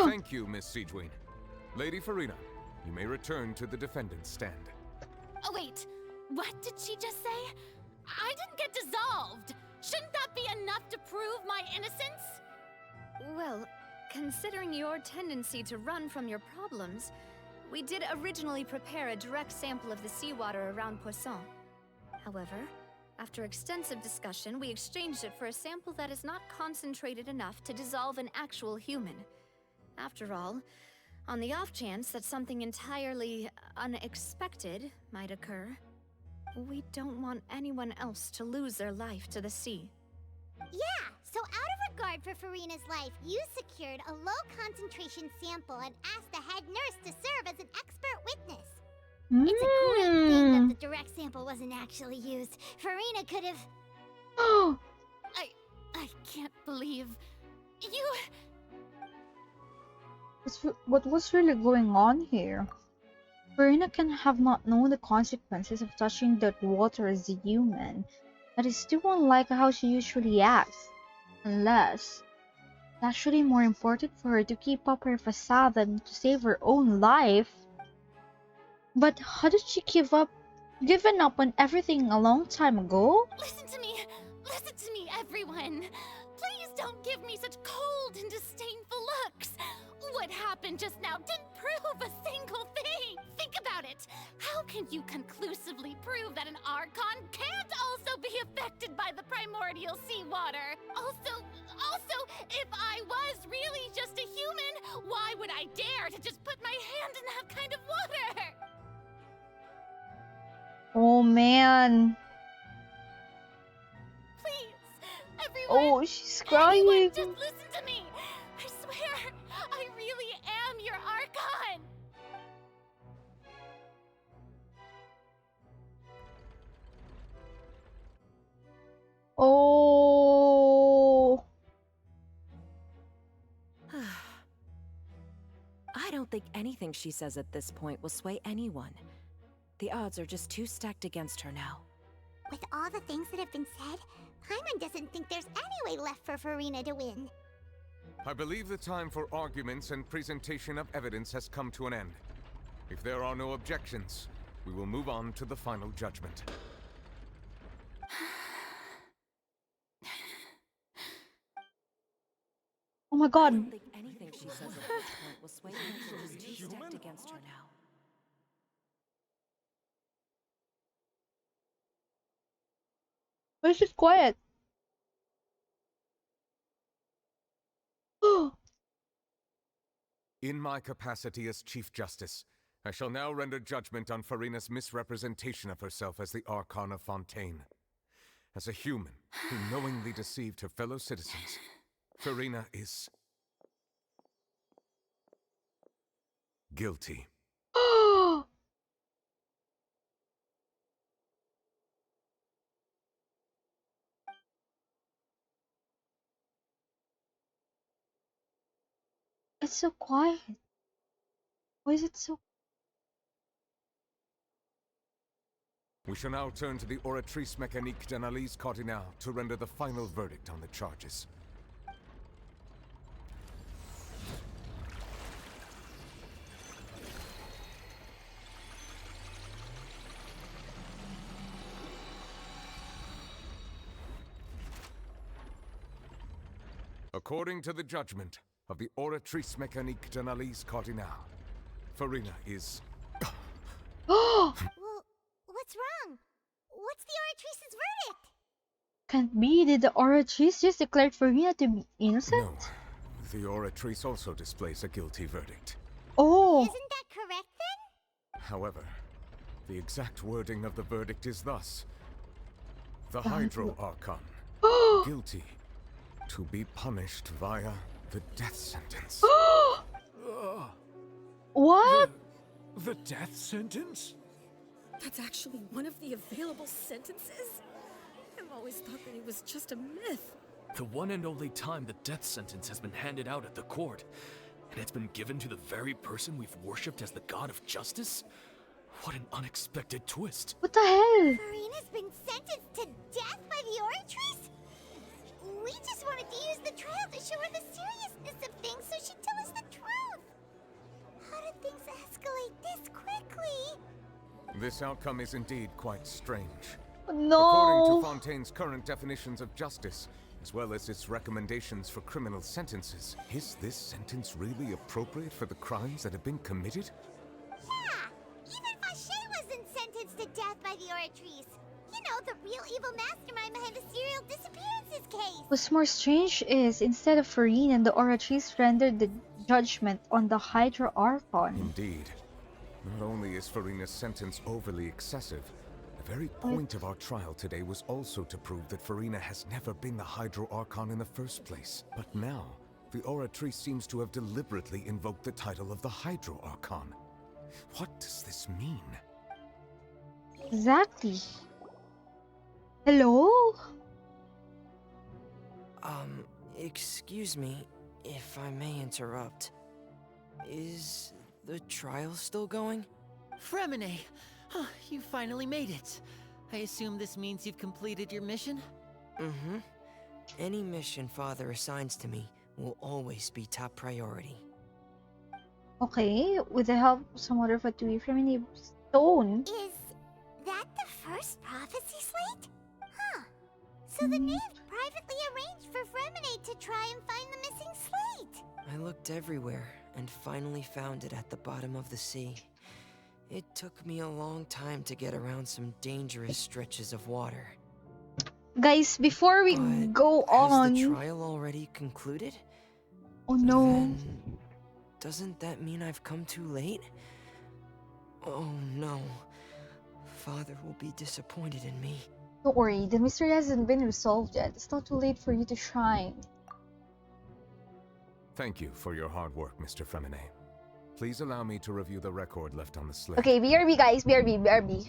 Thank you, Miss Siegewien. Lady Farina, you may return to the defendant's stand.
Oh wait, what did she just say? I didn't get dissolved! Shouldn't that be enough to prove my innocence?
Well, considering your tendency to run from your problems, we did originally prepare a direct sample of the seawater around Poisson. However, after extensive discussion, we exchanged it for a sample that is not concentrated enough to dissolve an actual human. After all, on the off chance that something entirely unexpected might occur, we don't want anyone else to lose their life to the sea.
Yeah, so out of regard for Farina's life, you secured a low-concentration sample and asked the head nurse to serve as an expert witness. It's a great thing that the direct sample wasn't actually used. Farina could have...
I can't believe... You...
What was really going on here? Farina can have not known the consequences of touching that water as a human. That is too unlike how she usually acts. Unless it's actually more important for her to keep up her facade than to save her own life. But how did she give up given up on everything a long time ago?
Listen to me! Listen to me, everyone! Please don't give me such cold and disdainful looks! What happened just now didn't prove a single thing! Think about it! How can you conclusively prove that an Archon can't also be affected by the primordial seawater? Also, if I was really just a human, why would I dare to just put my hand in that kind of water?
Oh man.
Please, everyone!
Oh, she's crying.
Anyone, just listen to me! I swear, I really am your Archon!
Oh.
I don't think anything she says at this point will sway anyone. The odds are just too stacked against her now.
With all the things that have been said, Paimon doesn't think there's any way left for Furina to win.
I believe the time for arguments and presentation of evidence has come to an end. If there are no objections, we will move on to the final judgment.
Oh my god.
I don't think anything she says at this point will sway anyone. She's just too stacked against her now.
Why is it quiet?
In my capacity as Chief Justice, I shall now render judgment on Furina's misrepresentation of herself as the Archon of Fontaine. As a human who knowingly deceived her fellow citizens, Furina is guilty.
It's so quiet. Why is it so?
We shall now turn to the Oratrice Mécanique d'Analyse Cardinal to render the final verdict on the charges. According to the judgment of the Oratrice Mécanique d'Analyse Cardinal, Furina is...
Well, what's wrong? What's the Oratrice's verdict?
Can't be. Did the Oratrice just declare Furina to be innocent?
No. The Oratrice also displays a guilty verdict.
Oh.
Isn't that correct then?
However, the exact wording of the verdict is thus. The Hydro Archon, guilty, to be punished via the death sentence.
What?
The death sentence?
That's actually one of the available sentences? I've always thought that it was just a myth.
The one and only time the death sentence has been handed out at the court, and it's been given to the very person we've worshipped as the god of justice? What an unexpected twist.
What the hell?
Furina's been sentenced to death by the Oratrice? We just wanted to use the trial to show her the seriousness of things so she'd tell us the truth. How did things escalate this quickly?
This outcome is indeed quite strange.
No.
According to Fontaine's current definitions of justice, as well as its recommendations for criminal sentences, is this sentence really appropriate for the crimes that have been committed?
Yeah, even Vacher wasn't sentenced to death by the Oratrice. You know, the real evil mastermind behind the serial disappearances case.
What's more strange is, instead of Furina, the Oratrice rendered the judgment on the Hydro Archon.
Indeed. Not only is Furina's sentence overly excessive, the very point of our trial today was also to prove that Furina has never been the Hydro Archon in the first place. But now, the Oratrice seems to have deliberately invoked the title of the Hydro Archon. What does this mean?
Exactly. Hello?
Excuse me, if I may interrupt. Is the trial still going?
Freminet! Oh, you finally made it. I assume this means you've completed your mission?
Mm-hmm. Any mission Father assigns to me will always be top priority.
Okay, with the help of some other Fatui Freminet stone.
Is that first prophecy slate? Huh. So the Knave privately arranged for Fremine to try and find the missing slate.
I looked everywhere and finally found it at the bottom of the sea. It took me a long time to get around some dangerous stretches of water.
Guys, before we go on...
Has the trial already concluded?
Oh no.
Then, doesn't that mean I've come too late? Oh no. Father will be disappointed in me.
Don't worry, the mystery hasn't been resolved yet. It's not too late for you to shine.
Thank you for your hard work, Mr. Fremine. Please allow me to review the record left on the slate.
Okay, BRB guys, BRB.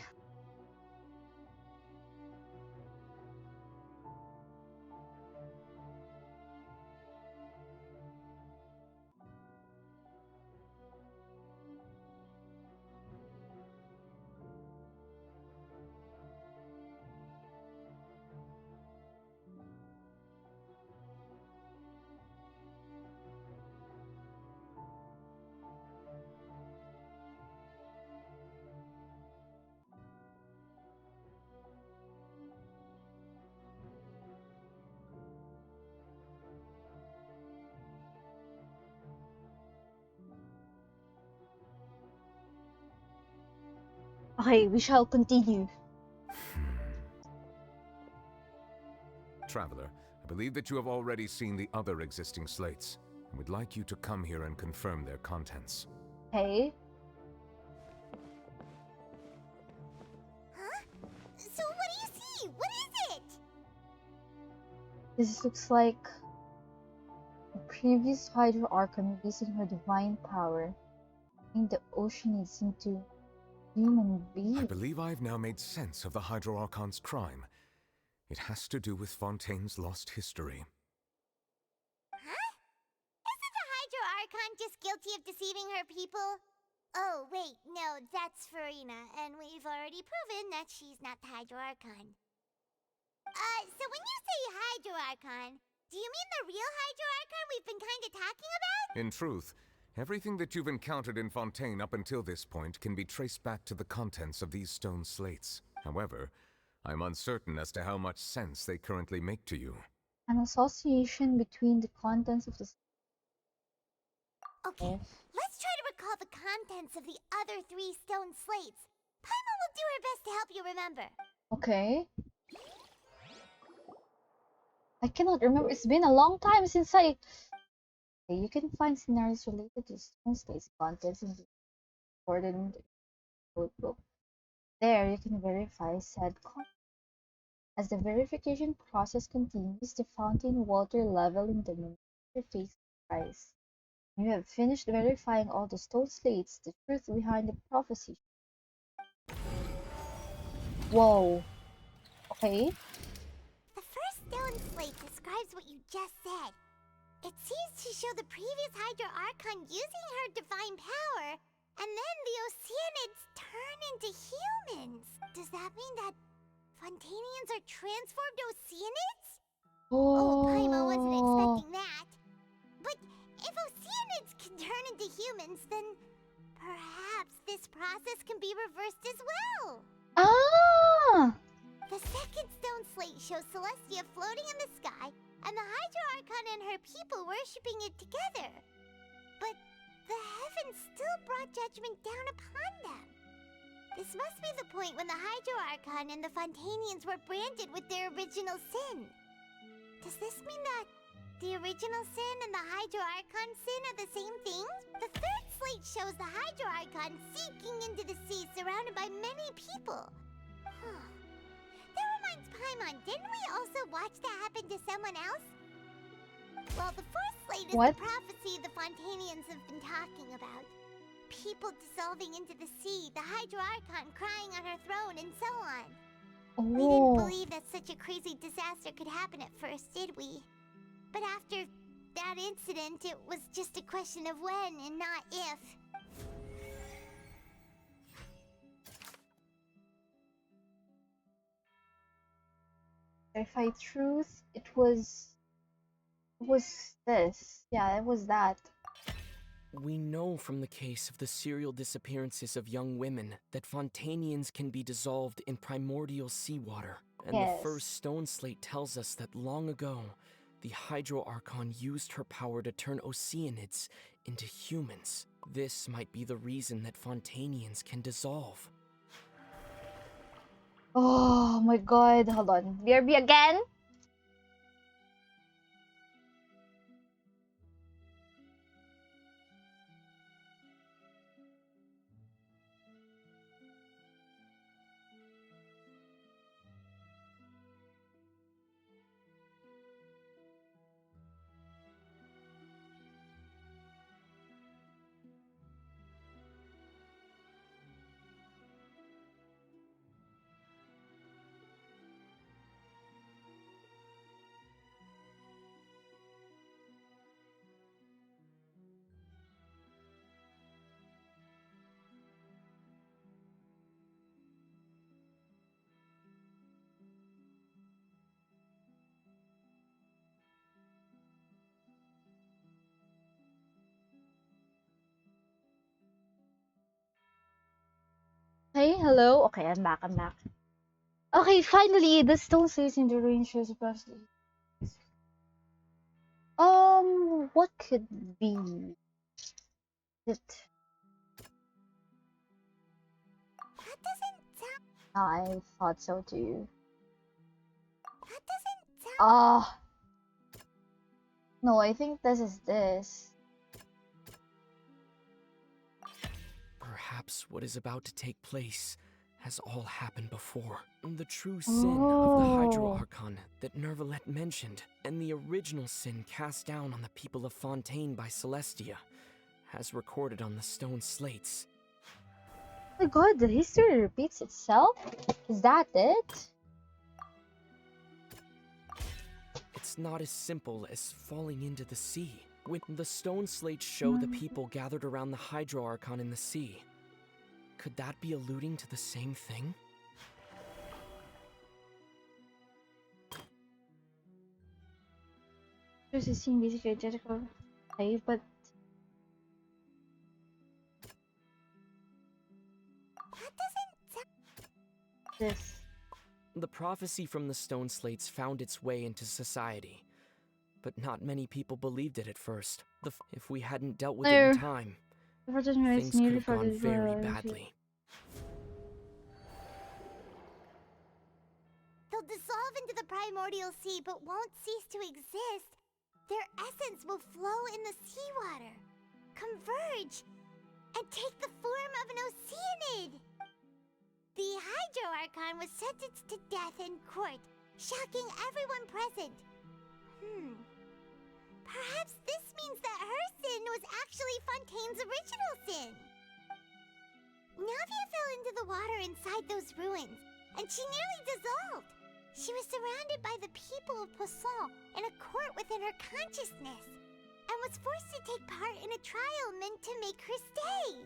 Okay, we shall continue.
Traveler, I believe that you have already seen the other existing slates, and would like you to come here and confirm their contents.
Okay.
Huh? So what do you see? What is it?
This looks like the previous Hydro Archon using her divine power, turning the Oceanids into human beings.
I believe I've now made sense of the Hydro Archon's crime. It has to do with Fontaine's lost history.
Huh? Isn't the Hydro Archon just guilty of deceiving her people? Oh, wait, no, that's Farina, and we've already proven that she's not the Hydro Archon. So when you say Hydro Archon, do you mean the real Hydro Archon we've been kinda talking about?
In truth, everything that you've encountered in Fontaine up until this point can be traced back to the contents of these stone slates. However, I'm uncertain as to how much sense they currently make to you.
An association between the contents of the...
Okay, let's try to recall the contents of the other 3 stone slates. Paimon will do her best to help you remember.
Okay. I cannot remember. It's been a long time since I... Okay, you can find scenarios related to stone slates contents in the recorded notebook. There, you can verify said content. As the verification process continues, the fountain water level in the interface rise. When you have finished verifying all the stone slates, the truth behind the prophecy. Whoa. Okay.
The first stone slate describes what you just said. It seems to show the previous Hydro Archon using her divine power, and then the Oceanids turn into humans. Does that mean that Fontainians are transformed Oceanids? Oh, Paimon wasn't expecting that. But if Oceanids can turn into humans, then perhaps this process can be reversed as well.
Ah!
The second stone slate shows Celestia floating in the sky, and the Hydro Archon and her people worshipping it together. But the heavens still brought judgment down upon them. This must be the point when the Hydro Archon and the Fontainians were branded with their original sin. Does this mean that the original sin and the Hydro Archon sin are the same thing? The third slate shows the Hydro Archon sinking into the sea surrounded by many people. Huh. That reminds Paimon, didn't we also watch that happen to someone else? Well, the fourth slate is the prophecy the Fontainians have been talking about. People dissolving into the sea, the Hydro Archon crying on her throne, and so on. We didn't believe that such a crazy disaster could happen at first, did we? But after that incident, it was just a question of when and not if.
Verify truth. It was this. Yeah, it was that.
We know from the case of the serial disappearances of young women that Fontanians can be dissolved in primordial seawater. And
Yes.
the first stone slate tells us that long ago, the Hydro Archon used her power to turn Oceanids into humans. This might be the reason that Fontanians can dissolve.
Oh my god, hold on. BRB again? Hey, hello. Okay, I'm back. Okay, finally, the stone stays in the range shows supposedly. What could be it?
That doesn't sound.
I thought so too.
That doesn't sound.
Ah, no, I think this is this.
Perhaps what is about to take place has all happened before. The true sin of the Hydro
Oh.
Archon that Nervalet mentioned, and the original sin cast down on the people of Fontaine by Celestia, has recorded on the stone slates.
Oh my god, the history repeats itself? Is that it?
It's not as simple as falling into the sea. When the stone slates show the people gathered around the Hydro Archon in the sea, could that be alluding to the same thing?
There's a scene basically identical. Okay, but
That doesn't sound.
this.
The prophecy from the stone slates found its way into society, but not many people believed it at first. If we hadn't dealt with it in time,
The fortune is
things could
needed
have
for
gone
the
very badly.
They'll dissolve into the primordial sea but won't cease to exist. Their essence will flow in the seawater, converge, and take the form of an Oceanid. The Hydro Archon was sentenced to death in court, shocking everyone present. Perhaps this means that her sin was actually Fontaine's original sin. Navia fell into the water inside those ruins, and she nearly dissolved. She was surrounded by the people of Poisson in a court within her consciousness, and was forced to take part in a trial meant to make her stay.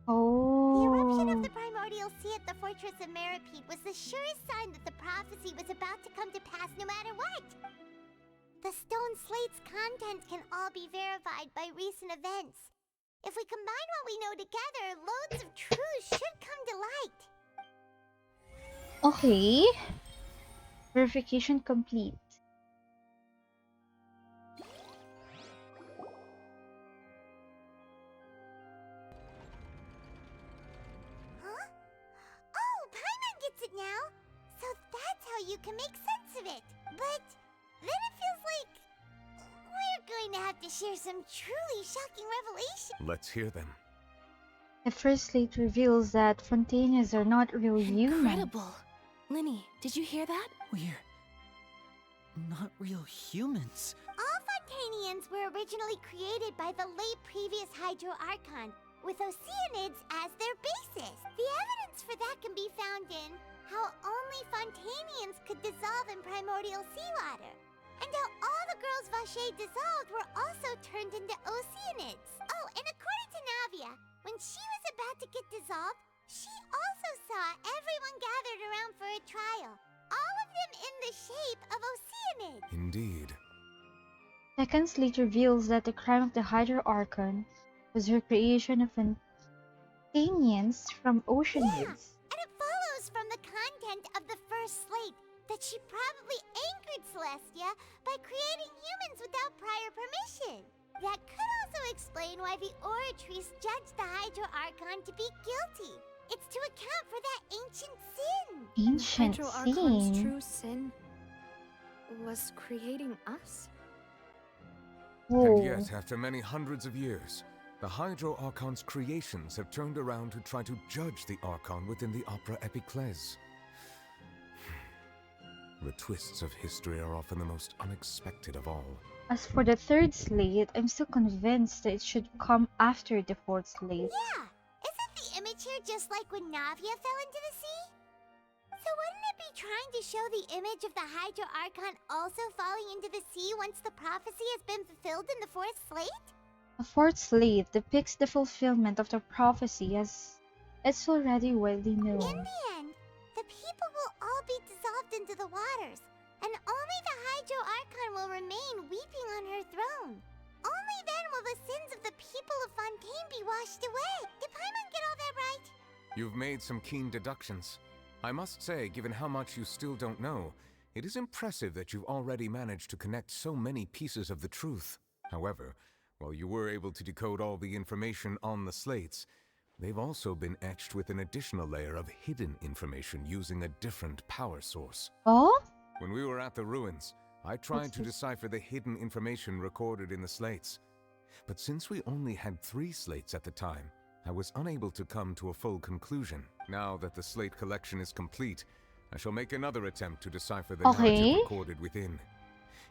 The eruption of the primordial sea at the fortress of Meripede was the surest sign that the prophecy was about to come to pass no matter what. The stone slate's contents can all be verified by recent events. If we combine what we know together, loads of truths should come to light.
Okay. Verification complete.
Huh? Oh, Paimon gets it now! So that's how you can make sense of it. But then it feels like we're going to have to share some truly shocking revelations.
Let's hear them.
The first slate reveals that Fontanians are not real humans.
Incredible. Linny, did you hear that?
We're not real humans.
All Fontanians were originally created by the late previous Hydro Archon, with Oceanids as their basis. The evidence for that can be found in how only Fontanians could dissolve in primordial seawater, and how all the girls Vacher dissolved were also turned into Oceanids. Oh, and according to Navia, when she was about to get dissolved, she also saw everyone gathered around for a trial, all of them in the shape of Oceanids.
Indeed.
Second Slate reveals that the crime of the Hydro Archon was her creation of Athenians from Oceanids.
And it follows from the content of the first slate that she probably angered Celestia by creating humans without prior permission. That could also explain why the Oratrice judged the Hydro Archon to be guilty. It's to account for that ancient sin.
Ancient
Hydro Archon's
sin?
true sin was creating us.
Whoa.
And yet, after many hundreds of years, the Hydro Archon's creations have turned around to try to judge the Archon within the Opera Epiclese. The twists of history are often the most unexpected of all.
As for the third slate, I'm still convinced that it should come after the fourth slate.
Yeah, isn't the image here just like when Navia fell into the sea? So wouldn't it be trying to show the image of the Hydro Archon also falling into the sea once the prophecy has been fulfilled in the fourth slate?
The fourth slate depicts the fulfillment of the prophecy as it's already widely known.
In the end, the people will all be dissolved into the waters, and only the Hydro Archon will remain weeping on her throne. Only then will the sins of the people of Fontaine be washed away. Did Paimon get all that right?
You've made some keen deductions. I must say, given how much you still don't know, it is impressive that you've already managed to connect so many pieces of the truth. However, while you were able to decode all the information on the slates, they've also been etched with an additional layer of hidden information using a different power source.
Oh?
When we were at the ruins, I tried to decipher the hidden information recorded in the slates. But since we only had 3 slates at the time, I was unable to come to a full conclusion. Now that the slate collection is complete, I shall make another attempt to decipher the narrative recorded within.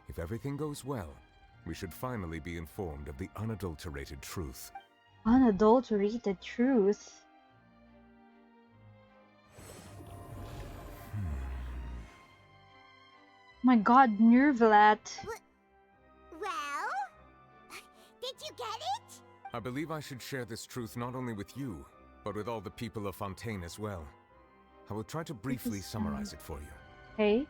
If everything goes well, we should finally be informed of the unadulterated truth.
Unadulterated truth? My god, Nervlat.
Well? Did you get it?
I believe I should share this truth not only with you, but with all the people of Fontaine as well. I will try to briefly summarize it for you.
Okay.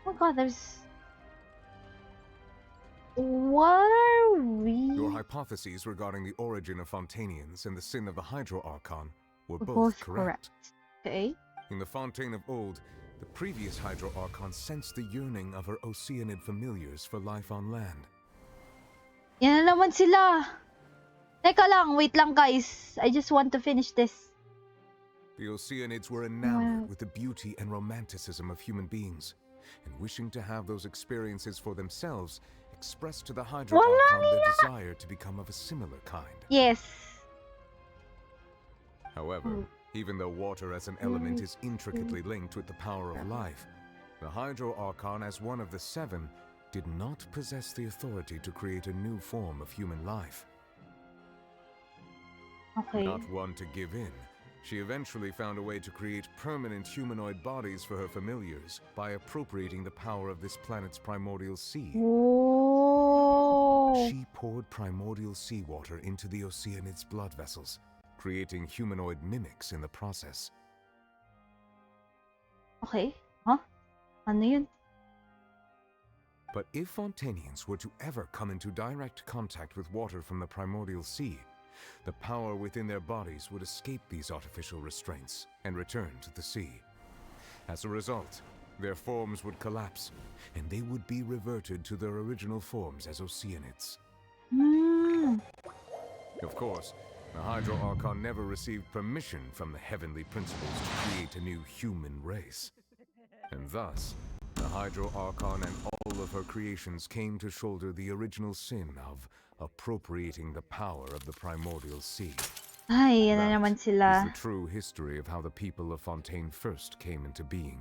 Oh god, there's... What are we?
Your hypotheses regarding the origin of Fontainians and the sin of the Hydro Archon were
We're
both correct.
Okay.
In the Fontaine of old, the previous Hydro Archon sensed the yearning of her Oceanid familiars for life on land.
Yan na naman sila. Teka lang, wait lang guys. I just want to finish this.
The Oceanids were enamored with the beauty and romanticism of human beings, and wishing to have those experiences for themselves, expressed to the Hydro Archon their desire to become of a similar kind.
Yes.
However, even though water as an element is intricately linked with the power of life, the Hydro Archon, as one of the 7, did not possess the authority to create a new form of human life.
Okay.
Not one to give in, she eventually found a way to create permanent humanoid bodies for her familiars by appropriating the power of this planet's primordial sea.
Whoa.
She poured primordial seawater into the Oceanids' blood vessels, creating humanoid mimics in the process.
Okay. Huh? Ano yun?
But if Fontainians were to ever come into direct contact with water from the primordial sea, the power within their bodies would escape these artificial restraints and return to the sea. As a result, their forms would collapse, and they would be reverted to their original forms as Oceanids. Of course, the Hydro Archon never received permission from the heavenly principles to create a new human race. And thus, the Hydro Archon and all of her creations came to shoulder the original sin of appropriating the power of the primordial sea.
Ay, yan na
That
naman
is
sila.
the true history of how the people of Fontaine first came into being.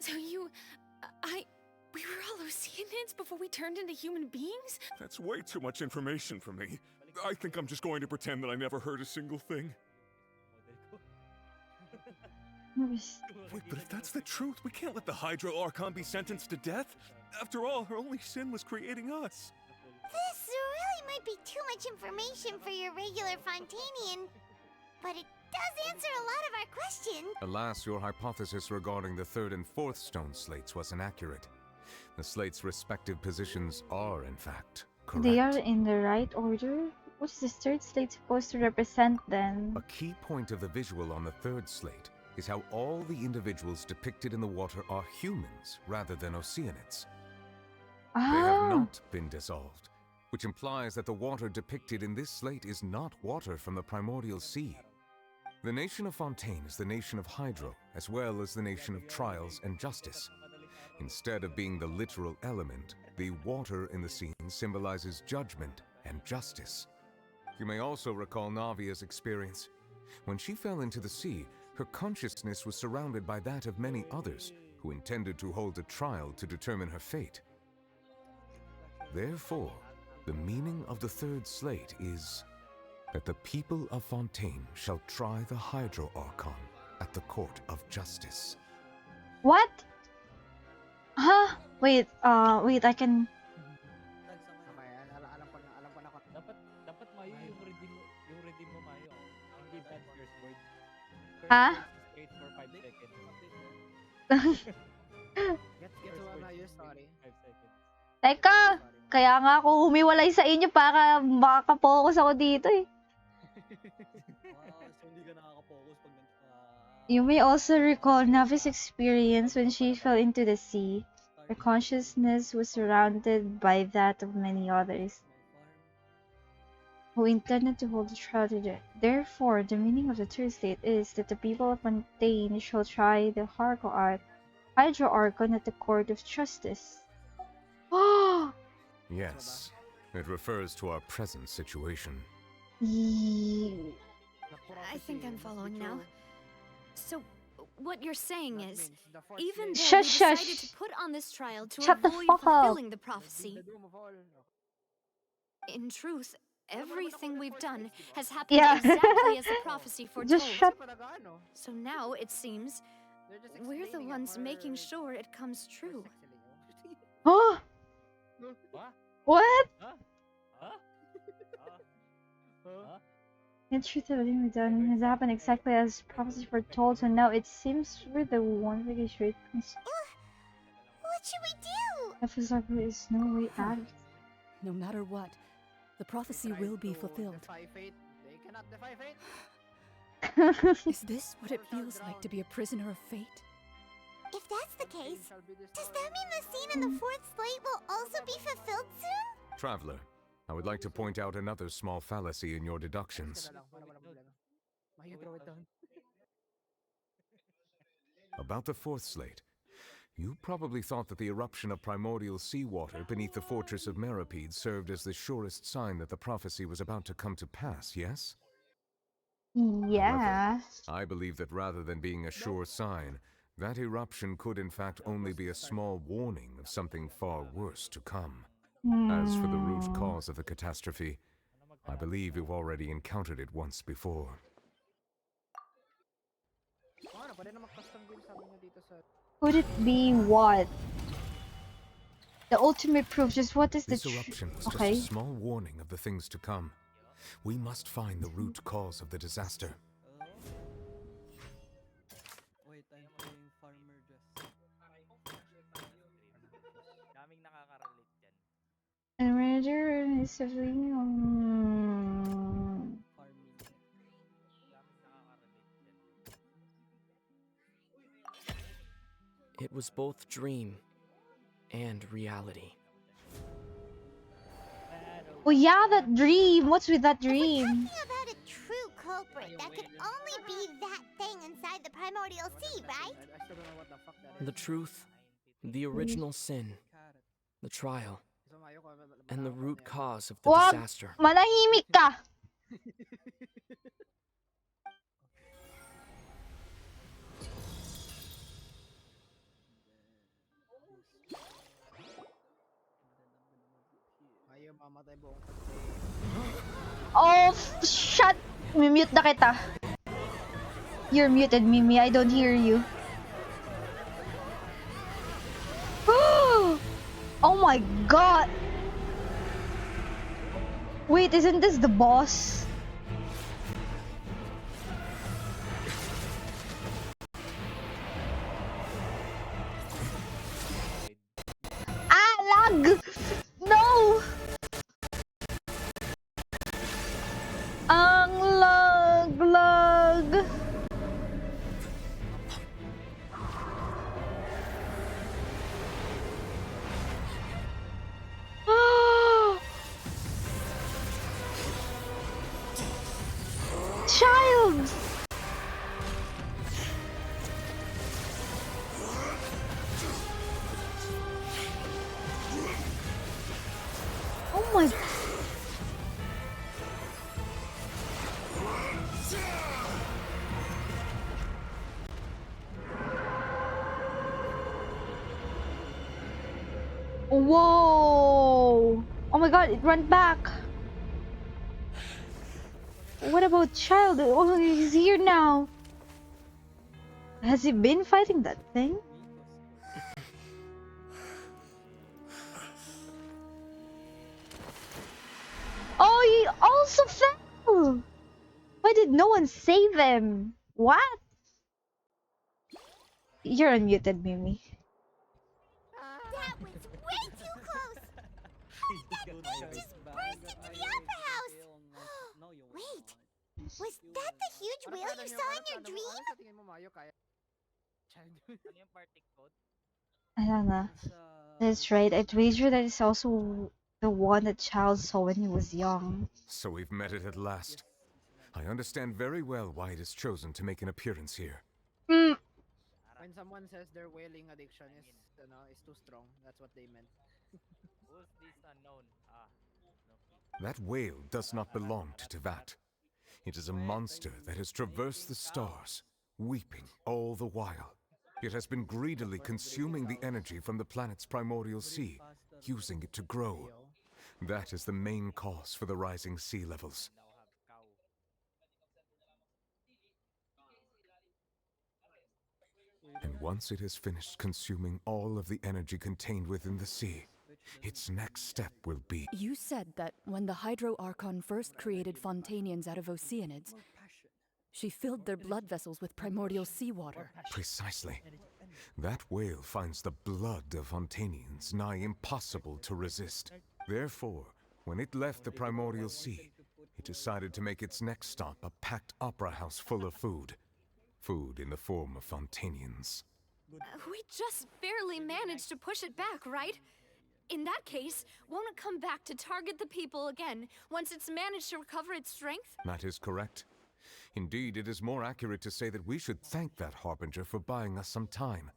So we were all Oceanids before we turned into human beings?
That's way too much information for me. I think I'm just going to pretend that I never heard a single thing.
Wait, but if that's the truth, we can't let the Hydro Archon be sentenced to death. After all, her only sin was creating us.
This really might be too much information for your regular Fontainian, but it does answer a lot of our questions.
Alas, your hypothesis regarding the third and fourth stone slates was inaccurate. The slates' respective positions are, in fact, correct.
They are in the right order? What's the third slate supposed to represent then?
A key point of the visual on the third slate is how all the individuals depicted in the water are humans rather than Oceanids. They have not been dissolved, which implies that the water depicted in this slate is not water from the primordial sea. The nation of Fontaine is the nation of Hydro, as well as the nation of Trials and Justice. Instead of being the literal element, the water in the scene symbolizes judgment and justice. You may also recall Navia's experience. When she fell into the sea, her consciousness was surrounded by that of many others who intended to hold a trial to determine her fate. Therefore, the meaning of the third slate is that the people of Fontaine shall try the Hydro Archon at the court of justice.
What? Huh? Wait, I can... Huh? Teka, kaya nga ako humiwalay sa inyo para makaka-focus ako dito eh. You may also recall Navi's experience when she fell into the sea. Her consciousness was surrounded by that of many others who intended to hold the trial to death. Therefore, the meaning of the third slate is that the people of Fontaine shall try the Hydro Archon at the court of justice.
Yes, it refers to our present situation.
I think I'm following now. So, what you're saying is, even though we
Shush,
decided
shush.
to put on this trial to
Shut the
avoid
fuck up.
fulfilling the prophecy, in truth, everything we've done has happened
Yeah.
exactly as the prophecy foretold.
Just shut.
So now, it seems, we're the ones making sure it comes true.
Huh? What? In truth, everything we've done has happened exactly as prophecy foretold, so now it seems we're the ones making sure it comes.
What should we do?
That feels like there is no way out of it.
No matter what, the prophecy will be fulfilled. Is this what it feels like to be a prisoner of fate?
If that's the case, does that mean the scene in the fourth slate will also be fulfilled soon?
Traveler, I would like to point out another small fallacy in your deductions. About the fourth slate, you probably thought that the eruption of primordial seawater beneath the fortress of Meripede served as the surest sign that the prophecy was about to come to pass, yes?
Yeah.
I believe that rather than being a sure sign, that eruption could in fact only be a small warning of something far worse to come. As for the root cause of the catastrophe, I believe you've already encountered it once before.
Could it be what? The ultimate proof, just what is the
This eruption was just
okay.
a small warning of the things to come. We must find the root cause of the disaster.
And manager is
It was both dream and reality.
Oh yeah, that dream. What's with that dream?
Talking about a true culprit, that could only be that thing inside the primordial sea, right?
The truth, the original sin, the trial, and the root cause of the
Wag
disaster.
manahimik ka. Oh, shut! Mute na kita. You're muted, Mimi. I don't hear you. Oh my god! Wait, isn't this the boss? child! Oh my... Whoa! Oh my god, it went back! What about child? Oh, he's here now! Has he been fighting that thing? Oh, he also fell! Why did no one save him? What? You're unmuted, Mimi.
That was way too close! How did that thing just burst into the opera house? Wait, was that the huge whale you saw in your dream?
I don't know. That's right. I'd wager that it's also the one that Child saw when he was young.
So we've met it at last. I understand very well why it has chosen to make an appearance here.
Hmm.
When someone says their whaling addiction is too strong, that's what they meant.
Who's this unknown?
That whale does not belong to Teyvat. It is a monster that has traversed the stars, weeping all the while. It has been greedily consuming the energy from the planet's primordial sea, using it to grow. That is the main cause for the rising sea levels. And once it has finished consuming all of the energy contained within the sea, its next step will be...
You said that when the Hydro Archon first created Fontanians out of Oceanids, she filled their blood vessels with primordial seawater.
Precisely. That whale finds the blood of Fontanians nigh impossible to resist. Therefore, when it left the primordial sea, it decided to make its next stop a packed opera house full of food. Food in the form of Fontanians.
We just barely managed to push it back, right? In that case, won't it come back to target the people again once it's managed to recover its strength?
That is correct. Indeed, it is more accurate to say that we should thank that Harbinger for buying us some time.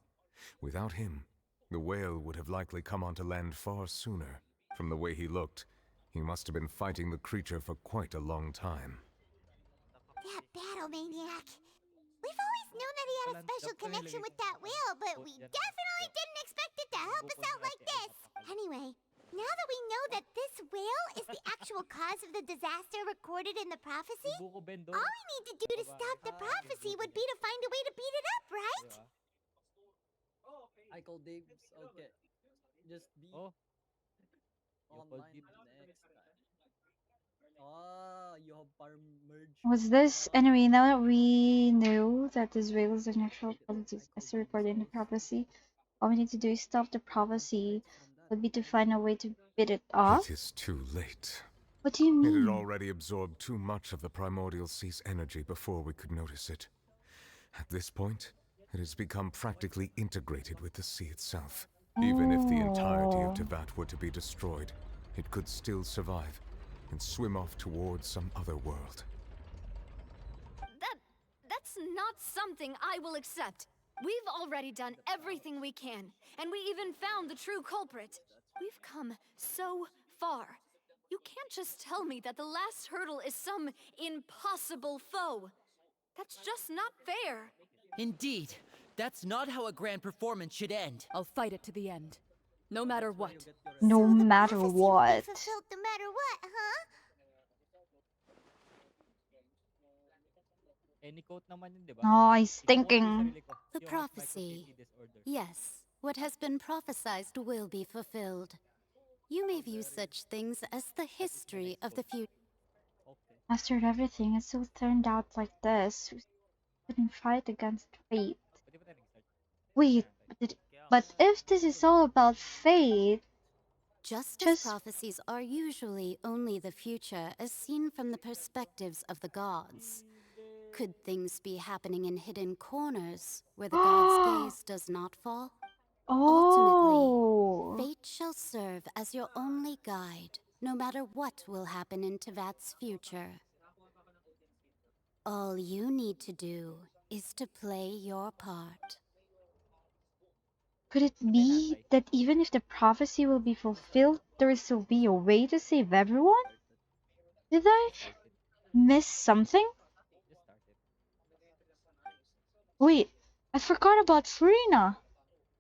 Without him, the whale would have likely come onto land far sooner. From the way he looked, he must have been fighting the creature for quite a long time.
That battle maniac. We've always known that he had a special connection with that whale, but we definitely didn't expect it to help us out like this. Anyway, now that we know that this whale is the actual cause of the disaster recorded in the prophecy, all we need to do to stop the prophecy would be to find a way to beat it up, right?
I call Dave. Okay. Just be online next time. You have farm merge.
Was this anyway? Now that we knew that this whale is an actual politics as recorded in the prophecy, all we need to do is stop the prophecy. Would be to find a way to beat it off.
It is too late.
What do you mean?
It had already absorbed too much of the primordial sea's energy before we could notice it. At this point, it has become practically integrated with the sea itself. Even if the entirety of Teyvat were to be destroyed, it could still survive and swim off towards some other world.
That's not something I will accept. We've already done everything we can, and we even found the true culprit. We've come so far. You can't just tell me that the last hurdle is some impossible foe. That's just not fair.
Indeed. That's not how a grand performance should end.
I'll fight it to the end. No matter what.
No matter what.
Fulfilled no matter what, huh?
Oh, he's thinking.
The prophecy. Yes, what has been prophesied will be fulfilled. You may view such things as the history of the future.
After everything, it still turned out like this. We couldn't fight against fate. Wait, but if this is all about fate...
Just as prophecies are usually only the future as seen from the perspectives of the gods. Could things be happening in hidden corners where the god's gaze does not fall? Ultimately, fate shall serve as your only guide, no matter what will happen in Teyvat's future.
All you need to do is to play your part.
Could it be that even if the prophecy will be fulfilled, there will still be a way to save everyone? Did I miss something? Wait, I forgot about Farina.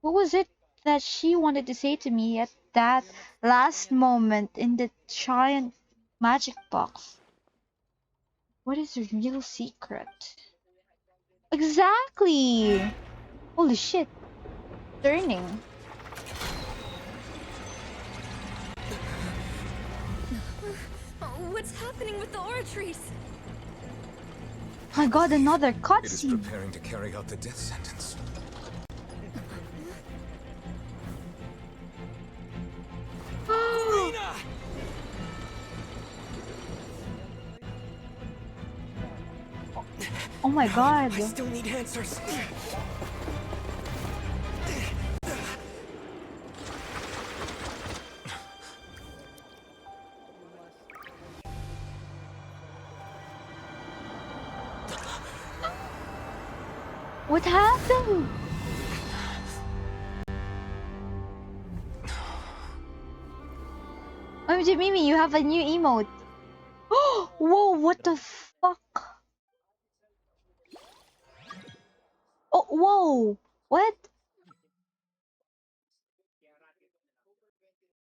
What was it that she wanted to say to me at that last moment in the giant magic box? What is the real secret? Exactly! Holy shit. Turning.
What's happening with the oratories?
I got another
It is
cutscene.
preparing to carry out the death sentence.
Oh my god.
I still need answers.
What happened? OMG Mimi, you have a new emote. Whoa, what the fuck? Oh, whoa. What?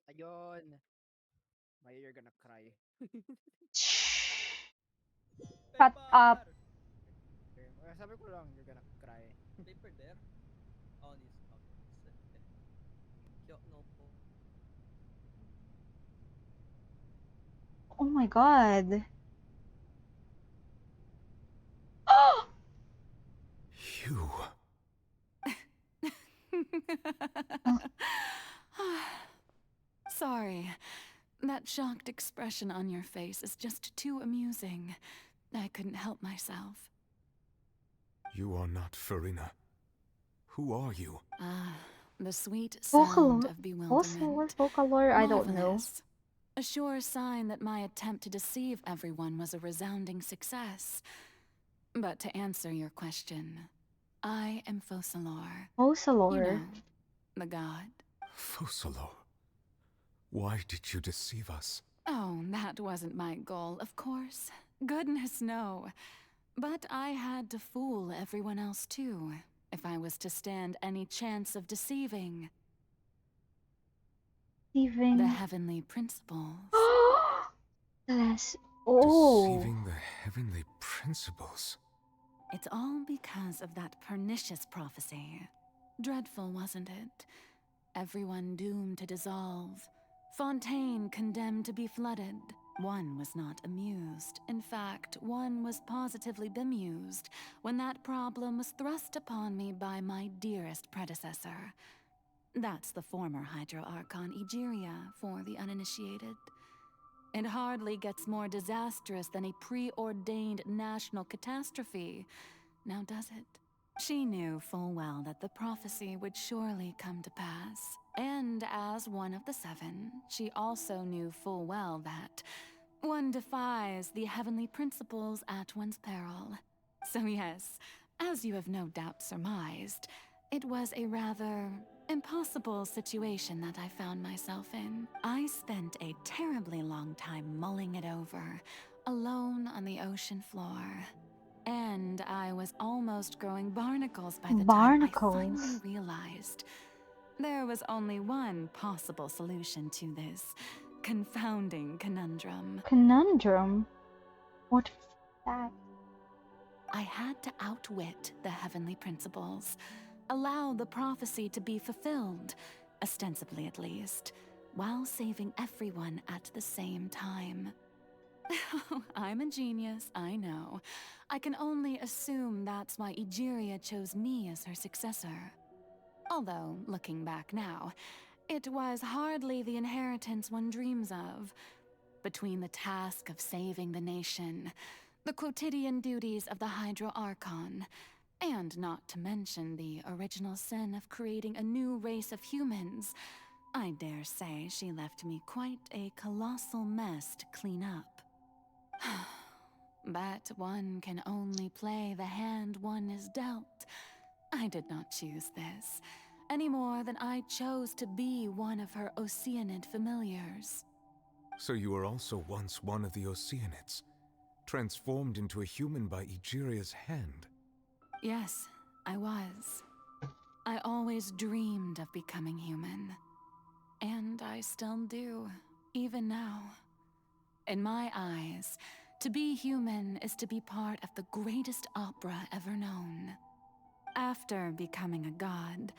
Ayun. Maya, you're gonna cry.
Shut up.
Sabi ko lang, you're gonna cry.
Paper there? On his no po.
Oh my god.
You.
Sorry. That shocked expression on your face is just too amusing. I couldn't help myself.
You are not Farina. Who are you?
Ah, the sweet sound of bewilderment.
Vocalor, I don't know.
Marvelous. A sure sign that my attempt to deceive everyone was a resounding success. But to answer your question, I am Focalor.
Focalor?
You know, the god.
Focalor. Why did you deceive us?
Oh, that wasn't my goal, of course. Goodness, no. But I had to fool everyone else too, if I was to stand any chance of deceiving.
Deceiving.
The heavenly principles.
Deceiving the heavenly principles.
It's all because of that pernicious prophecy. Dreadful, wasn't it? Everyone doomed to dissolve. Fontaine condemned to be flooded. One was not amused. In fact, one was positively bemused when that problem was thrust upon me by my dearest predecessor. That's the former Hydro Archon Egeria for the uninitiated. It hardly gets more disastrous than a preordained national catastrophe, now does it? She knew full well that the prophecy would surely come to pass. And as one of the seven, she also knew full well that one defies the heavenly principles at one's peril. So yes, as you have no doubt surmised, it was a rather impossible situation that I found myself in. I spent a terribly long time mulling it over, alone on the ocean floor. And I was almost growing barnacles by the time I finally realized there was only one possible solution to this confounding conundrum.
Conundrum? What is that?
I had to outwit the heavenly principles, allow the prophecy to be fulfilled, ostensibly at least, while saving everyone at the same time. I'm a genius, I know. I can only assume that's why Egeria chose me as her successor. Although, looking back now, it was hardly the inheritance one dreams of. Between the task of saving the nation, the quotidian duties of the Hydro Archon, and not to mention the original sin of creating a new race of humans, I dare say she left me quite a colossal mess to clean up. But one can only play the hand one is dealt. I did not choose this, any more than I chose to be one of her Oceanid familiars.
So you were also once one of the Oceanids, transformed into a human by Egeria's hand.
Yes, I was. I always dreamed of becoming human. And I still do, even now. In my eyes, to be human is to be part of the greatest opera ever known. After becoming a god,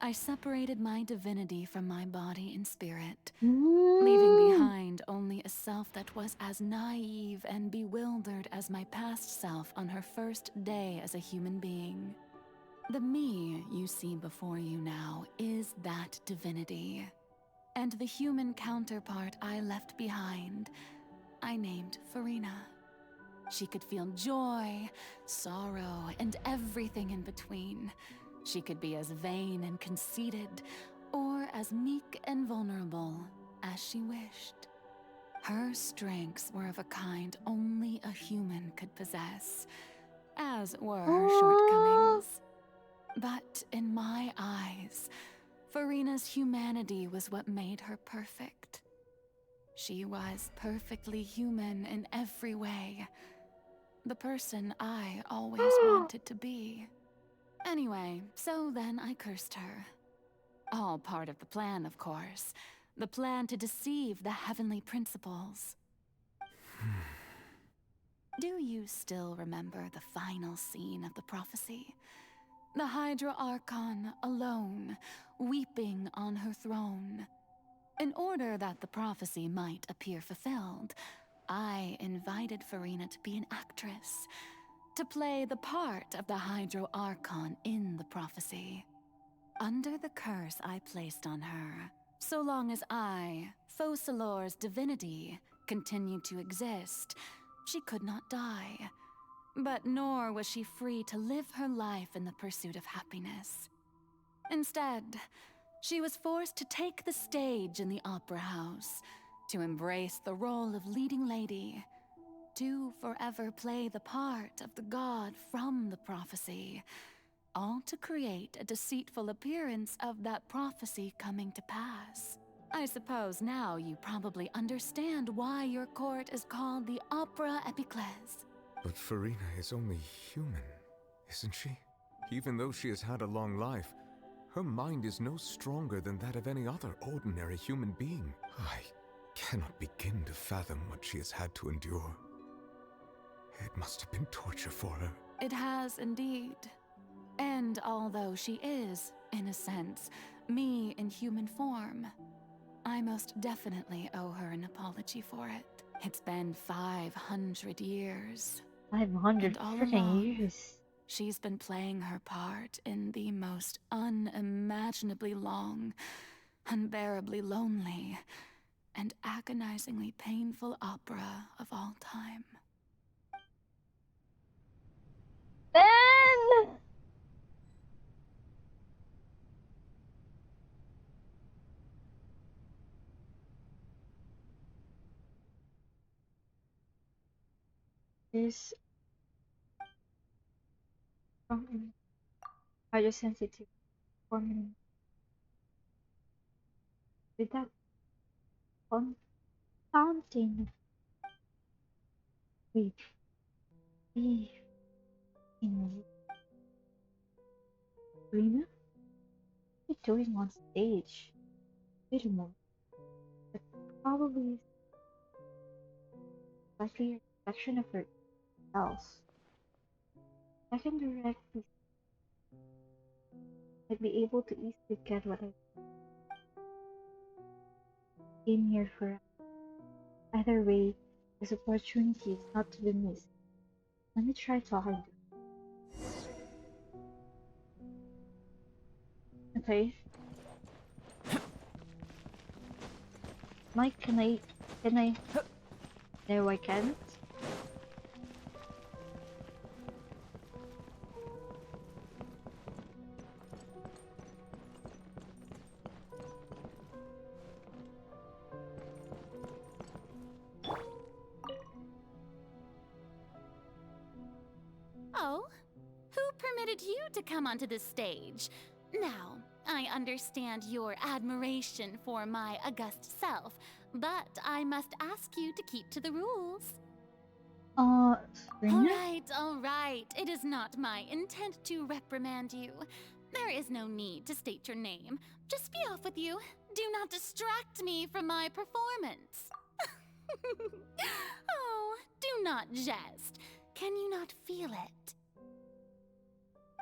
I separated my divinity from my body and spirit, leaving behind only a self that was as naive and bewildered as my past self on her first day as a human being. The me you see before you now is that divinity. And the human counterpart I left behind, I named Farina. She could feel joy, sorrow, and everything in between. She could be as vain and conceited, or as meek and vulnerable as she wished. Her strengths were of a kind only a human could possess, as were her shortcomings. But in my eyes, Farina's humanity was what made her perfect. She was perfectly human in every way. The person I always wanted to be. Anyway, so then I cursed her. All part of the plan, of course. The plan to deceive the heavenly principles. Do you still remember the final scene of the prophecy? The Hydra Archon alone, weeping on her throne. In order that the prophecy might appear fulfilled, I invited Farina to be an actress, to play the part of the Hydro Archon in the prophecy. Under the curse I placed on her, so long as I, Focalor's divinity, continued to exist, she could not die. But nor was she free to live her life in the pursuit of happiness. Instead, she was forced to take the stage in the opera house, to embrace the role of leading lady, to forever play the part of the god from the prophecy, all to create a deceitful appearance of that prophecy coming to pass. I suppose now you probably understand why your court is called the Opera Epiclese.
But Farina is only human, isn't she? Even though she has had a long life, her mind is no stronger than that of any other ordinary human being. I cannot begin to fathom what she has had to endure. It must have been torture for her.
It has indeed. And although she is, in a sense, me in human form, I most definitely owe her an apology for it. It's been 500 years.
500 freaking years.
She's been playing her part in the most unimaginably long, unbearably lonely, and agonizingly painful opera of all time.
Ben! This hydrosensitive formula with that fountain we be in Rina? What are you doing on stage? Wait a moment. That probably is likely a reflection of herself. I can directly I'd be able to easily get what I came here for. Either way, this opportunity is not to be missed. Let me try to hide it. Okay. Mike, can I? No, I can't.
invited you to come onto the stage. Now, I understand your admiration for my august self, but I must ask you to keep to the rules.
Serena?
All right. It is not my intent to reprimand you. There is no need to state your name. Just be off with you. Do not distract me from my performance. Oh, do not jest. Can you not feel it?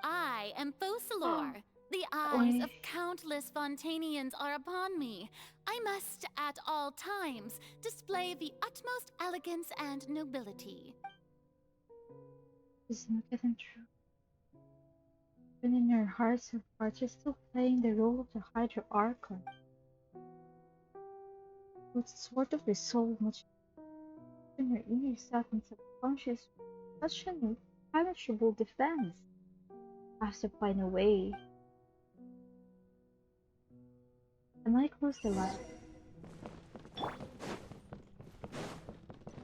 I am Focalor. The eyes of countless Fontanians are upon me. I must, at all times, display the utmost elegance and nobility.
Is not even true. Even in your hearts of hearts, you're still playing the role of the Hydro Archon. With sort of your soul much in your inner self and subconscious, such an impenetrable defense. I have to find a way. Am I close to life?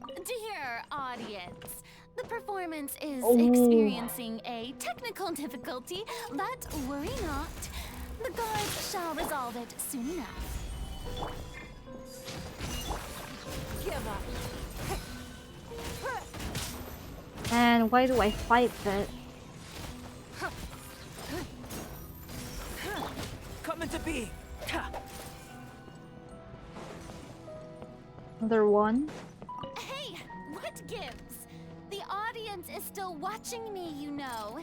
Dear audience, the performance is experiencing a technical difficulty, but worry not. The guards shall resolve it soon enough. Give up.
And why do I fight that?
Come into being.
Another one?
Hey, what gives? The audience is still watching me, you know.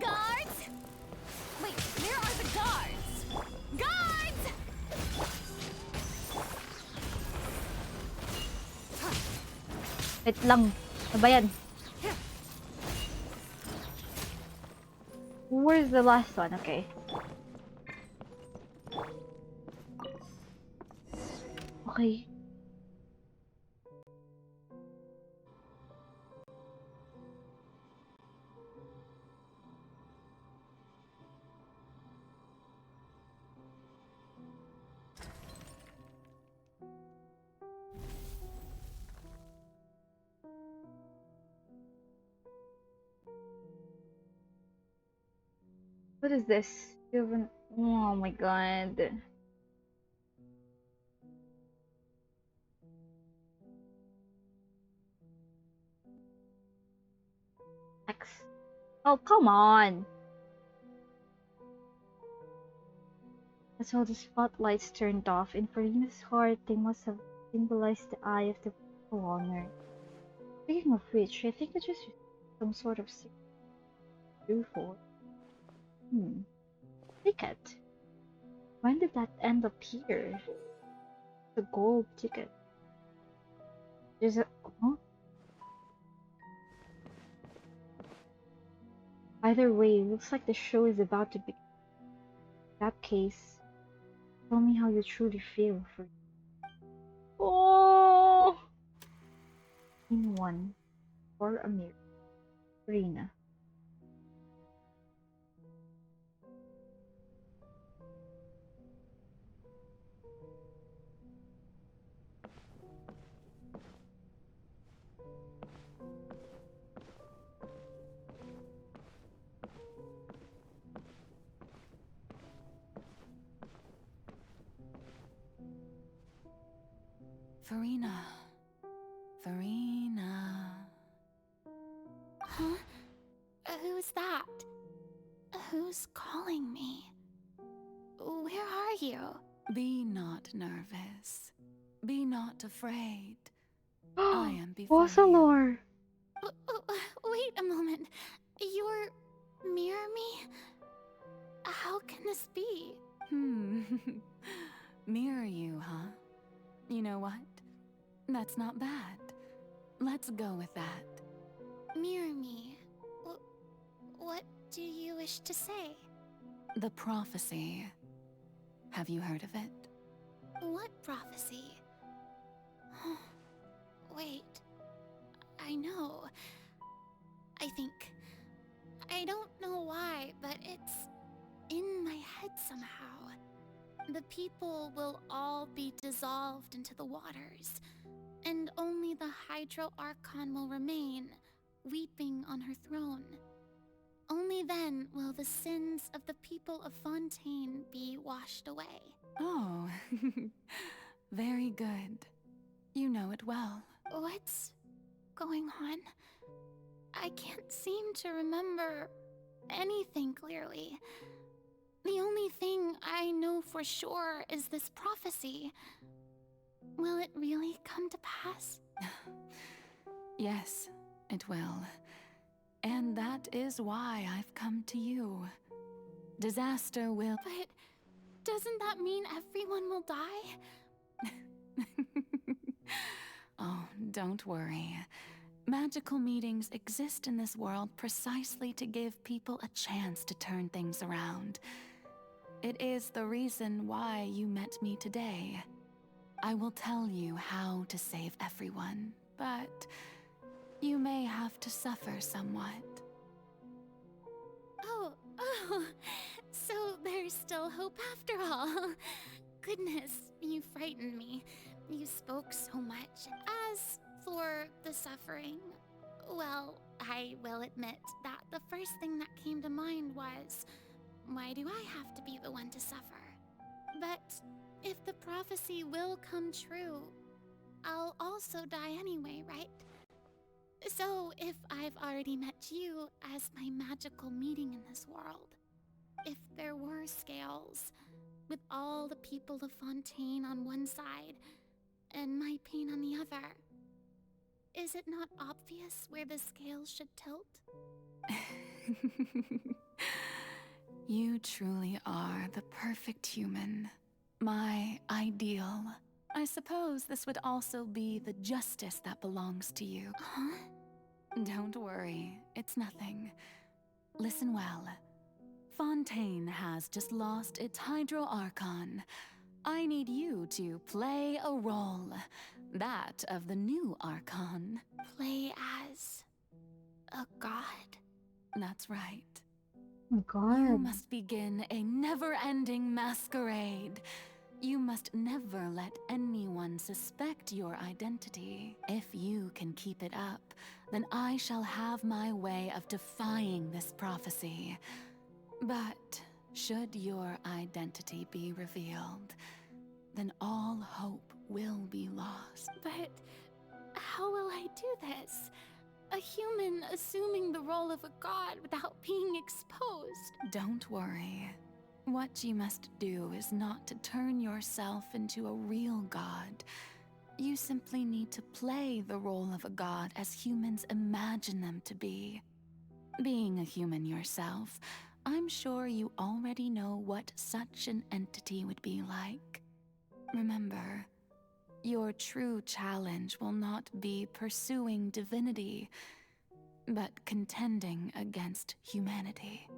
Guards! Wait, where are the guards? Guards!
Wait lang. Ano ba yan? Where's the last one? Okay. Okay. What is this? You have an... Oh my god. X. Oh, come on. As all the spotlights turned off, in Farina's heart, they must have symbolized the eye of the people on her. Speaking of which, I think it's just some sort of secret for. Ticket. When did that end up here? The gold ticket. There's a... Huh? Either way, looks like the show is about to begin. In that case, tell me how you truly feel for... Oh! In one. For Amir. Farina.
Farina. Farina.
Huh? Who's that? Who's calling me? Where are you?
Be not nervous. Be not afraid. I am before
Focalor!
Wait a moment. You're mirror me? How can this be?
Mirror you, huh? You know what? That's not bad. Let's go with that.
Mirror me. What do you wish to say?
The prophecy. Have you heard of it?
What prophecy? Wait. I know. I think. I don't know why, but it's in my head somehow. The people will all be dissolved into the waters, and only the Hydro Archon will remain, weeping on her throne. Only then will the sins of the people of Fontaine be washed away.
Oh, very good. You know it well.
What's going on? I can't seem to remember anything clearly. The only thing I know for sure is this prophecy. Will it really come to pass?
Yes, it will. And that is why I've come to you. Disaster will...
But doesn't that mean everyone will die?
Oh, don't worry. Magical meetings exist in this world precisely to give people a chance to turn things around. It is the reason why you met me today. I will tell you how to save everyone, but you may have to suffer somewhat.
Oh, so there's still hope after all. Goodness, you frightened me. You spoke so much. As for the suffering, well, I will admit that the first thing that came to mind was, why do I have to be the one to suffer? But if the prophecy will come true, I'll also die anyway, right? So if I've already met you as my magical meeting in this world, if there were scales, with all the people of Fontaine on one side, and my pain on the other, is it not obvious where the scales should tilt?
You truly are the perfect human. My ideal. I suppose this would also be the justice that belongs to you.
Huh?
Don't worry, it's nothing. Listen well. Fontaine has just lost its Hydro Archon. I need you to play a role. That of the new Archon.
Play as a god?
That's right.
Oh God.
You must begin a never-ending masquerade. You must never let anyone suspect your identity. If you can keep it up, then I shall have my way of defying this prophecy. But should your identity be revealed, then all hope will be lost.
But how will I do this? A human assuming the role of a god without being exposed.
Don't worry. What you must do is not to turn yourself into a real god. You simply need to play the role of a god as humans imagine them to be. Being a human yourself, I'm sure you already know what such an entity would be like. Remember, your true challenge will not be pursuing divinity, but contending against humanity.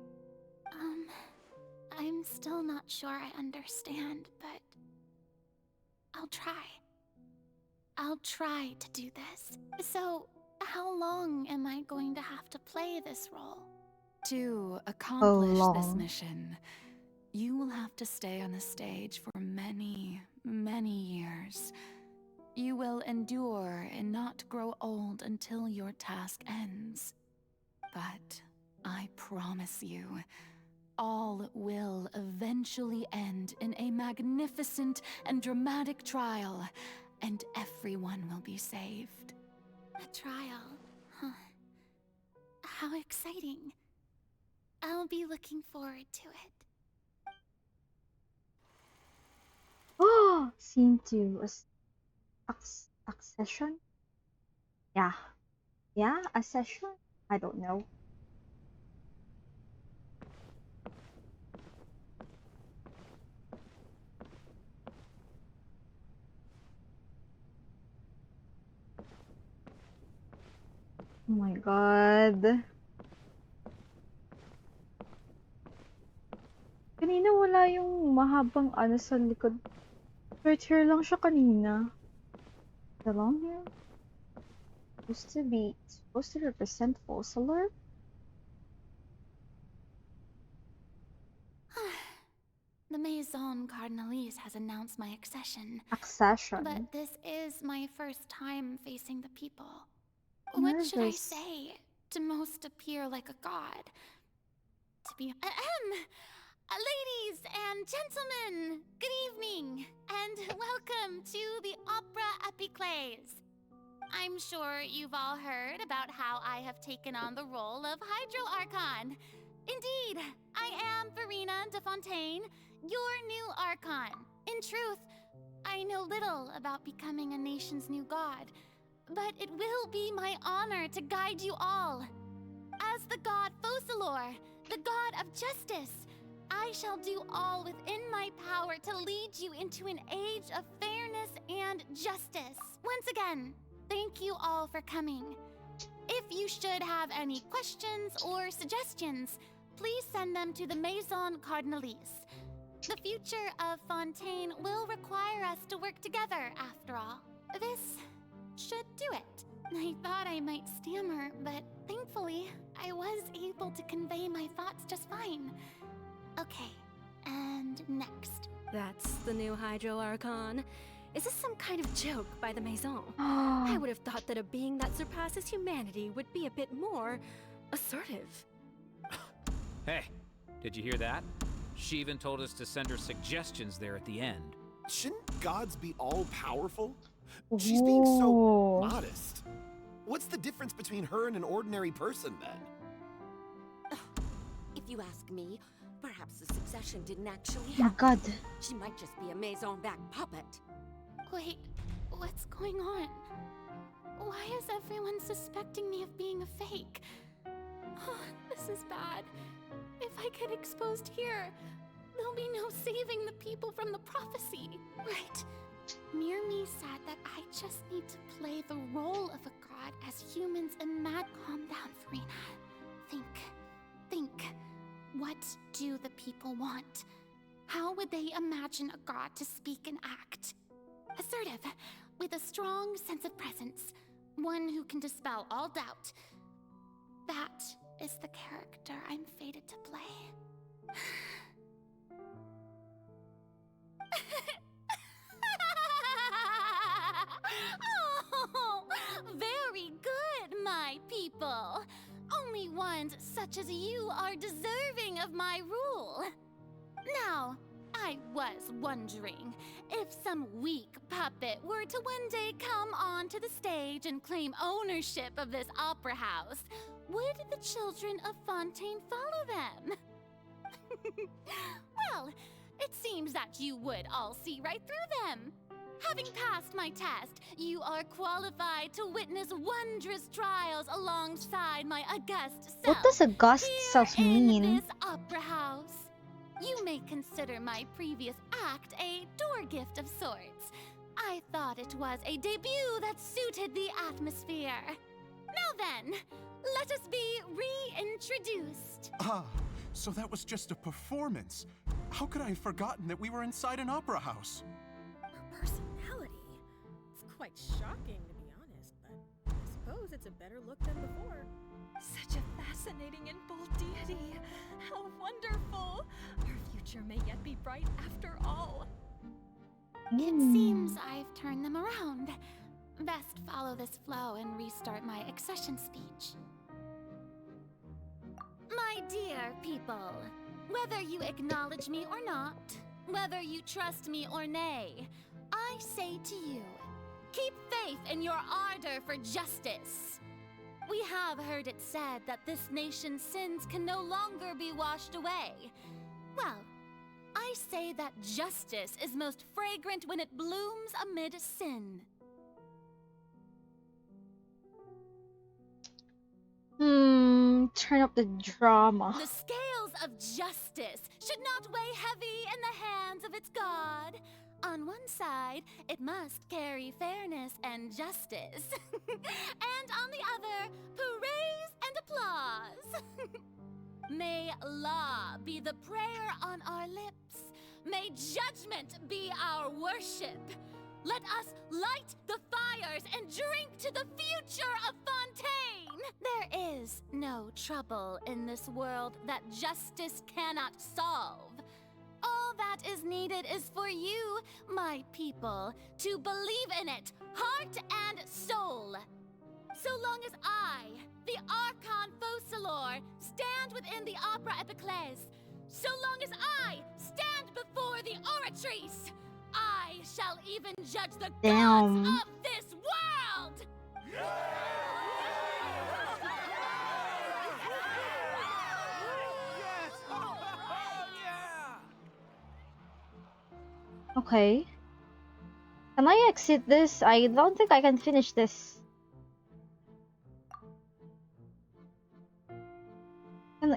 I'm still not sure I understand, but I'll try. I'll try to do this. So, how long am I going to have to play this role?
To accomplish this
long.
mission, you will have to stay on the stage for many, many years. You will endure and not grow old until your task ends. But I promise you, all will eventually end in a magnificent and dramatic trial, and everyone will be saved.
A trial, huh? How exciting. I'll be looking forward to it.
Oh, scene 2. Accession? Yeah. Yeah, accession? I don't know. Oh my God. Kanina wala yung mahabang ano sa likod. Short hair lang siya kanina. The long hair? Supposed to represent Fossilor?
The Maison Cardinalise has announced my accession.
Accession?
But this is my first time facing the people. What should I
Nervous.
say to most appear like a god? to be. Ladies and gentlemen, good evening, and welcome to the Opera Epiclese. I'm sure you've all heard about how I have taken on the role of Hydro Archon. Indeed, I am Verena de Fontaine, your new Archon. In truth, I know little about becoming a nation's new god, but it will be my honor to guide you all. As the god Focalor, the god of justice, I shall do all within my power to lead you into an age of fairness and justice. Once again, thank you all for coming. If you should have any questions or suggestions, please send them to the Maison Cardinalise. The future of Fontaine will require us to work together, after all. This should do it. I thought I might stammer, but thankfully, I was able to convey my thoughts just fine. Okay, and next.
That's the new Hydro Archon. Is this some kind of joke by the Maison? I would have thought that a being that surpasses humanity would be a bit more assertive.
Hey, did you hear that? She even told us to send her suggestions there at the end.
Shouldn't gods be all-powerful? She's being so modest. What's the difference between her and an ordinary person, then?
If you ask me, perhaps the succession didn't actually
Oh my
happen.
god.
She might just be a Maison-back puppet.
Wait, what's going on? Why is everyone suspecting me of being a fake? Oh, this is bad. If I get exposed here, there'll be no saving the people from the prophecy. Right. Mirmi said that I just need to play the role of a god as humans calm down, Farina. Think. What do the people want? How would they imagine a god to speak and act? Assertive, with a strong sense of presence. One who can dispel all doubt. That is the character I'm fated to play. Oh, very good, my people. Only ones such as you are deserving of my rule. Now, I was wondering if some weak puppet were to one day come onto the stage and claim ownership of this opera house, would the children of Fontaine follow them? Well, it seems that you would all see right through them. Having passed my test, you are qualified to witness wondrous trials alongside my august self.
What does august self mean?
This opera house. You may consider my previous act a door gift of sorts. I thought it was a debut that suited the atmosphere. Now then, let us be reintroduced.
Ah, so that was just a performance. How could I have forgotten that we were inside an opera house?
Her personality. It's quite shocking, to be honest, but I suppose it's a better look than before. Such a fascinating and bold deity. How wonderful! Her future may yet be bright after all.
It seems I've turned them around. Best follow this flow and restart my accession speech. My dear people, whether you acknowledge me or not, whether you trust me or nay, I say to you, keep faith in your ardor for justice. We have heard it said that this nation's sins can no longer be washed away. Well, I say that justice is most fragrant when it blooms amid sin.
Turn up the drama.
The scales of justice should not weigh heavy in the hands of its god. On one side, it must carry fairness and justice. And on the other, praise and applause. May law be the prayer on our lips. May judgment be our worship. Let us light the fires and drink to the future of Fontaine. There is no trouble in this world that justice cannot solve. All that is needed is for you, my people, to believe in it, heart and soul. So long as I, the Archon Focalor, stand within the opera epiclese. So long as I stand before the oratrice, I shall even judge the
Damn.
gods of this world!
Okay. Can I exit this? I don't think I can finish this.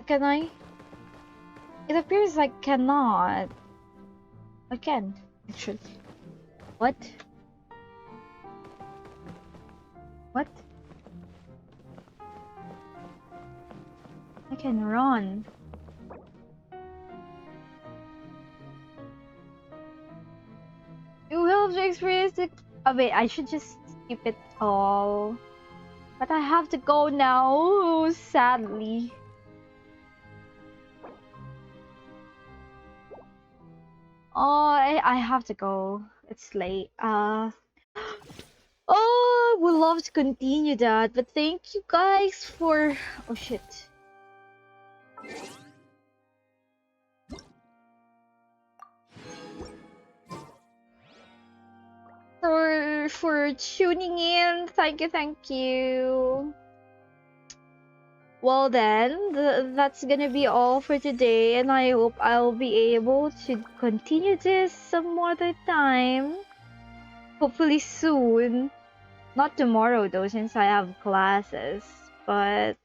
Can I? It appears I cannot. I can, actually. What? What? I can run. You will have to experience the. Oh wait, I should just skip it all. But I have to go now, sadly. Oh, I have to go. It's late. Oh, I would love to continue that, but thank you guys for. Oh shit. For tuning in. Thank you. Well then, that's gonna be all for today, and I hope I'll be able to continue this some other time. Hopefully soon. Not tomorrow though, since I have classes. But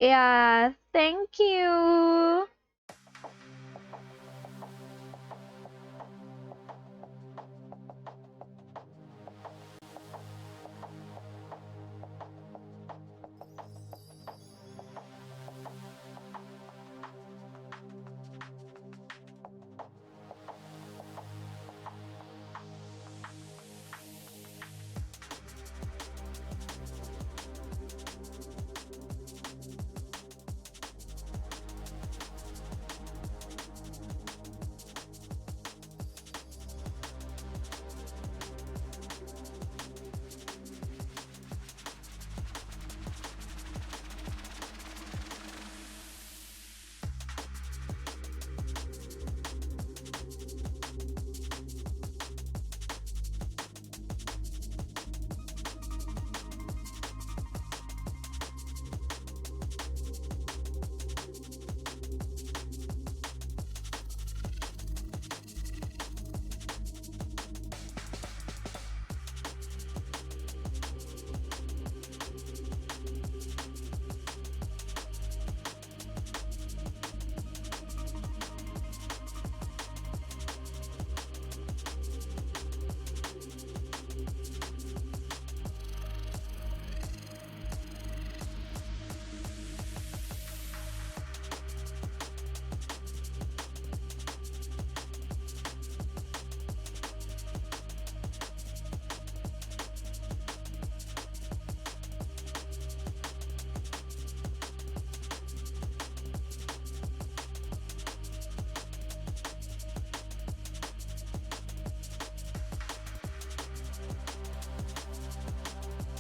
yeah, thank you.